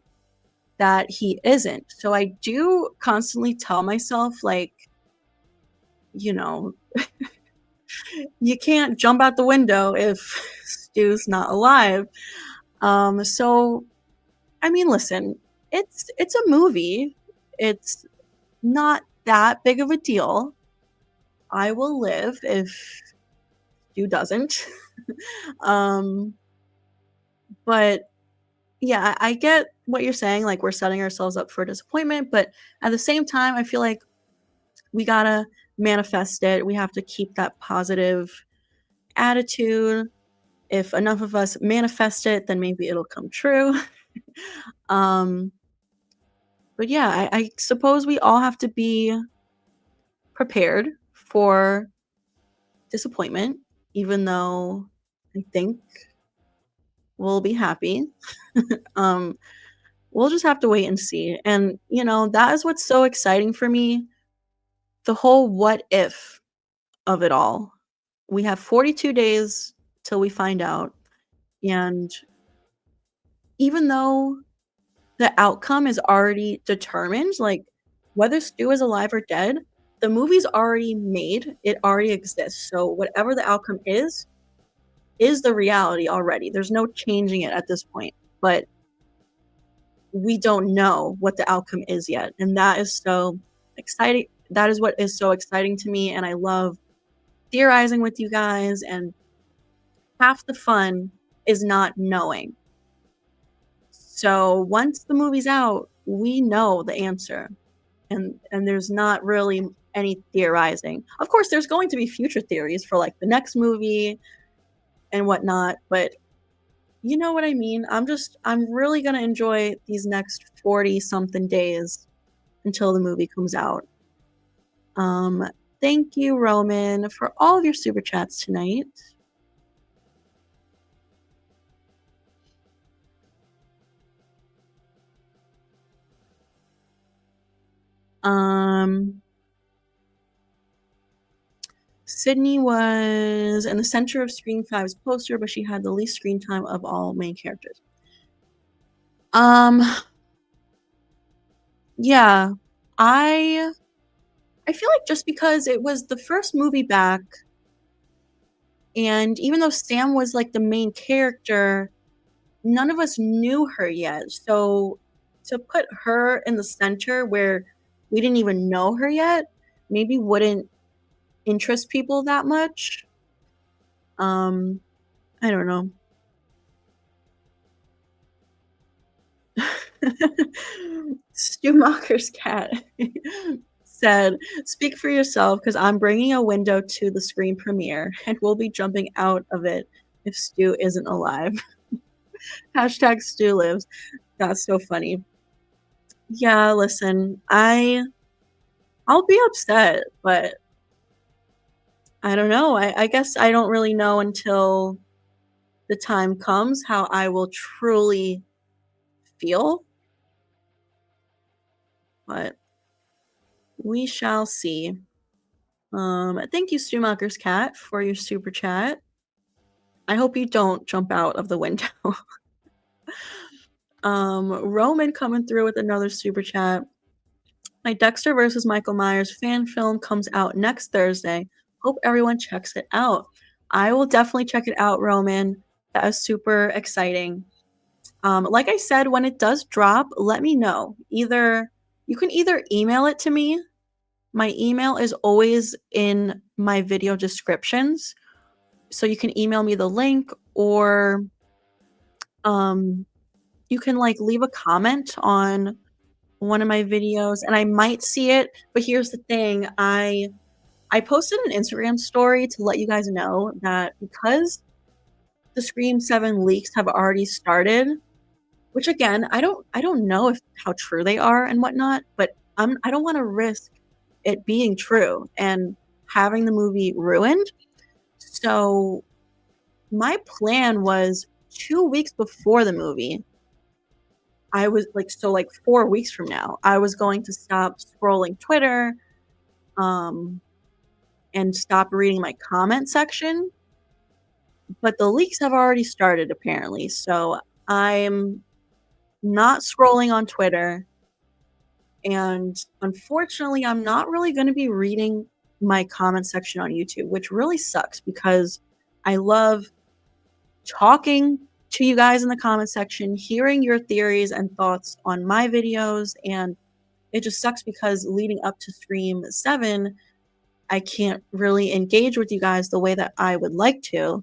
that he isn't. So I do constantly tell myself, like, you know, you can't jump out the window if Stu's not alive. So I mean, listen, it's a movie. It's not that big of a deal. I will live if Stu doesn't. um, but yeah, I get what you're saying, like, we're setting ourselves up for disappointment, but at the same time, I feel like we gotta manifest it. We have to keep that positive attitude. If enough of us manifest it, then maybe it'll come true. Um, but yeah, I suppose we all have to be prepared for disappointment, even though I think will be happy. Um, we'll just have to wait and see. And, that is what's so exciting for me, the whole what if of it all. We have 42 days till we find out. And even though the outcome is already determined, like whether Stu is alive or dead, the movie's already made. It already exists. So whatever the outcome is the reality already. There's no changing it at this point. But we don't know what the outcome is yet. And that is so exciting. That is what is so exciting to me. And I love theorizing with you guys. And half the fun is not knowing. So once the movie's out, we know the answer. And there's not really any theorizing. Of course, there's going to be future theories for like the next movie and whatnot, but you know what I mean? I'm really gonna enjoy these next 40 something days until the movie comes out. Um, Thank you, Roman, for all of your super chats tonight. Sydney was in the center of Screen 5's poster, but she had the least screen time of all main characters. Yeah. I feel like just because it was the first movie back, and even though Sam was like the main character, none of us knew her yet. So to put her in the center where we didn't even know her yet, maybe wouldn't interest people that much. I don't know. Stu Macher's cat said, "Speak for yourself, because I'm bringing a window to the screen premiere, and we'll be jumping out of it if Stu isn't alive." Hashtag Stu lives. That's so funny. Yeah, listen, I'll be upset, but I don't know. I guess I don't really know until the time comes how I will truly feel, but we shall see. Thank you, Stumacher's cat, for your super chat. I hope you don't jump out of the window. Roman coming through with another super chat. My Dexter versus Michael Myers fan film comes out next Thursday. Hope everyone checks it out. I will definitely check it out, Roman. That is super exciting. Like I said, when it does drop, let me know. You can either email it to me. My email is always in my video descriptions. So you can email me the link, or you can like leave a comment on one of my videos and I might see it. But here's the thing, I posted an Instagram story to let you guys know that because the Scream 7 leaks have already started, which again, I don't know if how true they are and whatnot, but I don't want to risk it being true and having the movie ruined. So my plan was 2 weeks before the movie, I was like, so like 4 weeks from now, I was going to stop scrolling Twitter, um, and stop reading my comment section, but the leaks have already started apparently, so I'm not scrolling on Twitter, and unfortunately, I'm not really gonna be reading my comment section on YouTube, which really sucks because I love talking to you guys in the comment section, hearing your theories and thoughts on my videos, and it just sucks because leading up to Scream 7, I can't really engage with you guys the way that I would like to.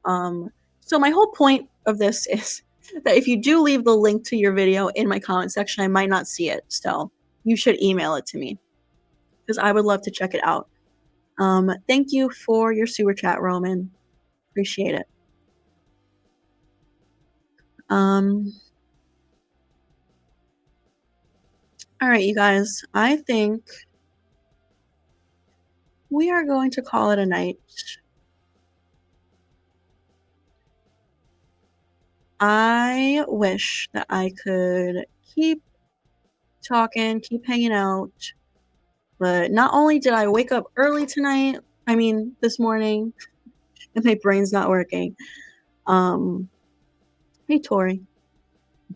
So my whole point of this is that if you do leave the link to your video in my comment section, I might not see it. So you should email it to me because I would love to check it out. Thank you for your super chat, Roman. Appreciate it. All right, you guys. I think we are going to call it a night. I wish that I could keep talking, keep hanging out, but not only did I wake up early tonight, I mean, this morning, and my brain's not working. Um, hey, Tori.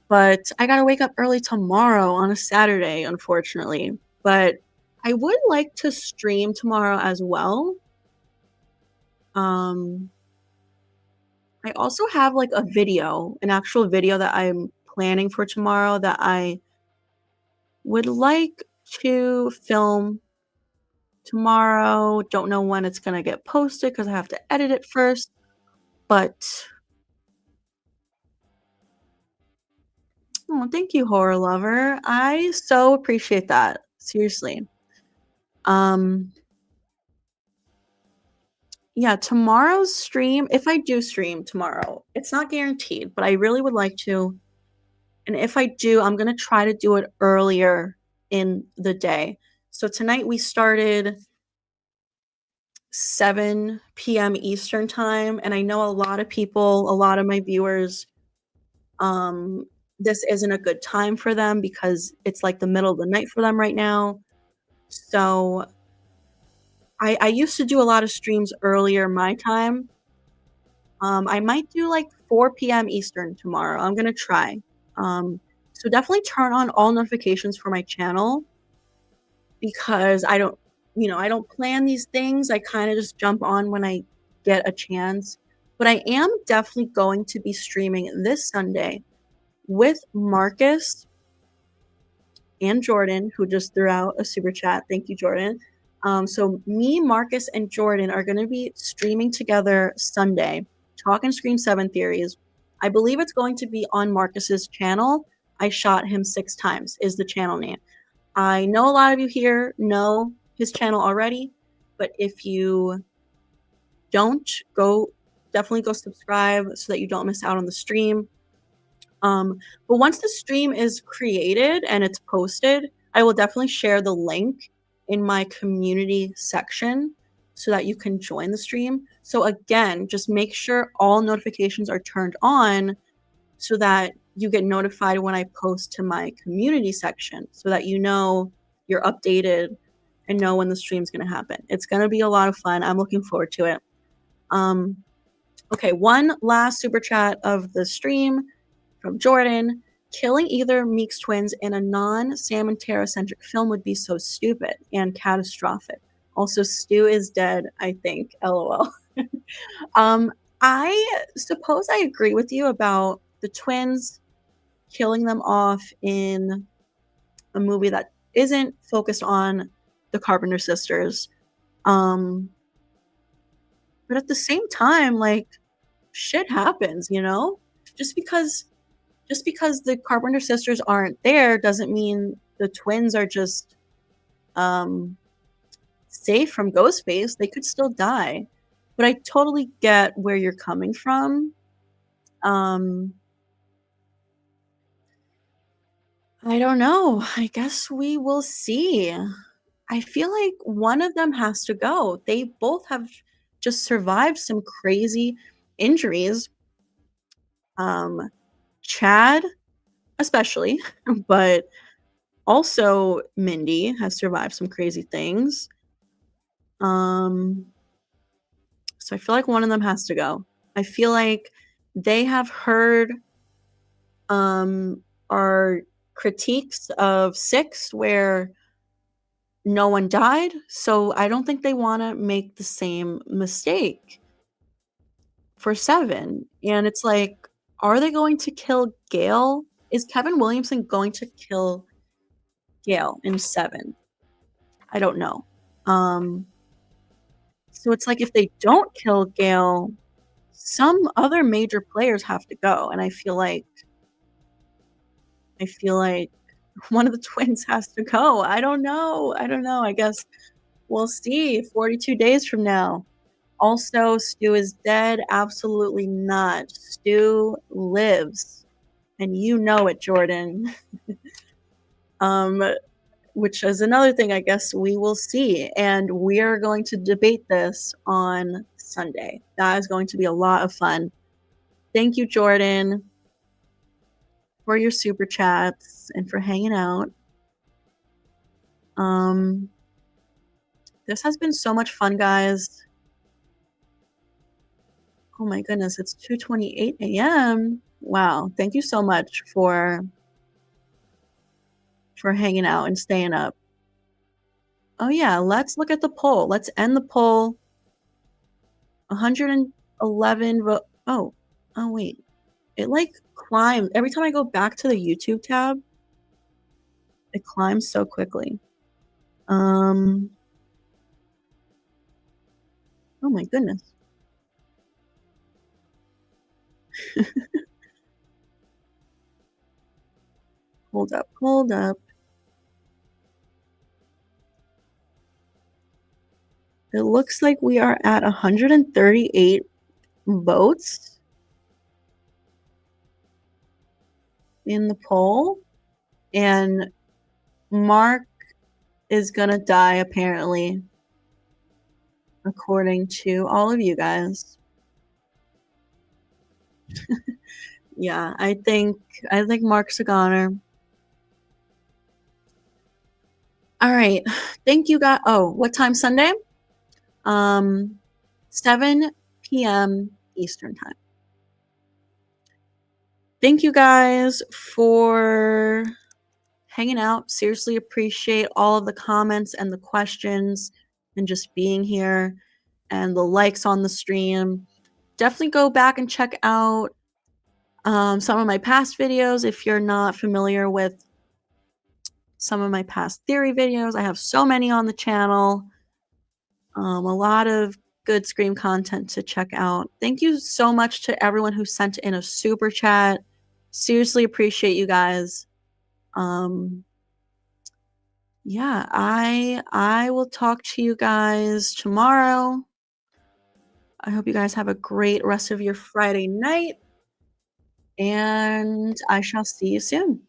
But I gotta wake up early tomorrow on a Saturday, unfortunately. But I would like to stream tomorrow as well. Um, I also have like a video, an actual video that I'm planning for tomorrow that I would like to film tomorrow. Don't know when it's gonna get posted because I have to edit it first. But oh, thank you, horror lover. I so appreciate that. Seriously. Um, yeah, tomorrow's stream, if I do stream tomorrow, it's not guaranteed, but I really would like to. And if I do, I'm gonna try to do it earlier in the day. So tonight we started 7 p.m. Eastern time, and I know a lot of people, a lot of my viewers, um, this isn't a good time for them because it's like the middle of the night for them right now. So I used to do a lot of streams earlier my time. I might do like 4 p.m. Eastern tomorrow. I'm gonna try. So definitely turn on all notifications for my channel because I don't plan these things. I kind of just jump on when I get a chance. But I am definitely going to be streaming this Sunday with Marcus and Jordan, who just threw out a super chat. Thank you, Jordan. So me, Marcus, and Jordan are going to be streaming together Sunday, Talk and Scream 7 Theories. I believe it's going to be on Marcus's channel. I Shot Him 6 Times is the channel name. I know a lot of you here know his channel already, but if you don't, definitely go subscribe so that you don't miss out on the stream. But once the stream is created and it's posted, I will definitely share the link in my community section so that you can join the stream. So again, just make sure all notifications are turned on so that you get notified when I post to my community section so that you know you're updated and know when the stream's going to happen. It's going to be a lot of fun. I'm looking forward to it. Okay, one last super chat of the stream from Jordan. Killing either Meeks twins in a non-Sam and Tara-centric film would be so stupid and catastrophic. Also, Stu is dead, I think. LOL. I suppose I agree with you about the twins killing them off in a movie that isn't focused on the Carpenter sisters. But at the same time, like, shit happens, you know? Just because the Carpenter sisters aren't there doesn't mean the twins are just safe from Ghostface. They could still die. But I totally get where you're coming from. I don't know. I guess we will see. I feel like one of them has to go. They both have just survived some crazy injuries. Chad especially, but also Mindy has survived some crazy things. So I feel like one of them has to go. I feel like they have heard our critiques of 6 where no one died, so I don't think they wanna make the same mistake for 7, and it's like, are they going to kill Gale? Is Kevin Williamson going to kill Gale in 7? I don't know. So it's like if they don't kill Gale, some other major players have to go, and I feel like one of the twins has to go. I don't know. I guess we'll see 42 days from now. Also, Stu is dead. Absolutely not. Stu lives. And you know it, Jordan. Which is another thing I guess we will see. And we are going to debate this on Sunday. That is going to be a lot of fun. Thank you, Jordan. for your super chats and for hanging out. This has been so much fun, guys. Oh my goodness, it's 2:28 a.m. Wow, thank you so much for hanging out and staying up. Oh yeah, let's look at the poll. Let's end the poll. 111 oh wait. It like climbs every time I go back to the YouTube tab. It climbs so quickly. Oh my goodness. Hold up, hold up. It looks like we are at 138 votes in the poll, and Mark is gonna die apparently, according to all of you guys. Yeah, I think Mark's a goner. All right, thank you guys. Oh, what time Sunday? 7 p.m. Eastern time. Thank you guys for hanging out. Seriously appreciate all of the comments and the questions and just being here and the likes on the stream. Definitely go back and check out some of my past videos if you're not familiar with some of my past theory videos. I have so many on the channel. A lot of good Scream content to check out. Thank you so much to everyone who sent in a super chat. Seriously appreciate you guys. Yeah, I will talk to you guys tomorrow. I hope you guys have a great rest of your Friday night, and I shall see you soon.